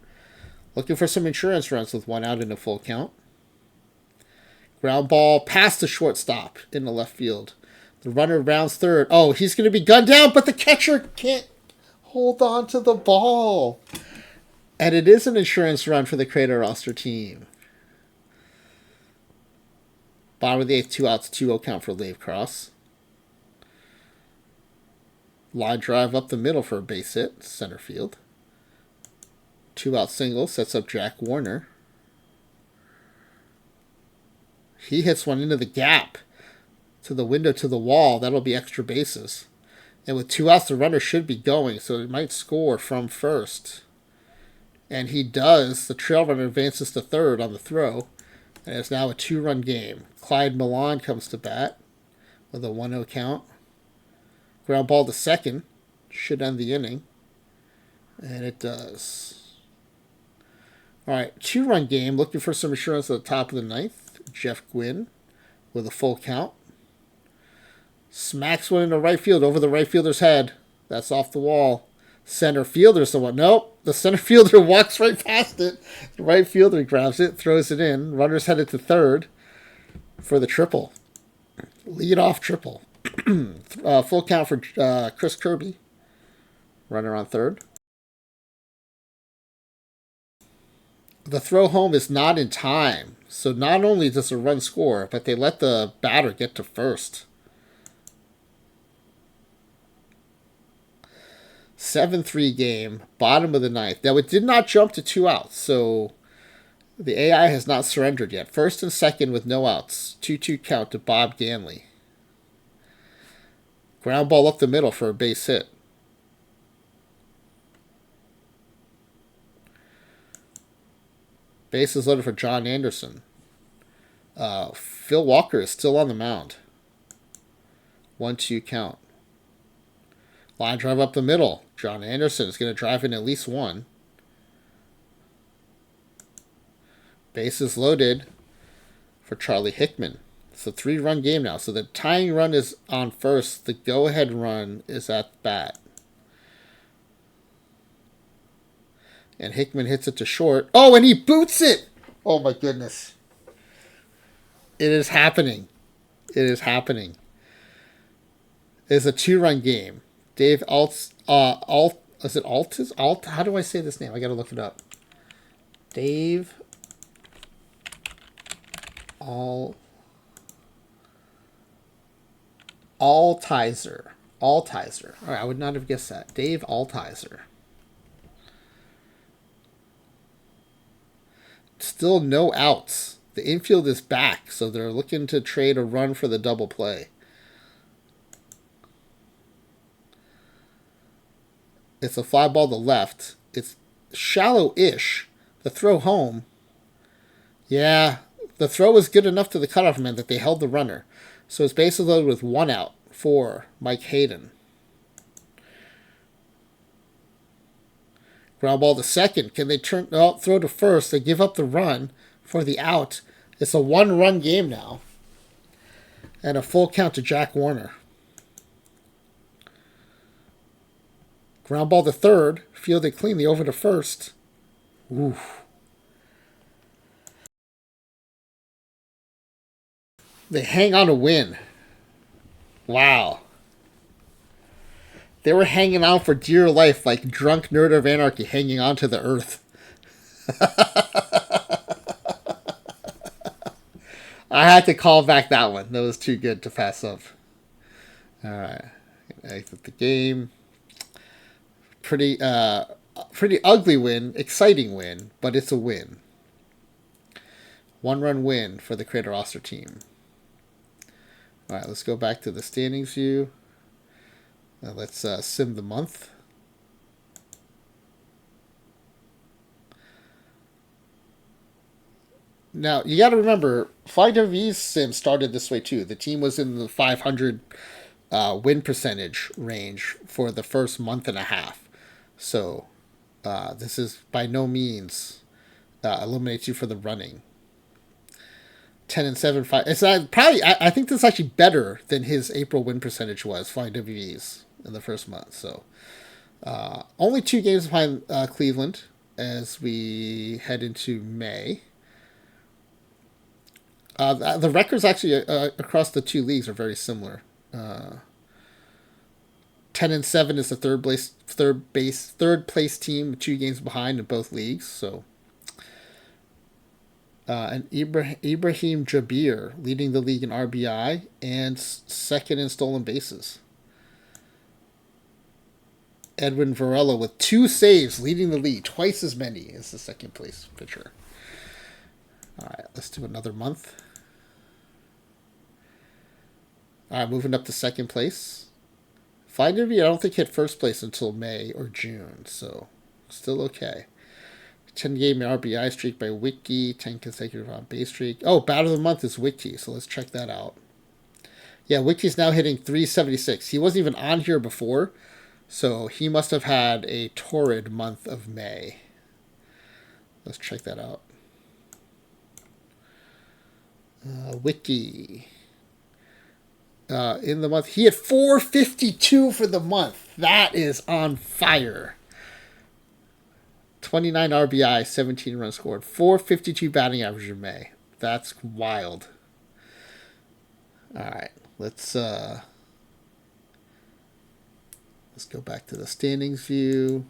Looking for some insurance runs with 1 out and a full count. Ground ball past the shortstop in the left field. The runner rounds third. Oh, he's going to be gunned down, but the catcher can't hold on to the ball. And it is an insurance run for the Crater roster team. Bottom of the eighth, 2 outs, 2-0 count for Lave Cross. Line drive up the middle for a base hit, center field. 2 out single sets up Jack Warner. He hits one into the gap to the window to the wall. That'll be extra bases. And with 2 outs, the runner should be going, so he might score from first. And he does. The trail runner advances to third on the throw. And it's now a 2-run game. Clyde Milan comes to bat with a 1-0 count. Ground ball to second. Should end the inning. And it does. All right, 2-run game. Looking for some insurance at the top of the ninth. Jeff Gwynn with a full count. Smacks one into right field over the right fielder's head. That's off the wall. Center fielder's the one. Nope. The center fielder walks right past it. The right fielder grabs it, throws it in. Runner's headed to third for the triple. Lead off triple. Full count for Chris Kirby. Runner on third. The throw home is not in time. So not only does a run score, but they let the batter get to first. 7-3 game, bottom of the ninth. Now, it did not jump to 2 outs, so the AI has not surrendered yet. First and second with no outs. 2-2 count to Bob Ganley. Ground ball up the middle for a base hit. Bases loaded for John Anderson. Phil Walker is still on the mound. 1-2 count. Line drive up the middle. John Anderson is going to drive in at least one. Bases loaded for Charlie Hickman. It's a 3-run game now. So the tying run is on first. The go-ahead run is at bat. And Hickman hits it to short. Oh, and he boots it! Oh, my goodness. It is happening. It is happening. It's a 2-run game. Dave is it Altis? How do I say this name? I gotta look it up. Dave Altizer. Altizer. All right, I would not have guessed that. Dave Altizer. Still no outs. The infield is back, so they're looking to trade a run for the double play. It's a fly ball to left. It's shallow-ish. The throw home. Yeah, the throw was good enough to the cutoff man that they held the runner. So it's bases loaded with 1 out for Mike Hayden. Ground ball to second. Can they throw to first? They give up the run for the out. It's a 1-run game now. And a full count to Jack Warner. Ground ball to third. Fielded cleanly over to first. Oof. They hang on to win. Wow. They were hanging on for dear life like drunk nerd of anarchy hanging on to the earth. I had to call back that one. That was too good to pass up. All right. Exit the game. Pretty ugly win. Exciting win. But it's a win. 1-run win for the Creator Roster team. All right. Let's go back to the standings view. Let's sim the month. Now, you got to remember, FlyW's sim started this way too. The team was in the 500 win percentage range for the first month and a half. So, this is by no means eliminates you for the running. 10-7, 5. It's probably. I think this is actually better than his April win percentage was. FlyW's in the first month. So, only 2 games behind Cleveland as we head into May. The records actually across the 2 leagues are very similar. 10-7 is the third place team, 2 games behind in both leagues. So, and Ibrahim Jabir leading the league in RBI and second in stolen bases. Edwin Varela with 2 saves leading the league, twice as many as the second place pitcher. All right, let's do another month. All right, moving up to second place. FlyW, I don't think hit first place until May or June, so still okay. 10-game RBI streak by Wiki, 10 consecutive on base streak. Oh, bat of the month is Wiki, so let's check that out. Yeah, Wiki's now hitting 376. He wasn't even on here before, so he must have had a torrid month of May. Let's check that out. Wiki. In the month, he had 452 for the month. That is on fire. 29 RBI, 17 runs scored, 452 batting average in May. That's wild. All right, let's go back to the standings view.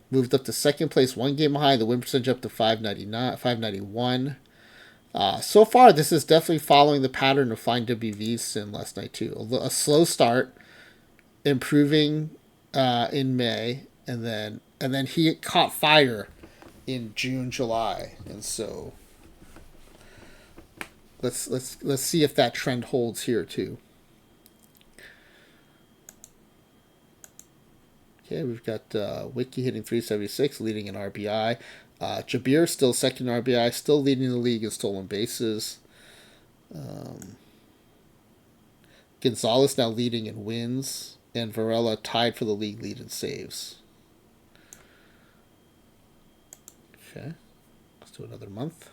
Moved up to second place, 1 game behind. The win percentage up to 591. So far, this is definitely following the pattern of Flying WV's sim last night, too. A slow start, improving in May, and then he caught fire in June, July, and so let's see if that trend holds here too. Okay, we've got Wiki hitting 376, leading in RBI. Jabir still second in RBI, still leading the league in stolen bases. Gonzalez now leading in wins, and Varela tied for the league lead in saves. Okay, let's do another month.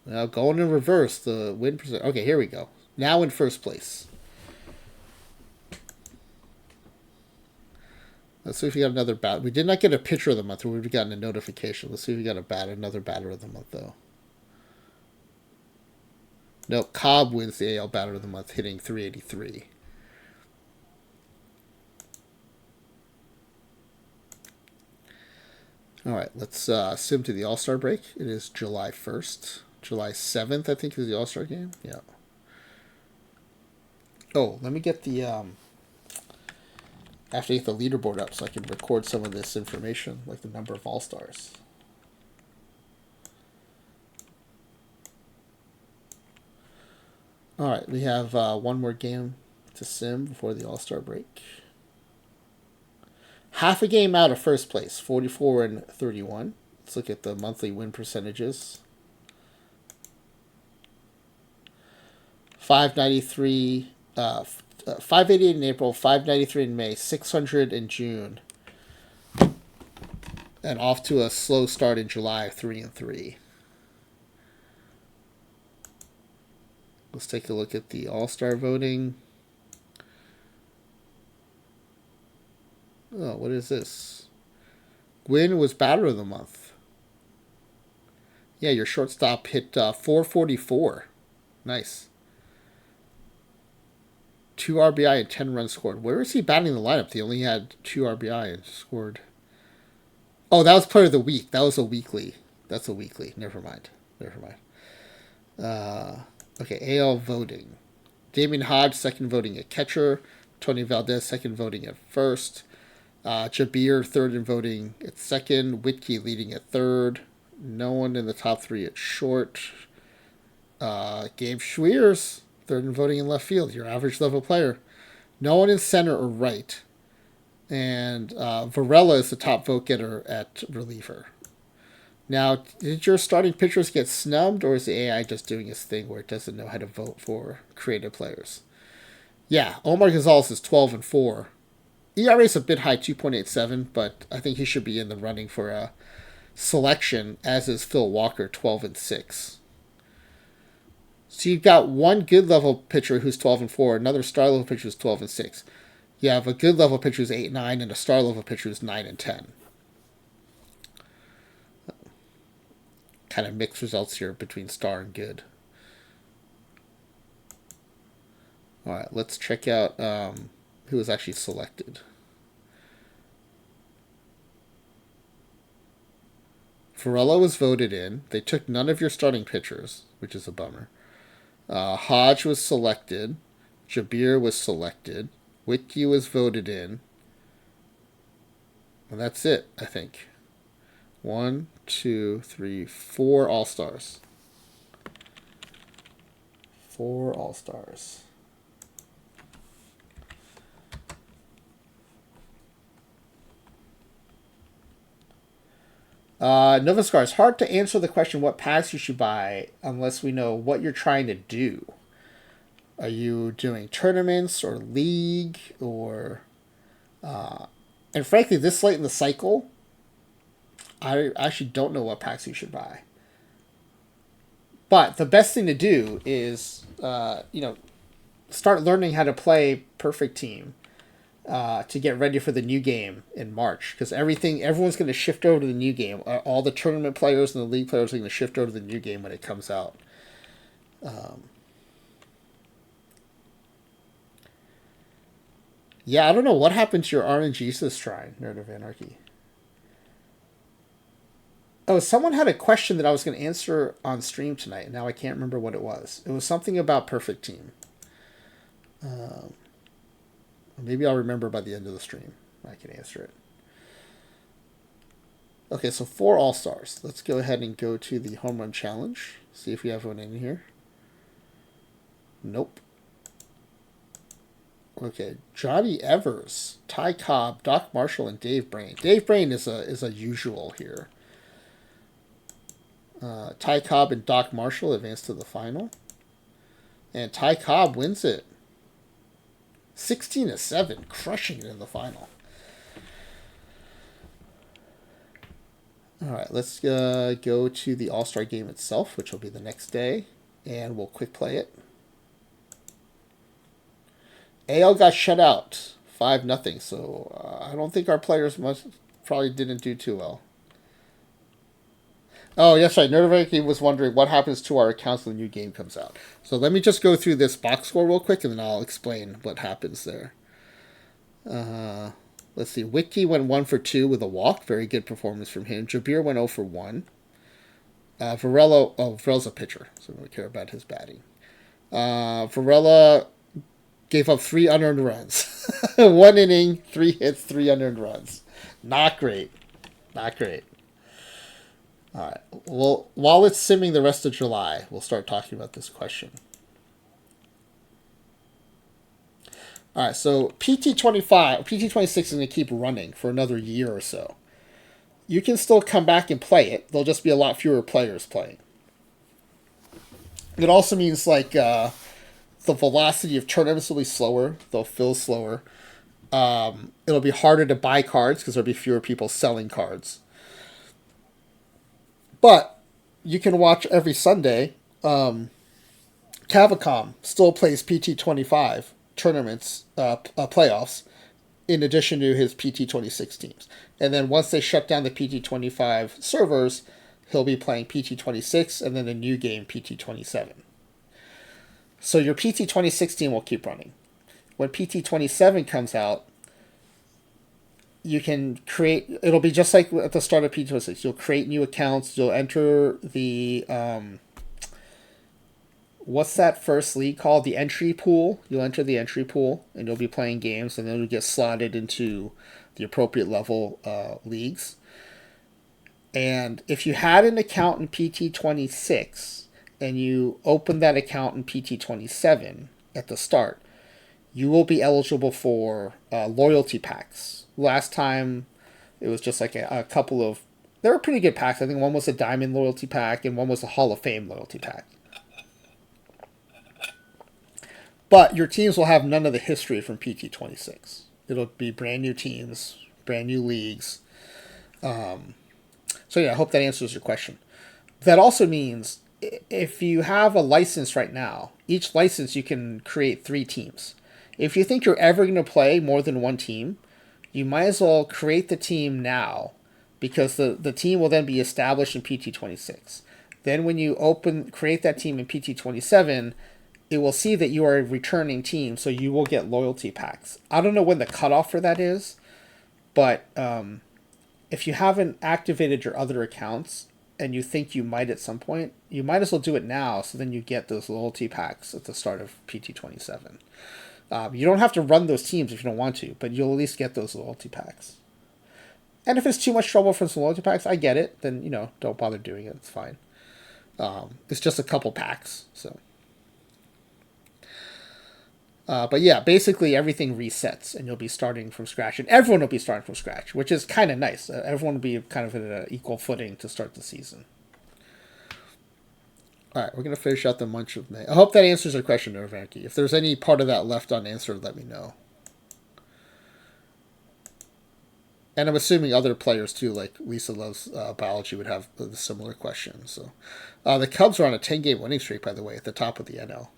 Now going in reverse, the win percent. Okay, here we go. Now in first place. Let's see if we got another bat. We did not get a pitcher of the month. We've gotten a notification. Let's see if we got another batter of the month though. No, Cobb wins the AL batter of the month, hitting 383. All right, let's sim to the All-Star break. It is July 1st. July 7th, I think, is the All-Star game. Yeah. Oh, let me get the I have to get the leaderboard up so I can record some of this information, like the number of All-Stars. All right, we have one more game to sim before the All-Star break. Half a game out of first place, 44 and 31. Let's look at the monthly win percentages. 593, 588 in April, 593 in May, 600 in June, and off to a slow start in July, 3 and 3. Let's take a look at the All-Star voting. Oh, what is this? Gwynn was batter of the month. Yeah, your shortstop hit 444. Nice. 2 RBI and 10 runs scored. Where is he batting the lineup? He only had 2 RBI and scored. Oh, that was player of the week. That was a weekly. That's a weekly. Never mind. Okay, AL voting. Damian Hodge, second voting at catcher. Tony Valdez, second voting at first. Jabir, third in voting at second. Whitkey leading at third. No one in the top 3 at short. Gabe Schweers, third in voting in left field. Your average level player. No one in center or right. And Varela is the top vote getter at reliever. Now, did your starting pitchers get snubbed, or is the AI just doing its thing where it doesn't know how to vote for creative players? Yeah, Omar Gonzalez is 12 and 4. ERA is a bit high, 2.87, but I think he should be in the running for a selection, as is Phil Walker, 12 and 6. So you've got one good level pitcher who's 12 and 4, another star level pitcher who's 12 and 6. You have a good level pitcher who's 8 and 9, and a star level pitcher who's 9 and 10. Kind of mixed results here between star and good. All right, let's check out who was actually selected. Varela was voted in. They took none of your starting pitchers, which is a bummer. Hodge was selected. Jabir was selected. Whitkey was voted in. And that's it, I think. 1, 2, 3, 4 All-Stars. 4 All-Stars. Novascar, it's hard to answer the question what packs you should buy unless we know what you're trying to do. Are you doing tournaments or league or... and frankly, this late in the cycle, I actually don't know what packs you should buy. But the best thing to do is, start learning how to play Perfect Team to get ready for the new game in March. Because everyone's going to shift over to the new game. All the tournament players and the league players are going to shift over to the new game when it comes out. Yeah, I don't know what happened to your RNGesus shrine, Nerd of Anarchy. Oh, someone had a question that I was going to answer on stream tonight, and now I can't remember what it was. It was something about Perfect Team. Maybe I'll remember by the end of the stream. I can answer it. Okay, so 4 All-Stars. Let's go ahead and go to the Home Run Challenge. See if we have one in here. Nope. Okay, Johnny Evers, Ty Cobb, Doc Marshall, and Dave Brain. Dave Brain is a usual here. Ty Cobb and Doc Marshall advance to the final. And Ty Cobb wins it. 16-7, crushing it in the final. All right, let's go to the All-Star game itself, which will be the next day, and we'll quick play it. AL got shut out 5-0, so I don't think our players probably didn't do too well. Oh, yes, right. Nerdaraki was wondering what happens to our accounts when the new game comes out. So let me just go through this box score real quick, and then I'll explain what happens there. Let's see. Wiki went 1 for 2 with a walk. Very good performance from him. Jabir went 0 for 1. Varela's a pitcher, so we don't care about his batting. Varela gave up 3 unearned runs. 1 inning, 3 hits, 3 unearned runs. Not great. Not great. All right. Well, while it's simming the rest of July, we'll start talking about this question. All right. So PT26 is going to keep running for another year or so. You can still come back and play it. There'll just be a lot fewer players playing. It also means the velocity of tournaments will be slower. They'll fill slower. It'll be harder to buy cards because there'll be fewer people selling cards. But you can watch every Sunday. Cavacom still plays PT25 tournaments, playoffs, in addition to his PT26 teams. And then once they shut down the PT25 servers, he'll be playing PT26 and then a new game, PT27. So your PT26 team will keep running. When PT27 comes out, you can create, it'll be just like at the start of PT26. You'll create new accounts, you'll enter the, what's that first league called? The entry pool. You'll enter the entry pool, and you'll be playing games, and then you'll get slotted into the appropriate level leagues. And if you had an account in PT26, and you open that account in PT27 at the start, you will be eligible for loyalty packs. Last time, it was just like a couple of... They were pretty good packs. I think one was a Diamond loyalty pack, and one was a Hall of Fame loyalty pack. But your teams will have none of the history from PT26. It'll be brand new teams, brand new leagues. So yeah, I hope that answers your question. That also means if you have a license right now, each license you can create 3 teams. If you think you're ever going to play more than one team, you might as well create the team now, because the team will then be established in PT26. Then when you create that team in PT27, it will see that you are a returning team, so you will get loyalty packs. I don't know when the cutoff for that is, but if you haven't activated your other accounts and you think you might at some point, you might as well do it now, so then you get those loyalty packs at the start of PT27. You don't have to run those teams if you don't want to, but you'll at least get those loyalty packs. And if it's too much trouble for some loyalty packs, I get it. Then, don't bother doing it. It's fine. It's just a couple packs, so... but yeah, basically everything resets, and you'll be starting from scratch, and everyone will be starting from scratch, which is kind of nice. Everyone will be kind of at an equal footing to start the season. All right, we're going to finish out the Munch of May. I hope that answers your question, Nervanki. If there's any part of that left unanswered, let me know. And I'm assuming other players, too, like Lisa Loves Biology, would have a similar question. So, the Cubs are on a 10-game winning streak, by the way, at the top of the NL.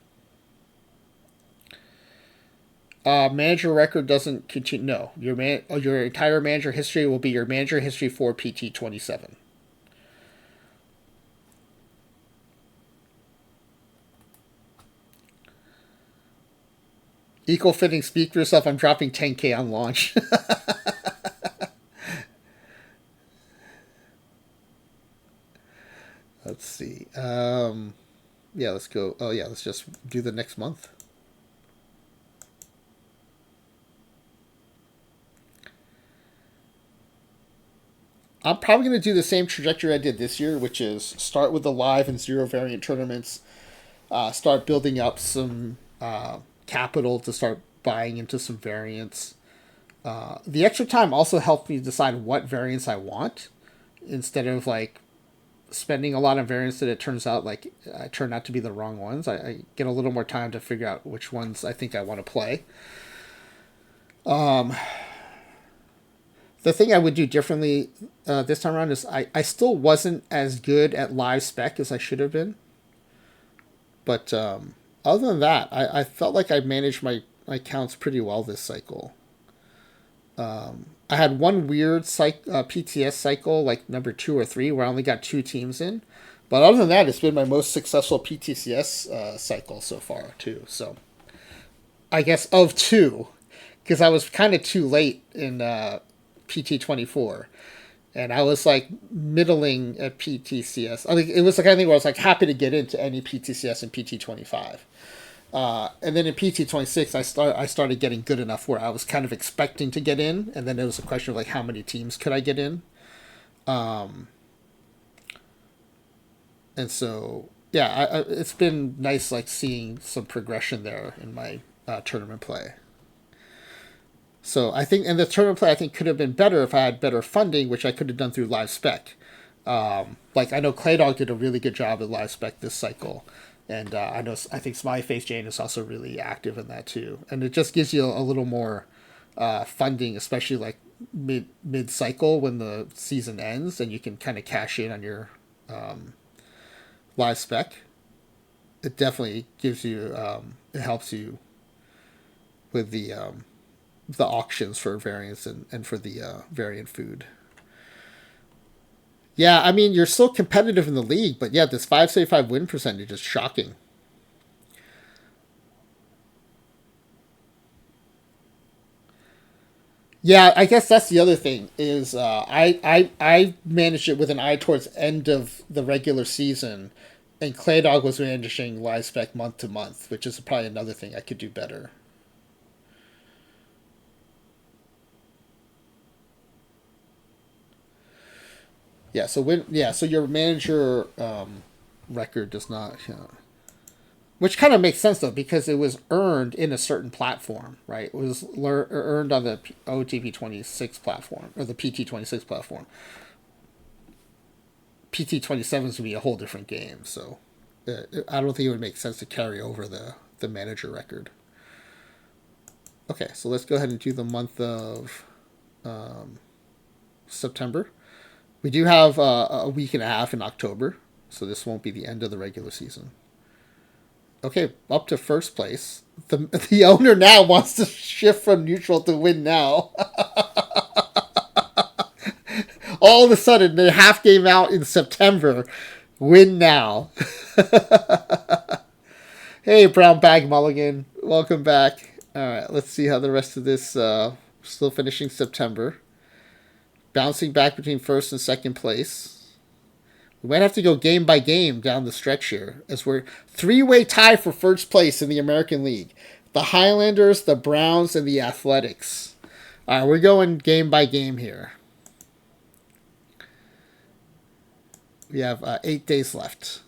Manager record doesn't continue. No, your entire manager history will be your manager history for PT27. Equal fitting. Speak for yourself. I'm dropping 10K on launch. Let's see. Yeah, let's go. Oh yeah, let's just do the next month. I'm probably going to do the same trajectory I did this year, which is start with the live and zero variant tournaments, start building up some capital to start buying into some variants. The extra time also helped me decide what variants I want instead of like spending a lot on variants that it turns out like turn out to be the wrong ones. I get a little more time to figure out which ones I think I want to play. The thing I would do differently this time around is I still wasn't as good at live spec as I should have been. But other than that, I felt like I managed my counts pretty well this cycle. I had one weird PTS cycle, like number 2 or 3, where I only got 2 teams in. But other than that, it's been my most successful PTCS cycle so far, too. So I guess of 2, because I was kind of too late in PT24. And I was like middling at PTCS. I mean, it was the kind of thing where I was like happy to get into any PTCS and PT25. And then in PT26, I started getting good enough where I was kind of expecting to get in, and then it was a question of like how many teams could I get in. And so yeah, it's been nice like seeing some progression there in my tournament play. So I think, and the tournament play I think could have been better if I had better funding, which I could have done through live spec. Like I know Claydog did a really good job at live spec this cycle, and I think Smiley Face Jane is also really active in that too, and it just gives you a little more funding, especially like mid cycle when the season ends, and you can kind of cash in on your live spec. It definitely gives you it helps you with the auctions for variants and for the variant food. Yeah, I mean, you're still competitive in the league, but yeah, this 575 win percentage is shocking. Yeah, I guess that's the other thing is I managed it with an eye towards end of the regular season, and Claydog was managing live spec month to month, which is probably another thing I could do better. Yeah, so your manager record does not, which kind of makes sense though because it was earned in a certain platform, right? It was earned on the OOTP 26 platform or the PT 26 platform. PT 27 is gonna be a whole different game, so I don't think it would make sense to carry over the manager record. Okay, so let's go ahead and do the month of September. We do have a week and a half in October, so this won't be the end of the regular season. Okay, up to first place. The owner now wants to shift from neutral to win now. All of a sudden, the half game out in September, win now. Hey, Brown Bag Mulligan, welcome back. All right, let's see how the rest of this. Still finishing September, bouncing back between first and second place. We might have to go game by game down the stretch here, as we're three-way tie for first place in the American League. The Highlanders, the Browns, and the Athletics. All right, we're going game by game here. We have 8 days left.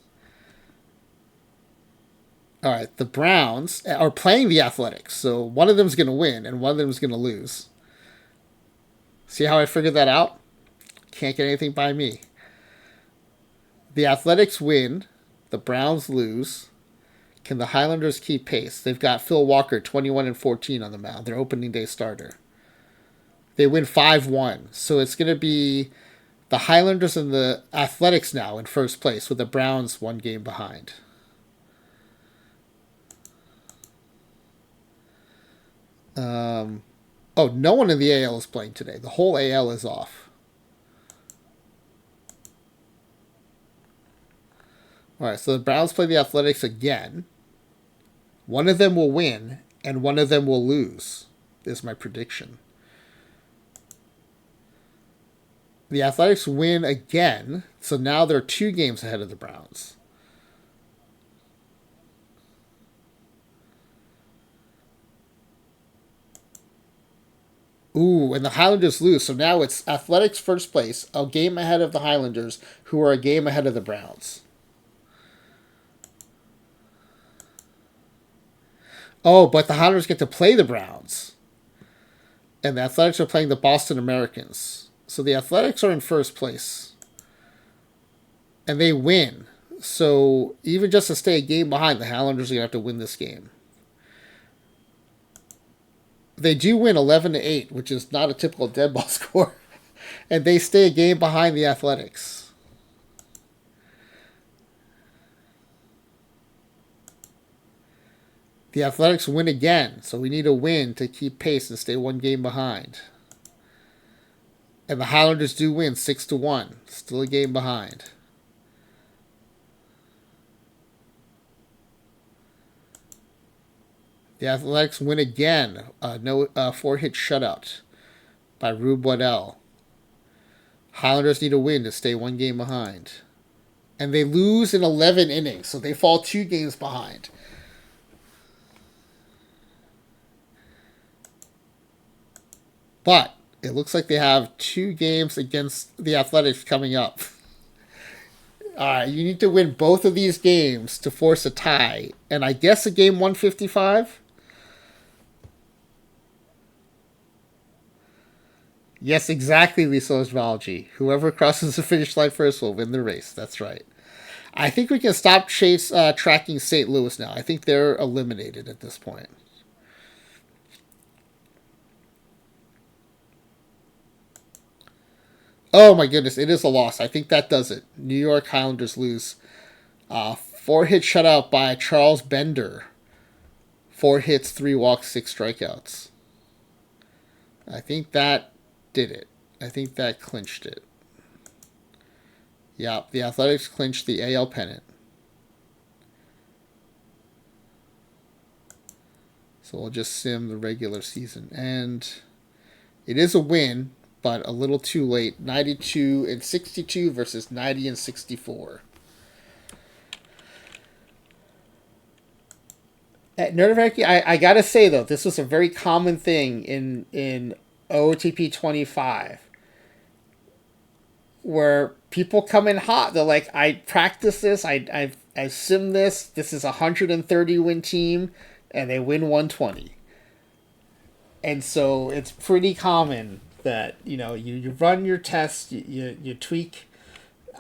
All right, the Browns are playing the Athletics, so one of them is going to win and one of them is going to lose. See how I figured that out? Can't get anything by me. The Athletics win. The Browns lose. Can the Highlanders keep pace? They've got Phil Walker, 21-14 on the mound. Their opening day starter. They win 5-1. So it's going to be the Highlanders and the Athletics now in first place, with the Browns 1 game behind. No one in the AL is playing today. The whole AL is off. All right, so the Browns play the Athletics again. One of them will win, and one of them will lose, is my prediction. The Athletics win again, so now they're 2 games ahead of the Browns. Ooh, and the Highlanders lose. So now it's Athletics first place, a game ahead of the Highlanders, who are a game ahead of the Browns. Oh, but the Highlanders get to play the Browns. And the Athletics are playing the Boston Americans. So the Athletics are in first place. And they win. So even just to stay a game behind, the Highlanders are going to have to win this game. They do win 11-8, which is not a typical dead ball score. And they stay a game behind the Athletics. The Athletics win again, so we need a win to keep pace and stay one game behind. And the Highlanders do win 6-1, still a game behind. The Athletics win again, no 4-hit shutout by Rube Waddell. Highlanders need a win to stay one game behind. And they lose in 11 innings, so they fall 2 games behind. But it looks like they have 2 games against the Athletics coming up. You need to win both of these games to force a tie. And I guess a game 155? Yes, exactly, Lisa Osvalgi. Whoever crosses the finish line first will win the race. That's right. I think we can stop tracking St. Louis now. I think they're eliminated at this point. Oh my goodness, it is a loss. I think that does it. New York Highlanders lose. 4-hit shutout by Charles Bender. 4 hits, 3 walks, 6 strikeouts. I think that did it. I think that clinched it. Yeah, the Athletics clinched the AL pennant. So we'll just sim the regular season. And it is a win, but a little too late. 92-62 versus 90-64. At Nerdevac, I gotta say though, this was a very common thing in OOTP 25, where people come in hot. They're like, I practice this, I sim this. This is a 130 win team, and they win 120. And so it's pretty common that you run your test, you tweak.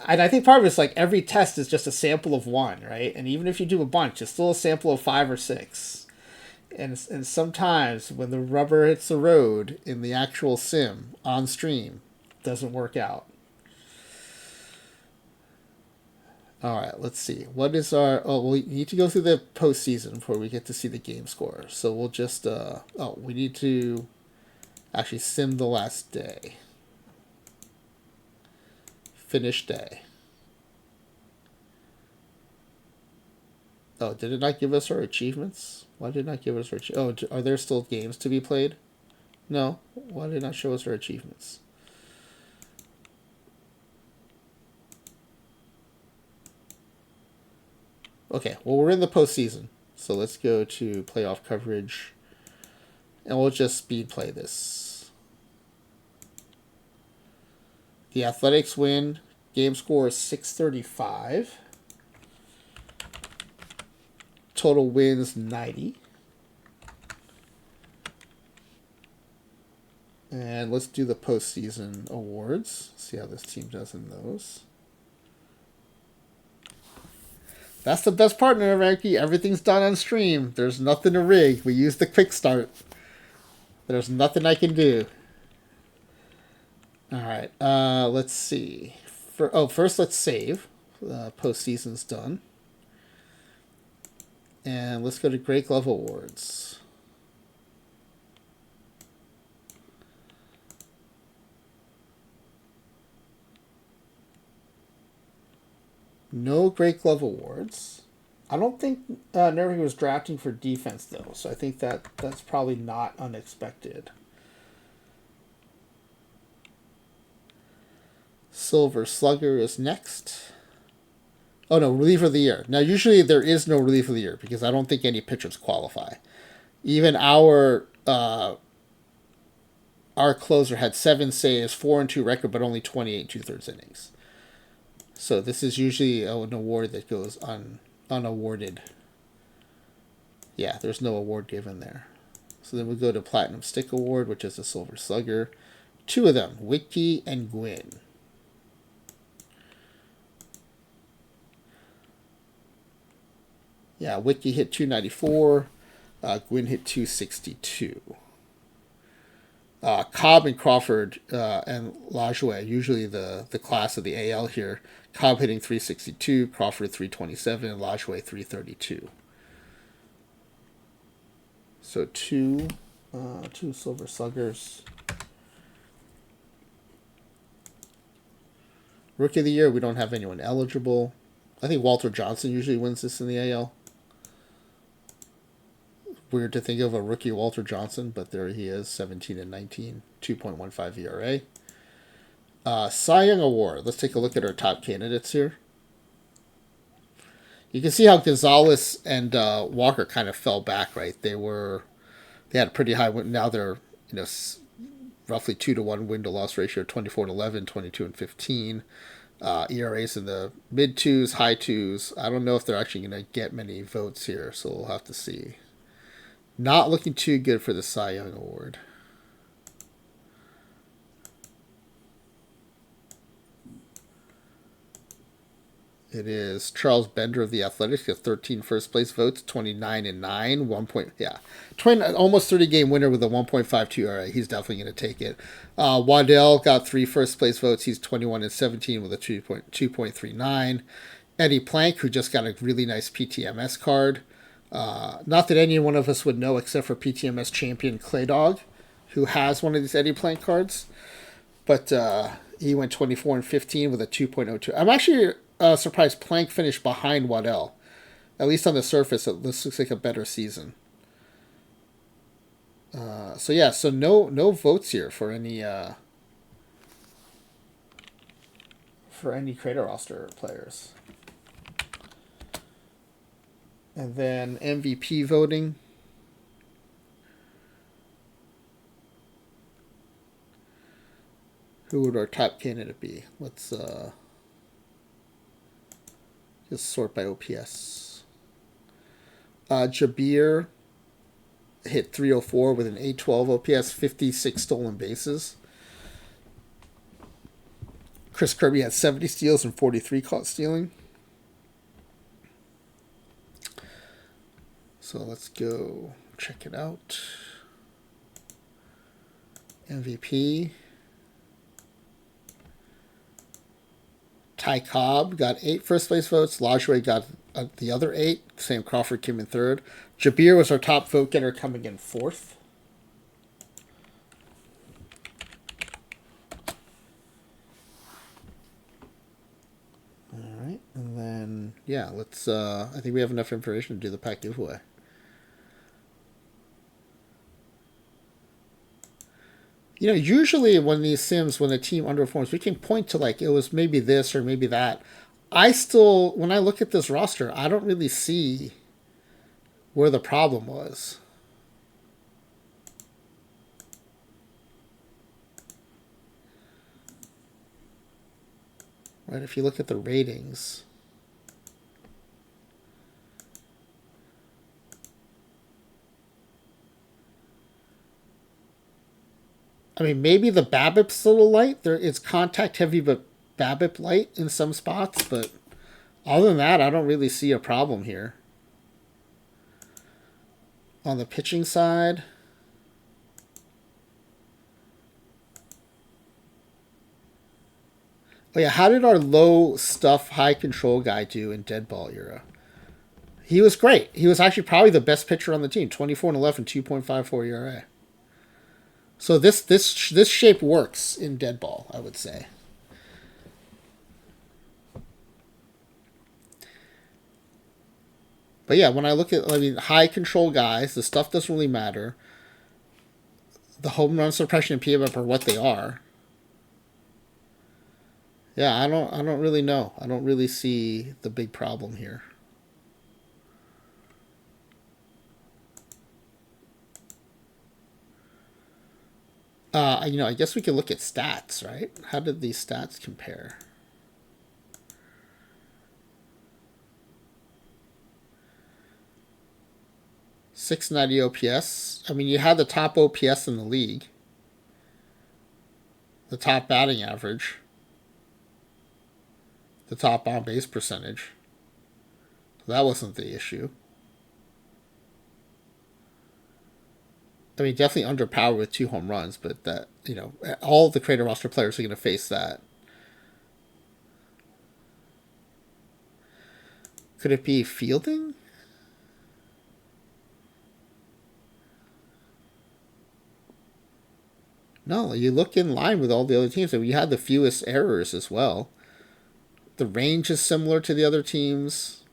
And I think part of it's like every test is just a sample of one, right? And even if you do a bunch, it's still a sample of 5 or 6. And sometimes when the rubber hits the road in the actual sim on stream, it doesn't work out. All right, let's see. What is our... Oh, we need to go through the postseason before we get to see the game score. So we'll just... we need to actually sim the last day. Finish day. Oh, did it not give us our achievements? Why did it not give us our... are there still games to be played? No. Why did it not show us our achievements? Okay, well, we're in the postseason. So let's go to playoff coverage. And we'll just speed play this. The Athletics win. Game score is 635. Total wins 90. And let's do the postseason awards. See how this team does in those. That's the best part, Ranky. Everything's done on stream. There's nothing to rig. We use the quick start. There's nothing I can do. Alright, let's see. First let's save. Postseason's done. And let's go to Great Glove Awards. No Great Glove Awards. I don't think Nerving was drafting for defense, though, so I think that's probably not unexpected. Silver Slugger is next. Oh, no, Reliever of the Year. Now, usually there is no Reliever of the Year because I don't think any pitchers qualify. Even our our closer had 7 saves, 4-2 record, but only 28 2/3 innings. So this is usually an award that goes unawarded. Yeah, there's no award given there. So then we go to Platinum Stick Award, which is a Silver Slugger. 2 of them, Wiki and Gwyn. Yeah, Wiki hit 294. Gwyn hit 262. Cobb and Crawford and Lajoie, usually the class of the AL here. Cobb hitting 362, Crawford 327, and Lajoie 332. So two Silver Sluggers. Rookie of the Year, we don't have anyone eligible. I think Walter Johnson usually wins this in the AL. Weird to think of a rookie Walter Johnson, but there he is, 17-19, 2.15 ERA. Cy Young Award. Let's take a look at our top candidates here. You can see how Gonzalez and Walker kind of fell back, right? They had a pretty high win. Now they're roughly 2-1 win to loss ratio, 24-11, 22-15. ERAs in the mid twos, high twos. I don't know if they're actually going to get many votes here, so we'll have to see. Not looking too good for the Cy Young Award. It is Charles Bender of the Athletics, got 13 first place votes, 29-9, 20, almost 30 game winner with a 1.52 ERA. He's definitely going to take it. Waddell got 3 first place votes. He's 21-17 with a 2.39. Eddie Plank, who just got a really nice PTMS card. Not that any one of us would know except for PTMS champion Clay Dog, who has one of these Eddie Plank cards. But he went 24-15 with a 2.02. I'm actually surprised Plank finished behind Waddell. At least on the surface, this looks like a better season. So no votes here for any Crater roster players. And then MVP voting. Who would our top candidate be? Let's just sort by OPS. Jabir hit 304 with an 812 OPS, 56 stolen bases. Chris Kirby had 70 steals and 43 caught stealing. So let's go check it out. MVP. Ty Cobb got 8 first place votes. Lajoie got the other 8. Sam Crawford came in 3rd. Jabir was our top vote getter, coming in 4th. All right, and then let's. I think we have enough information to do the pack giveaway. Usually when these sims, when a team underperforms, we can point to it was maybe this or maybe that. When I look at this roster, I don't really see where the problem was. Right, if you look at the ratings. I mean, maybe the BABIP's a little light. It's contact heavy, but BABIP light in some spots. But other than that, I don't really see a problem here. On the pitching side, how did our low stuff, high control guy do in Deadball era? He was great. He was actually probably the best pitcher on the team. 24-11, 2.54 ERA. So this shape works in Deadball, I would say. But when I look at, high control guys, the stuff doesn't really matter. The home run suppression and PMF are what they are. Yeah, I don't really know. I don't really see the big problem here. I guess we could look at stats, right? How did these stats compare? .690 OPS. I mean, you had the top OPS in the league, the top batting average, the top on base percentage. That wasn't the issue. I mean, definitely underpowered with 2 home runs, but that, all the creator roster players are going to face that. Could it be fielding? No, you look in line with all the other teams, and we had the fewest errors as well. The range is similar to the other teams.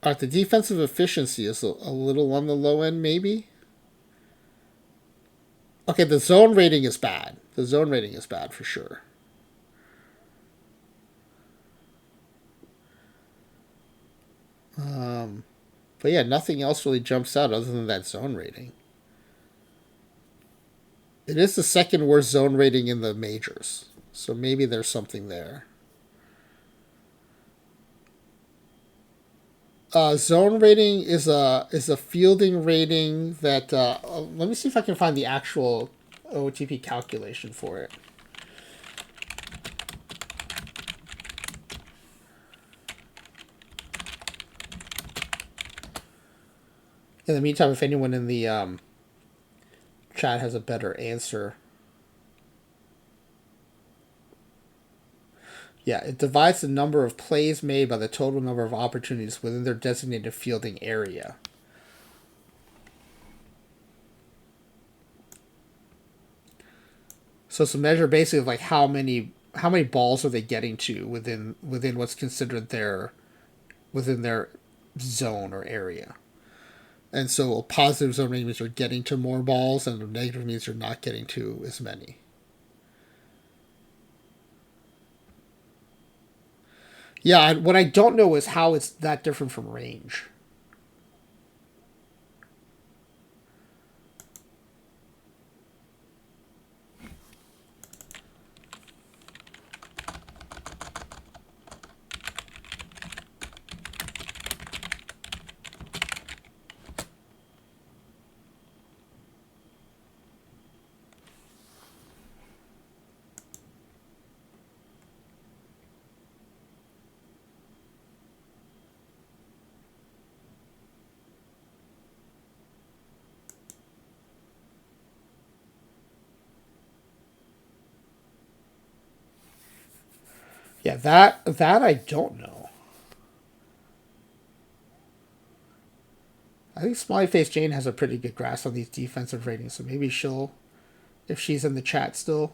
All right, the defensive efficiency is a little on the low end, maybe. Okay, the zone rating is bad. The zone rating is bad for sure. But yeah, nothing else really jumps out other than that zone rating. It is the second worst zone rating in the majors, so maybe there's something there. Zone rating is a fielding rating that let me see if I can find the actual OOTP calculation for it. In the meantime, if anyone in the chat has a better answer. Yeah, it divides the number of plays made by the total number of opportunities within their designated fielding area. So it's a measure basically of like how many balls are they getting to within what's considered within their zone or area. And so a positive zone rating means you're getting to more balls, and a negative means you're not getting to as many. Yeah, what I don't know is how it's that different from range. Yeah, that I don't know. I think Smiley Face Jane has a pretty good grasp on these defensive ratings, so maybe she'll, if she's in the chat still.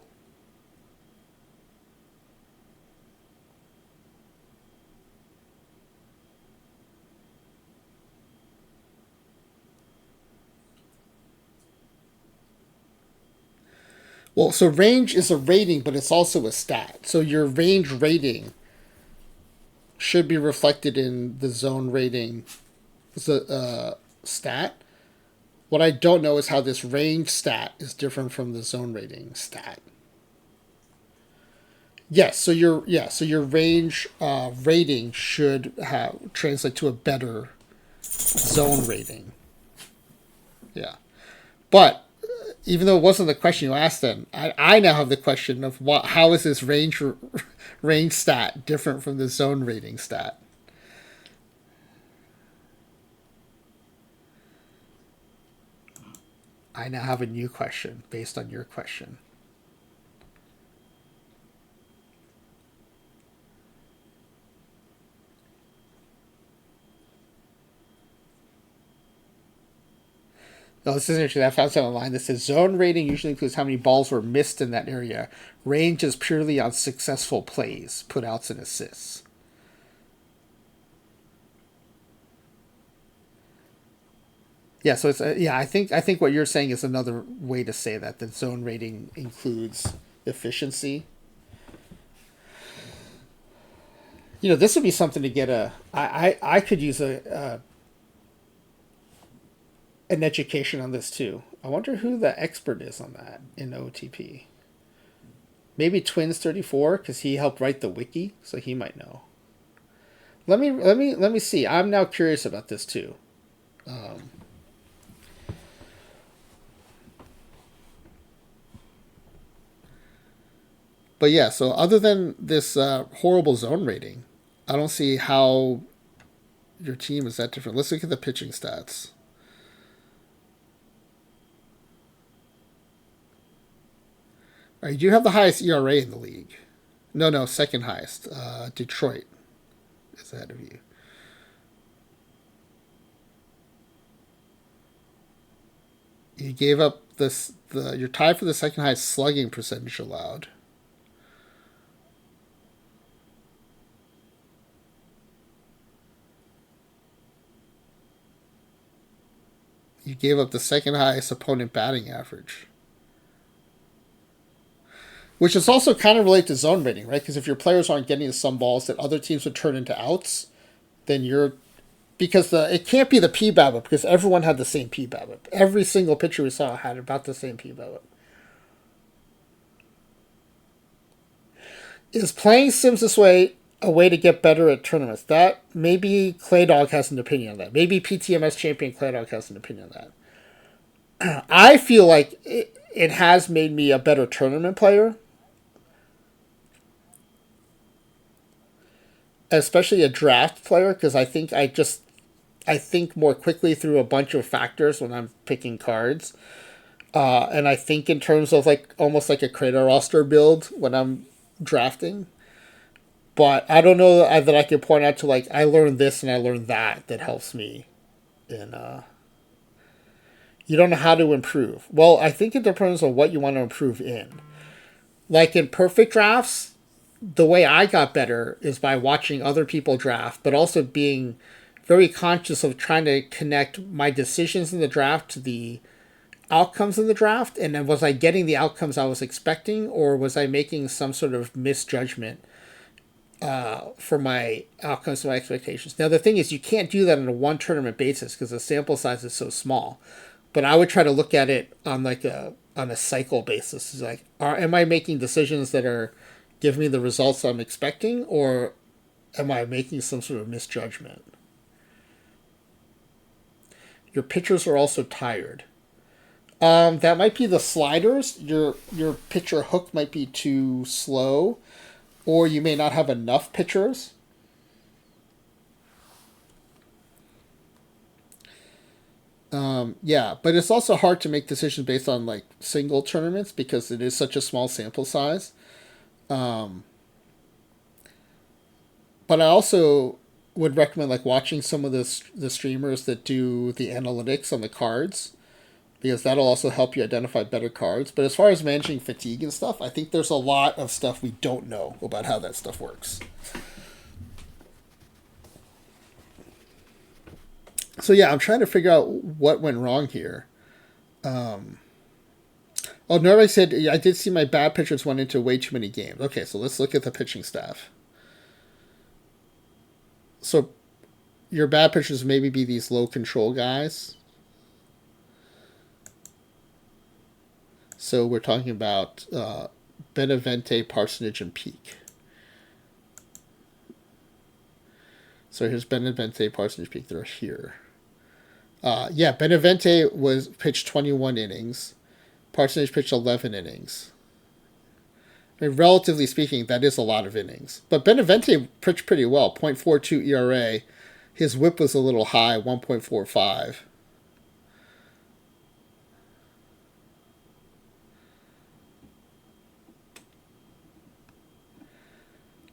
Well, so range is a rating, but it's also a stat. So your range rating should be reflected in the zone rating stat. What I don't know is how this range stat is different from the zone rating stat. Yes, so your range rating should translate to a better zone rating. Yeah, but even though it wasn't the question you asked, then I now have the question of how is this range stat different from the zone rating stat? I now have a new question based on your question. No, this is interesting. I found something online that says zone rating usually includes how many balls were missed in that area. Range is purely on successful plays, putouts, and assists. Yeah, so it's I think what you're saying is another way to say that zone rating includes efficiency. This would be something to get I could use an education on this too. I wonder who the expert is on that in OTP. Maybe Twins34 because he helped write the wiki, so he might know. Let me see. I'm now curious about this too. Um, but yeah, so other than this horrible zone rating, I don't see how your team is that different. Let's look at the pitching stats. All right, you have the highest ERA in the league. No, second highest. Detroit is ahead of you. You gave up this. You're tied for the second highest slugging percentage allowed. You gave up the second highest opponent batting average. Which is also kind of related to zone rating, right? Because if your players aren't getting some balls that other teams would turn into outs, then you're because it can't be the PBABIP because everyone had the same PBABIP. Every single pitcher we saw had about the same PBABIP. Is playing Sims this way a way to get better at tournaments? That maybe Claydog has an opinion on that. Maybe PTMS champion Claydog has an opinion on that. I feel like it has made me a better tournament player, especially a draft player, because I think more quickly through a bunch of factors when I'm picking cards. And I think in terms of like almost like a creator roster build when I'm drafting. But I don't know that I can point out to like I learned this and I learned that helps me. And you don't know how to improve. Well, I think it depends on what you want to improve in. Like in perfect drafts, the way I got better is by watching other people draft, but also being very conscious of trying to connect my decisions in the draft to the outcomes in the draft. And then was I getting the outcomes I was expecting, or was I making some sort of misjudgment for my outcomes to my expectations? Now, the thing is, you can't do that on a one tournament basis because the sample size is so small. But I would try to look at it on like a cycle basis. It's like, am I making decisions that are giving me the results I'm expecting, or am I making some sort of misjudgment? Your pitchers are also tired. That might be the sliders. Your pitcher hook might be too slow, or you may not have enough pitchers. Yeah, but it's also hard to make decisions based on like single tournaments because it is such a small sample size. Um, but I also would recommend like watching some of the streamers that do the analytics on the cards because that'll also help you identify better cards. But as far as managing fatigue and stuff, I think there's a lot of stuff we don't know about how that stuff works. So yeah, I'm trying to figure out what went wrong here. Um, oh, Norway said I did see my bad pitchers went into way too many games. Okay, so let's look at the pitching staff. So your bad pitchers maybe be these low control guys. So we're talking about Benevente, Parsonage, and Peak. So here's Benevente, Parsonage, Peak. They're here. Yeah, Benevente was pitched 21 innings. Parsonage pitched 11 innings. I mean, relatively speaking, that is a lot of innings. But Benevente pitched pretty well, 0.42 ERA. His whip was a little high, 1.45.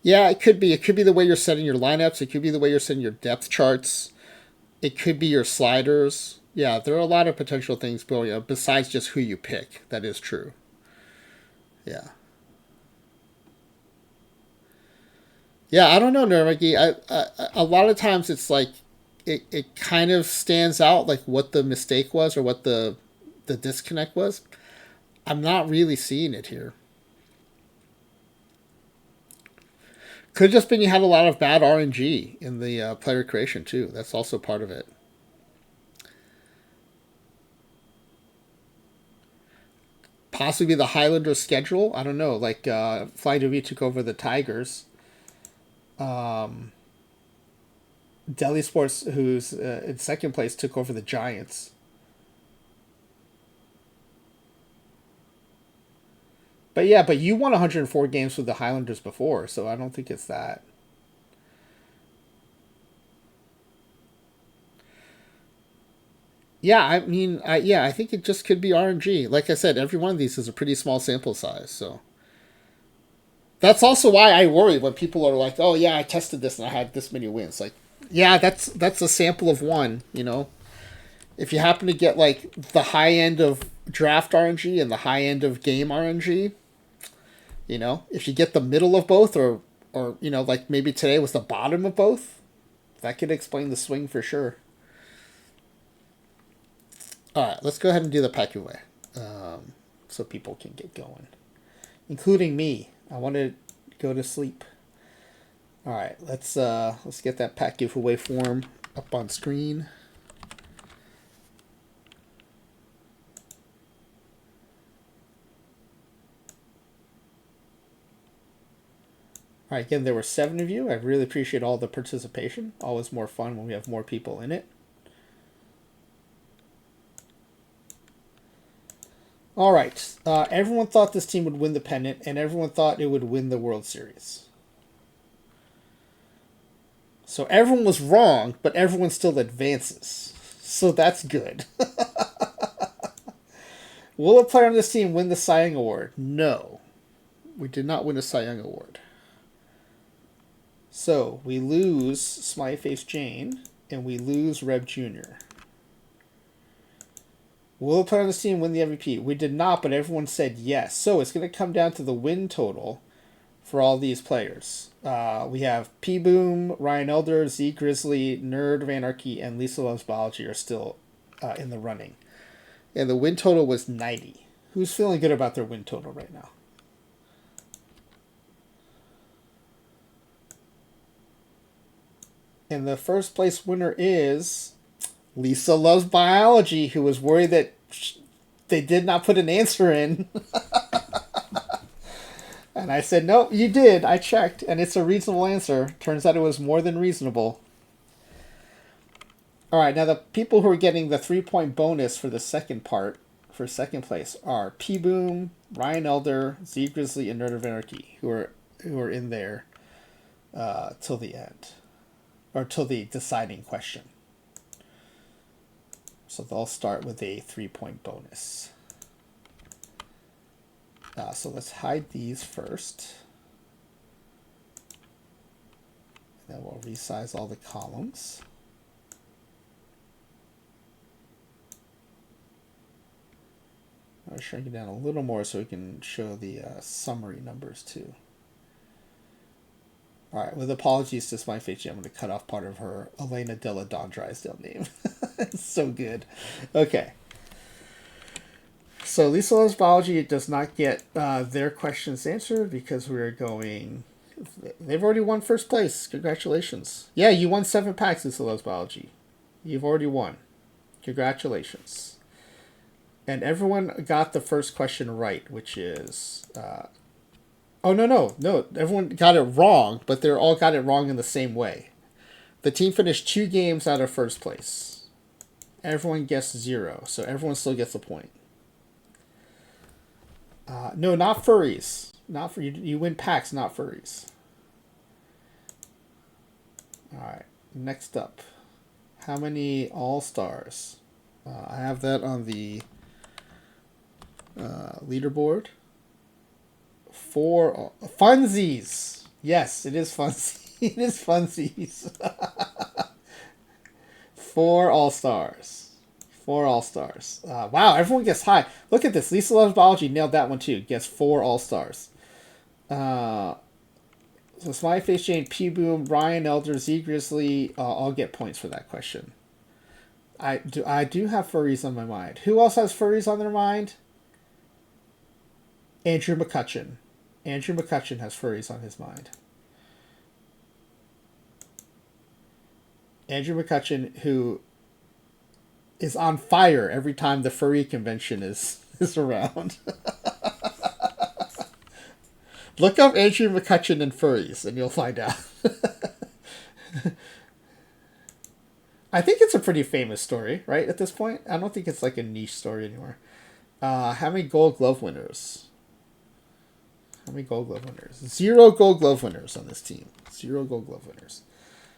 Yeah, it could be. It could be the way you're setting your lineups. It could be the way you're setting your depth charts. It could be your sliders. Yeah, there are a lot of potential things going on besides just who you pick. That is true. Yeah. Yeah, I don't know, Nurmagi. A lot of times it's like it kind of stands out like what the mistake was or what the disconnect was. I'm not really seeing it here. Could have just been you had a lot of bad RNG in the player creation too. That's also part of it. possibly the Highlanders schedule. I don't know. Like Fly W took over the Tigers. Delhi Sports, who's in second place, took over the Giants. But yeah, but you won 104 games with the Highlanders before, so I don't think it's that. Yeah, I mean, I think it just could be RNG. Like I said, every one of these is a pretty small sample size, so that's also why I worry when people are like, "Oh yeah, I tested this and I had this many wins." Like, yeah, that's a sample of one. If you happen to get like the high end of draft RNG and the high end of game RNG, if you get the middle of both, or like maybe today was the bottom of both, that could explain the swing for sure. All right, let's go ahead and do the pack giveaway, so people can get going, including me. I want to go to sleep. All right, let's get that pack giveaway form up on screen. All right, again, there were 7 of you. I really appreciate all the participation. Always more fun when we have more people in it. All right, everyone thought this team would win the pennant, and everyone thought it would win the World Series. So everyone was wrong, but everyone still advances. So that's good. Will a player on this team win the Cy Young Award? No. We did not win a Cy Young Award. So we lose Smiley Face Jane, and we lose Reb Jr. Will a player on this team win the MVP? We did not, but everyone said yes. So it's going to come down to the win total for all these players. We have P Boom, Ryan Elder, Z Grizzly, Nerd of Anarchy, and Lisa Loves Biology are still in the running. And the win total was 90. Who's feeling good about their win total right now? And the first place winner is Lisa Loves Biology, who was worried that they did not put an answer in. And I said, no, you did. I checked, and it's a reasonable answer. Turns out it was more than reasonable. All right, now the people who are getting the 3-point bonus for the second part, for second place, are P Boom, Ryan Elder, Z Grizzly, and Nerd of Anarchy, who are in there till the end, or till the deciding question. So they'll start with a 3-point bonus. So let's hide these first. And then we'll resize all the columns. I'll shrink it down a little more so we can show the summary numbers too. All right, with apologies to Smiley Face, I'm going to cut off part of her Elena Della Don Drysdale name. It's so good. Okay. So Lisa Loves Biology does not get their questions answered because we're going... They've already won first place. Congratulations. Yeah, you won 7 packs, Lisa Loves Biology. You've already won. Congratulations. And everyone got the first question right, which is... Oh, no. Everyone got it wrong, but they all got it wrong in the same way. The team finished 2 games out of first place. Everyone guessed 0, so everyone still gets a point. No, not furries. Not for you win packs, not furries. All right. Next up, how many all-stars? I have that on the leaderboard. 4 funsies. Yes, it is funsies. It is funsies. 4 all-stars. 4 all-stars. Wow, everyone gets high. Look at this. Lisa Loves Biology nailed that one too. Gets 4 all-stars. So Smiley Face Jane, P Boom, Ryan Elder, Z Grizzly, all get points for that question. I do have furries on my mind. Who else has furries on their mind? Andrew McCutcheon. Andrew McCutcheon has furries on his mind. Andrew McCutcheon, who is on fire every time the furry convention is around. Look up Andrew McCutcheon and furries, and you'll find out. I think it's a pretty famous story, right? At this point, I don't think it's like a niche story anymore. How many Gold Glove winners? How many Gold Glove winners? 0 Gold Glove winners on this team. 0 Gold Glove winners.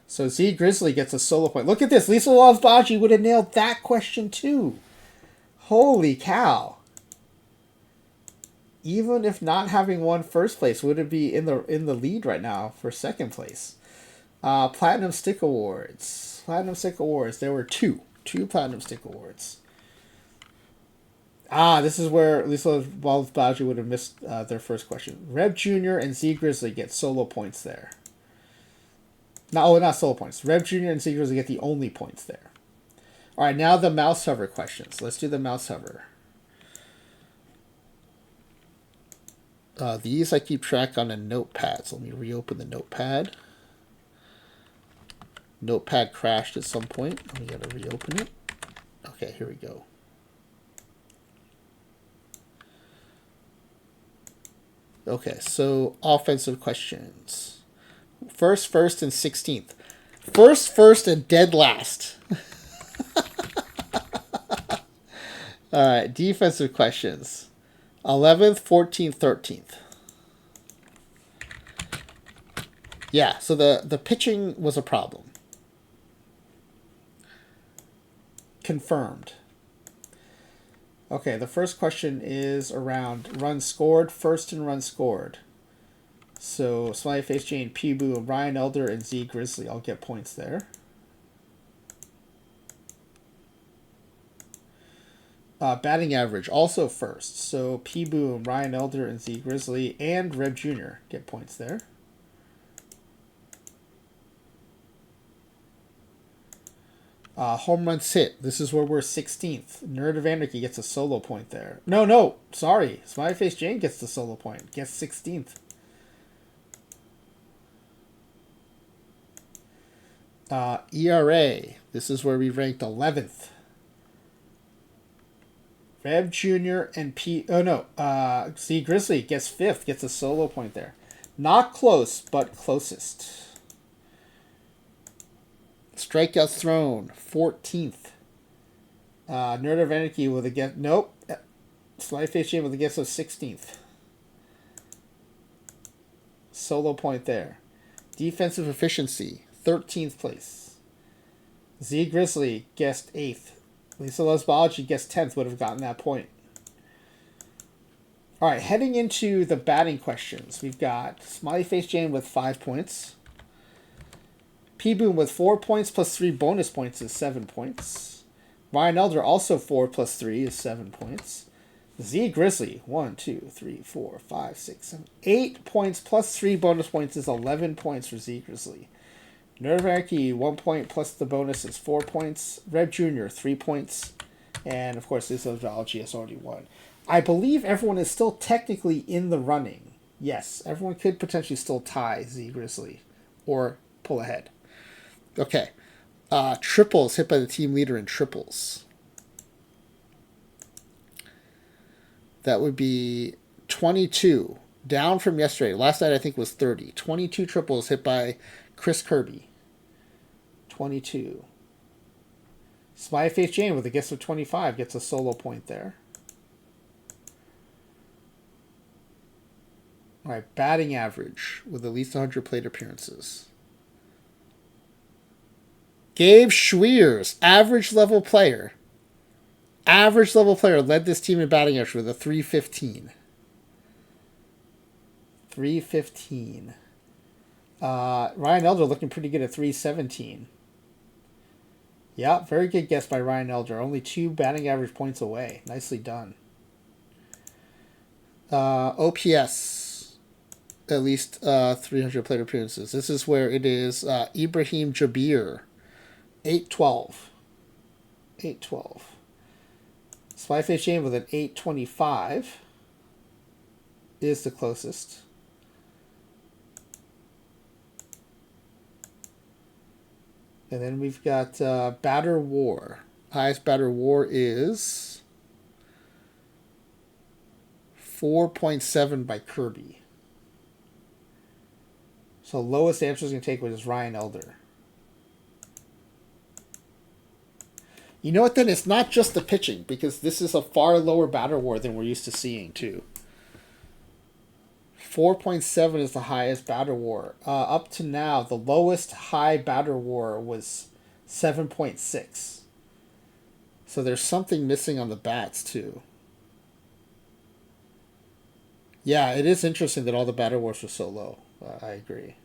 So Z Grizzly gets a solo point. Look at this. Lisa Loves Baji would have nailed that question too. Holy cow. Even if not having won first place, would it be in the lead right now for second place? Platinum Stick Awards. Platinum Stick Awards. There were two Platinum Stick Awards. This is where Lisa Loves Baji would have missed their first question. Reb Jr. and Z Grizzly get solo points there. Not solo points. Reb Jr. and Z Grizzly get the only points there. All right, now the mouse hover questions. Let's do the mouse hover. These I keep track on a notepad. So let me reopen the notepad. Notepad crashed at some point. We gotta reopen it. Okay, here we go. Okay, so offensive questions. First, and 16th. First, and dead last. All right, defensive questions. 11th, 14th, 13th. Yeah, so the pitching was a problem. Confirmed. Okay, the first question is around runs scored, first and runs scored. So Smiley Face Jane, Peeboo, Ryan Elder, and Z Grizzly all get points there. Batting average, also first. So Peeboo, Ryan Elder, and Z Grizzly, and Reb Jr. get points there. Home runs hit. This is where we're 16th. Nerd of Anarchy gets a solo point there. No. Sorry. Smiley Face Jane gets the solo point. Gets 16th. ERA. This is where we ranked 11th. Reb Jr. and Z Grizzly gets 5th. Gets a solo point there. Not close, but closest. Strikeouts thrown, 14th. Nerd of Anarchy with a guess. Nope. Smiley Face Jam with a guess of 16th. Solo point there. Defensive efficiency, 13th place. Z Grizzly guessed 8th. Lisa Loves Biology guessed 10th, would have gotten that point. All right, heading into the batting questions, we've got Smiley Face Jane with 5 points. P-Boom with 4 points plus 3 bonus points is 7 points. Ryan Elder also 4 plus 3 is 7 points. Z Grizzly, 1, 2, 3, 4, 5, 6, 7, 8 points plus 3 bonus points is 11 points for Z Grizzly. Nerd of Anarchy, 1 point plus the bonus is 4 points. Reb Jr., 3 points. And, of course, this Biology has already won. I believe everyone is still technically in the running. Yes, everyone could potentially still tie Z Grizzly or pull ahead. Okay. Triples hit by the team leader in triples. That would be 22. Down from yesterday. Last night I think was 30. 22 triples hit by Chris Kirby. 22. Smiley Face Jane with a guess of 25 gets a solo point there. All right, batting average with at least 100 plate appearances. Gabe Schwiers, average level player, led this team in batting average with a 315. 315. Ryan Elder looking pretty good at 317. Yeah, very good guess by Ryan Elder. Only 2 batting average points away. Nicely done. OPS, at least 300 plate appearances. This is where it is Ibrahim Jabir. 812. 812. Smiley Face Jane with an 825 is the closest. And then we've got batter war. Highest batter war is 4.7 by Kirby. So lowest Amsterdam's going to take is Ryan Elder. You know what, then? It's not just the pitching, because this is a far lower batter war than we're used to seeing, too. 4.7 is the highest batter war. Up to now, the lowest high batter war was 7.6. So there's something missing on the bats, too. Yeah, it is interesting that all the batter wars were so low. I agree.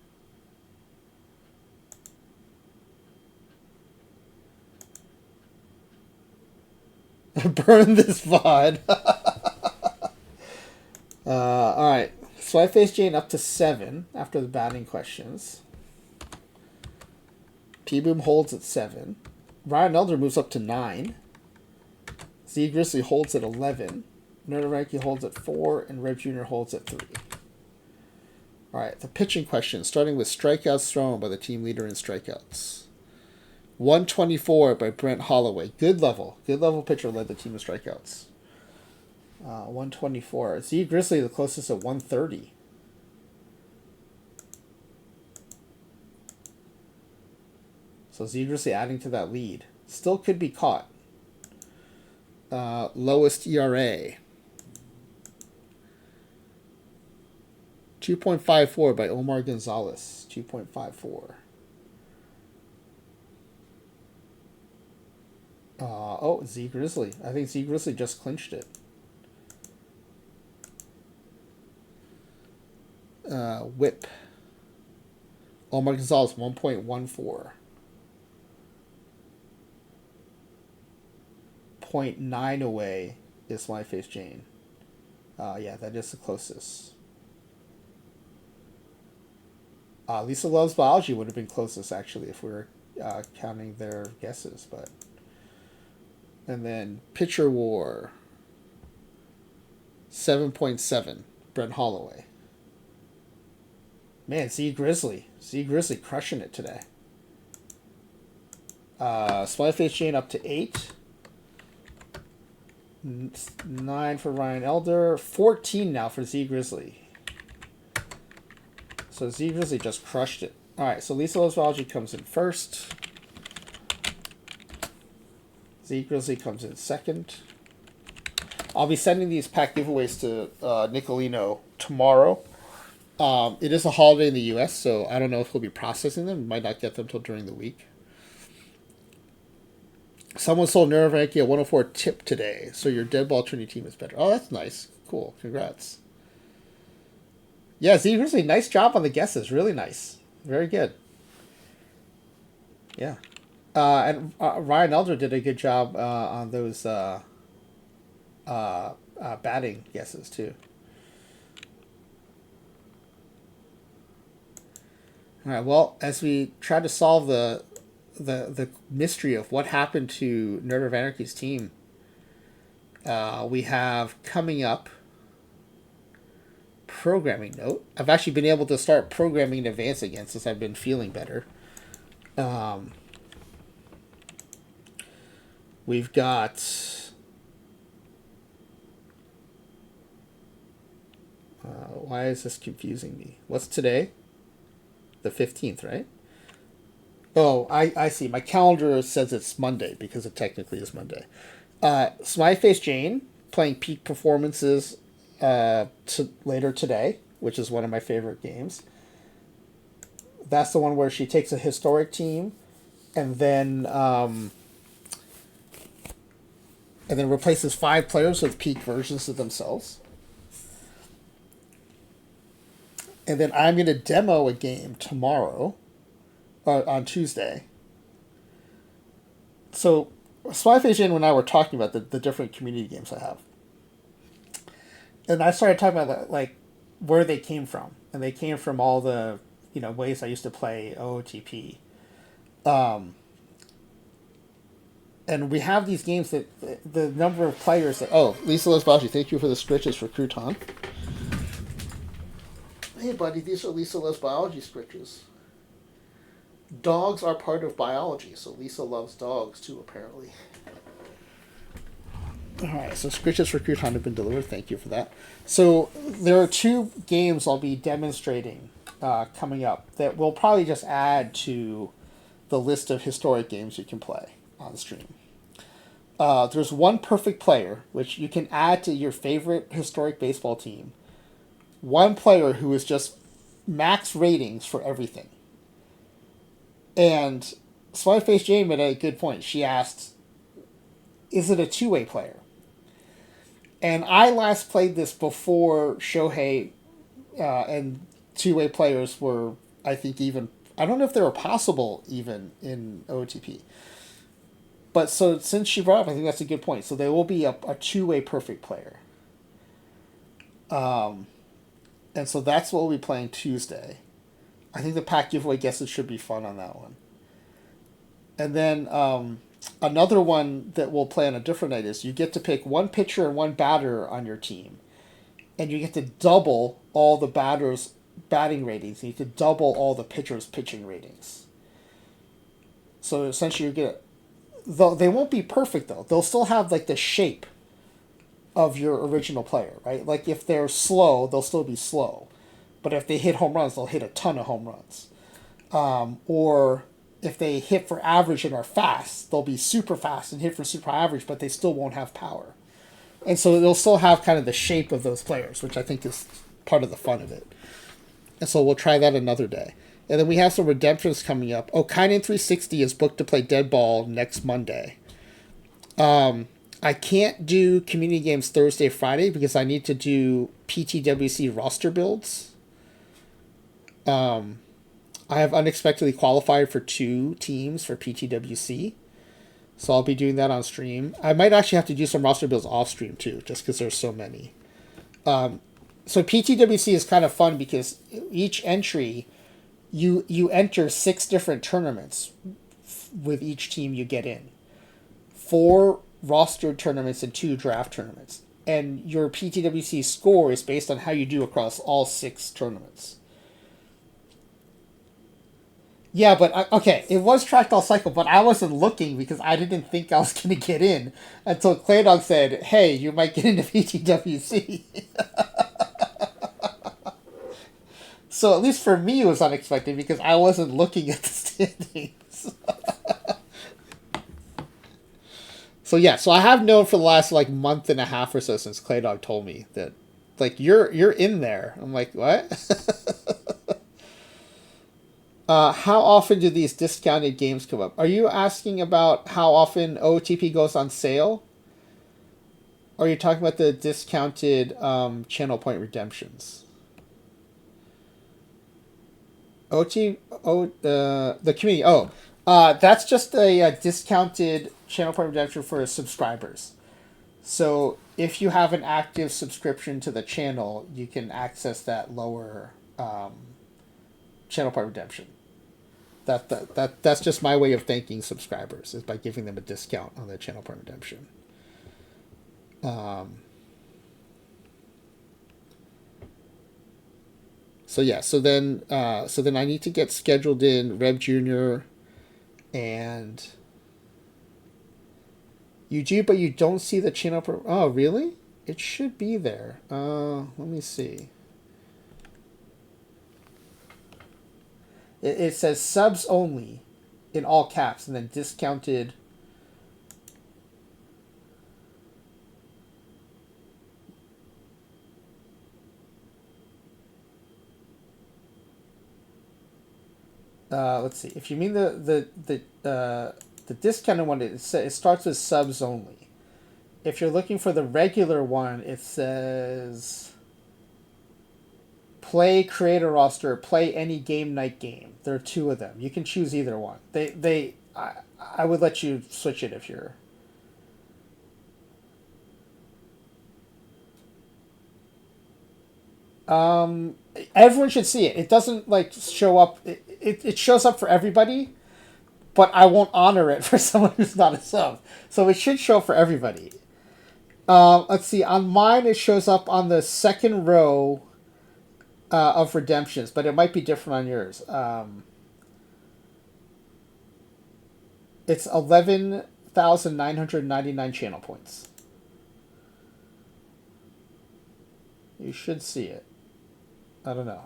Burn this VOD. All right. So I face Jane up to 7 after the batting questions. P-Boom holds at 7. Ryan Elder moves up to 9. Z Grizzly holds at 11. Nerdaranki holds at 4. And Rev Jr. holds at 3. All right. The pitching question, starting with strikeouts thrown by the team leader in strikeouts. 124 by Brent Holloway. Good level pitcher, led the team in strikeouts. 124. Z Grizzly the closest at 130. So Z Grizzly adding to that lead. Still could be caught. Lowest ERA. 2.54 by Omar Gonzalez. 2.54. Z Grizzly. I think Z Grizzly just clinched it. Whip. Omar Gonzalez 1.14. 0.9 away is My Face Jane. Yeah, that is the closest. Lisa Loves Biology would have been closest, actually, if we were counting their guesses, but... And then Pitcher War. 7.7. Brent Holloway. Man, Z Grizzly crushing it today. Smiley Face Jane up to 8. 9 for Ryan Elder. 14 now for Z Grizzly. So Z Grizzly just crushed it. Alright, so Lisa Loves Biology comes in first. Z Grizzly comes in second. I'll be sending these pack giveaways to Nicolino tomorrow. It is a holiday in the U.S., so I don't know if he'll be processing them. We might not get them till during the week. Someone sold Nerve-Ranky a 104 tip today, so your Deadball Trinity team is better. Oh, that's nice. Cool. Congrats. Yeah, Z Grizzly, nice job on the guesses. Really nice. Very good. Yeah. And Ryan Elder did a good job on those batting guesses, too. All right, well, as we try to solve the mystery of what happened to Nerd of Anarchy's team, we have coming up programming note. I've actually been able to start programming in advance again since I've been feeling better. We've got why is this confusing me? What's today? The 15th, right? Oh, I see. My calendar says it's Monday because it technically is Monday. Smiley Face Jane playing peak performances later today, which is one of my favorite games. That's the one where she takes a historic team and then replaces 5 players with peak versions of themselves. And then I'm going to demo a game tomorrow, on Tuesday. So, Smiley Face Jane and I were talking about the different community games I have. And I started talking about, like, where they came from. And they came from all the, ways I used to play OOTP. And we have these games that the number of players that... Oh, Lisa Lesbaji, thank you for the scritches for Crouton. Hey, buddy, these are Lisa Loves Biology scritches. Dogs are part of biology, so Lisa loves dogs, too, apparently. Alright, so scritches for Crouton have been delivered. Thank you for that. So, there are 2 games I'll be demonstrating coming up that we'll probably just add to the list of historic games you can play on stream. There's one perfect player, which you can add to your favorite historic baseball team. One player who is just max ratings for everything. And Smiley Face Jane made a good point. She asked, is it a two-way player? And I last played this before Shohei and two-way players were, I think, even... I don't know if they were possible even in OOTP. But so since she brought up, I think that's a good point. So there will be a two-way perfect player. And so that's what we'll be playing Tuesday. I think the pack giveaway guesses should be fun on that one. And then another one that we'll play on a different night is you get to pick one pitcher and one batter on your team. And you get to double all the batters' batting ratings. And you can double all the pitchers' pitching ratings. So essentially you get... Though they won't be perfect, though. They'll still have, like, the shape of your original player, right? Like, if they're slow, they'll still be slow. But if they hit home runs, they'll hit a ton of home runs. Or if they hit for average and are fast, they'll be super fast and hit for super average, but they still won't have power. And so they'll still have kind of the shape of those players, which I think is part of the fun of it. And so we'll try that another day. And then we have some redemptions coming up. Oh, Kainen360 is booked to play Deadball next Monday. I can't do community games Thursday, Friday because I need to do PTWC roster builds. I have unexpectedly qualified for 2 teams for PTWC. So I'll be doing that on stream. I might actually have to do some roster builds off stream too, just because there's so many. So PTWC is kind of fun because each entry... You enter 6 different tournaments with each team you get in. 4 rostered tournaments and 2 draft tournaments. And your PTWC score is based on how you do across all 6 tournaments. Yeah, but, okay, it was tracked all cycle, but I wasn't looking because I didn't think I was going to get in until Claydog said, hey, you might get into PTWC. So at least for me it was unexpected because I wasn't looking at the standings. So yeah, so I have known for the last like month and a half or so since Claydog told me that like you're in there. I'm like, what? How often do these discounted games come up? Are you asking about how often OOTP goes on sale? Or are you talking about the discounted channel point redemptions? the community. That's just a discounted channel point redemption for subscribers. So if you have an active subscription to the channel, you can access that lower channel point redemption. That's just my way of thanking subscribers is by giving them a discount on the channel point redemption. So then I need to get scheduled in Rev Junior, and you do, but you don't see the channel. Oh, really? It should be there. Let me see. It says subs only, in all caps, and then discounted. Let's see. If you mean the discounted one, it starts with subs only. If you're looking for the regular one, it says play creator roster, play any game night game. There are 2 of them. You can choose either one. I would let you switch it if you're. Everyone should see it. It doesn't like show up. It shows up for everybody, but I won't honor it for someone who's not a sub. So it should show for everybody. Let's see. On mine, it shows up on the second row of redemptions, but it might be different on yours. It's 11,999 channel points. You should see it. I don't know.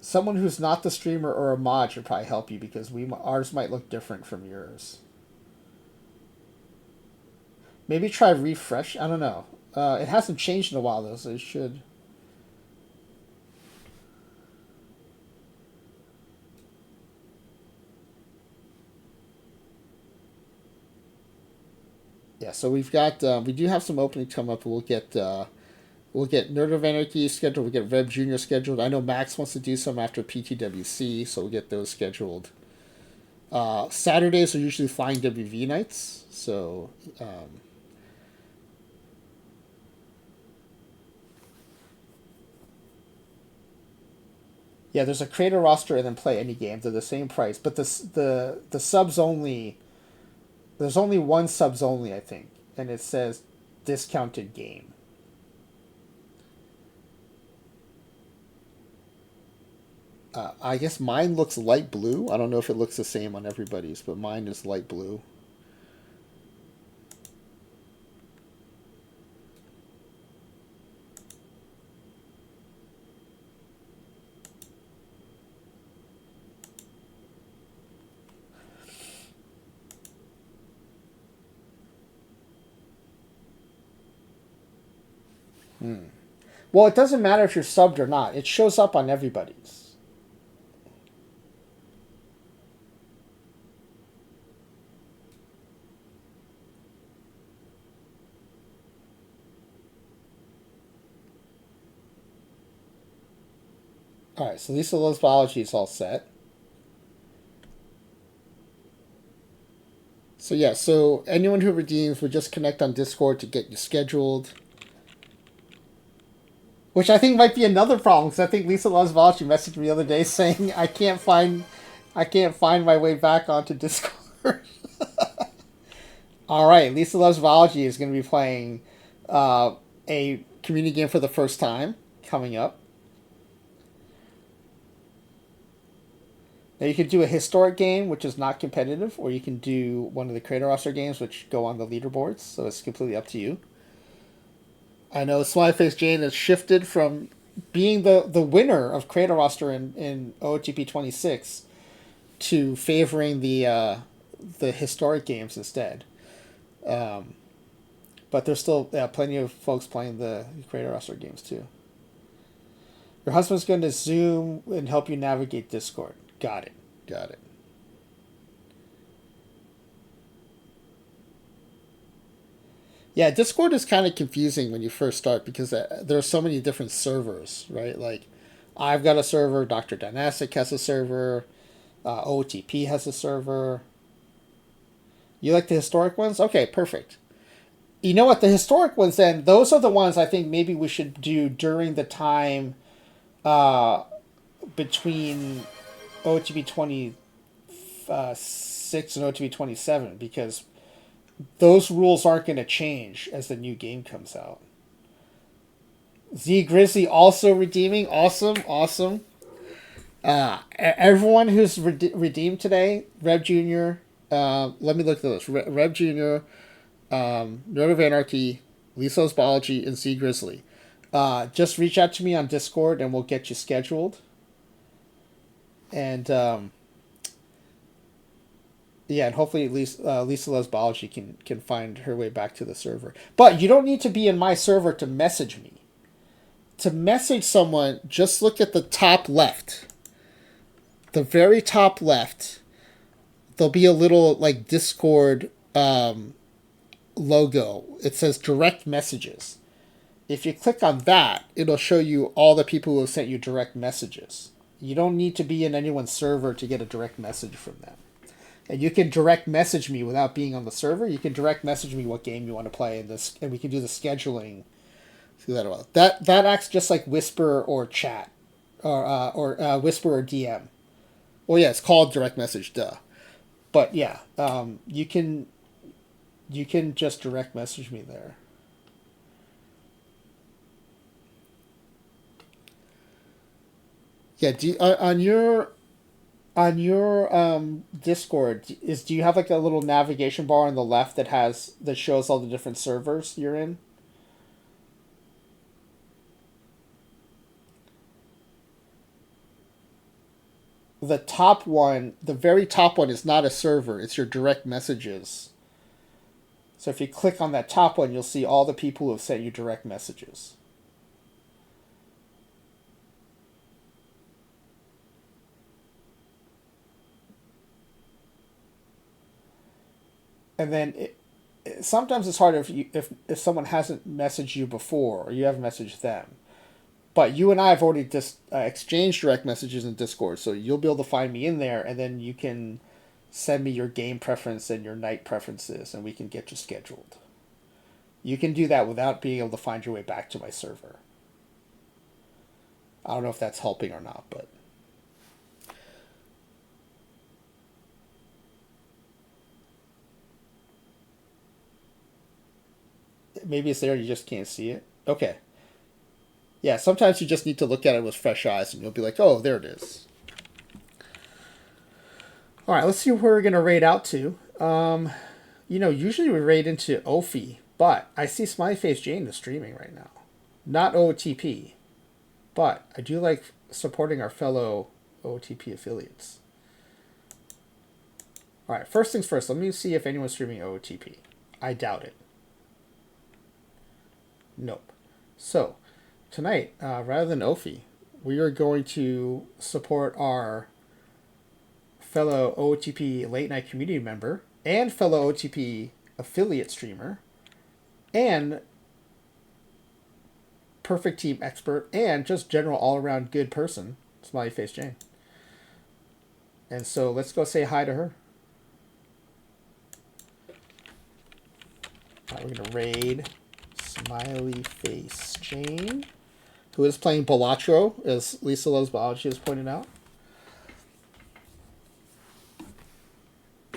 someone who's not the streamer or a mod should probably help you because ours might look different from yours. Maybe try refresh. I don't know. It hasn't changed in a while though, so it should. Yeah, so we do have some openings come up. We'll get Nerd of Anarchy scheduled. We'll get Rev Junior scheduled. I know Max wants to do some after PTWC, so we'll get those scheduled. Saturdays are usually Flying WV nights, so yeah, there's a creator roster and then play any game. They're the same price, but the subs only. There's only one subs only, I think, and it says discounted game. I guess mine looks light blue. I don't know if it looks the same on everybody's, but mine is light blue. Well, it doesn't matter if you're subbed or not. It shows up on everybody's. All right, so Lisa Loves Biology is all set. So yeah, so anyone who redeems would just connect on Discord to get you scheduled. Which I think might be another problem, because I think Lisa Loves Biology messaged me the other day saying I can't find my way back onto Discord. All right, Lisa Loves Biology is going to be playing a community game for the first time coming up. Now you can do a historic game, which is not competitive, or you can do one of the creator roster games, which go on the leaderboards. So it's completely up to you. I know Smiley Face Jane has shifted from being the winner of creator roster in OOTP 26 to favoring the historic games instead. But there's still plenty of folks playing the creator roster games too. Your husband's going to Zoom and help you navigate Discord. Got it. Yeah, Discord is kind of confusing when you first start because there are so many different servers, right? Like, I've got a server, Dr. Dynastic has a server, OOTP has a server. You like the historic ones? Okay, perfect. You know what? The historic ones, then, those are the ones I think maybe we should do during the time between OOTP 26 and OOTP 27, because those rules aren't going to change as the new game comes out. Z Grizzly also redeeming. Awesome. Everyone who's redeemed today, Rev Junior, let me look at this. Rev Junior, Nerd of Anarchy, Liso's Biology, and Z Grizzly. Just reach out to me on Discord and we'll get you scheduled. And and hopefully Lisa Loves Biology can find her way back to the server. But you don't need to be in my server to message me. To message someone, just look at the top left. The very top left, there'll be a little like Discord logo. It says direct messages. If you click on that, it'll show you all the people who have sent you direct messages. You don't need to be in anyone's server to get a direct message from them. And you can direct message me without being on the server. You can direct message me what game you want to play in this, and we can do the scheduling. See that well. That acts just like Whisper or chat, or Whisper or DM. Well, yeah, it's called direct message, duh. But yeah, you can just direct message me there. Yeah, on your Discord, do you have like a little navigation bar on the left that shows all the different servers you're in? The top one, the very top one, is not a server. It's your direct messages. So if you click on that top one, you'll see all the people who have sent you direct messages. And then sometimes it's hard if someone hasn't messaged you before or you haven't messaged them. But you and I have already just exchanged direct messages in Discord, so you'll be able to find me in there, and then you can send me your game preference and your night preferences, and we can get you scheduled. You can do that without being able to find your way back to my server. I don't know if that's helping or not, but maybe it's there and you just can't see it. Okay. Yeah, sometimes you just need to look at it with fresh eyes and you'll be like, oh, there it is. All right, let's see where we're going to raid out to. Usually we raid into Ophi, but I see Smiley Face Jane is streaming right now. Not OOTP, but I do like supporting our fellow OOTP affiliates. All right, first things first, let me see if anyone's streaming OOTP. I doubt it. Nope. So, tonight, rather than Ophi, we are going to support our fellow OOTP late night community member and fellow OOTP affiliate streamer and perfect team expert and just general all around good person, Smiley Face Jane. And so let's go say hi to her. All right, we're going to raid Smiley Face Jane, who is playing Balatro, as Lisa Loves Biology has pointed out.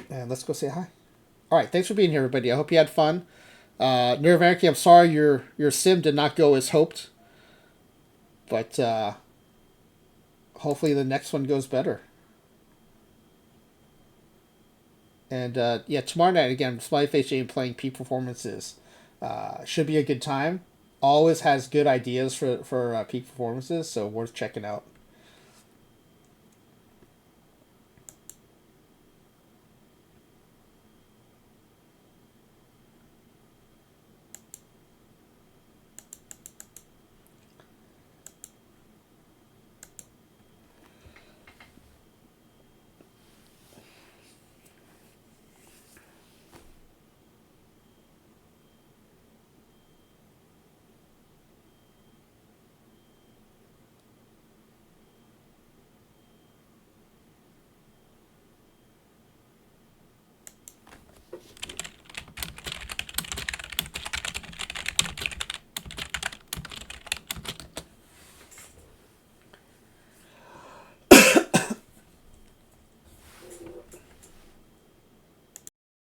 And let's go say hi. All right, thanks for being here, everybody. I hope you had fun. Nervanarchy, I'm sorry your sim did not go as hoped, but hopefully the next one goes better. And tomorrow night again, Smiley Face Jane playing peak performances. Should be a good time. Always has good ideas for peak performances, so worth checking out.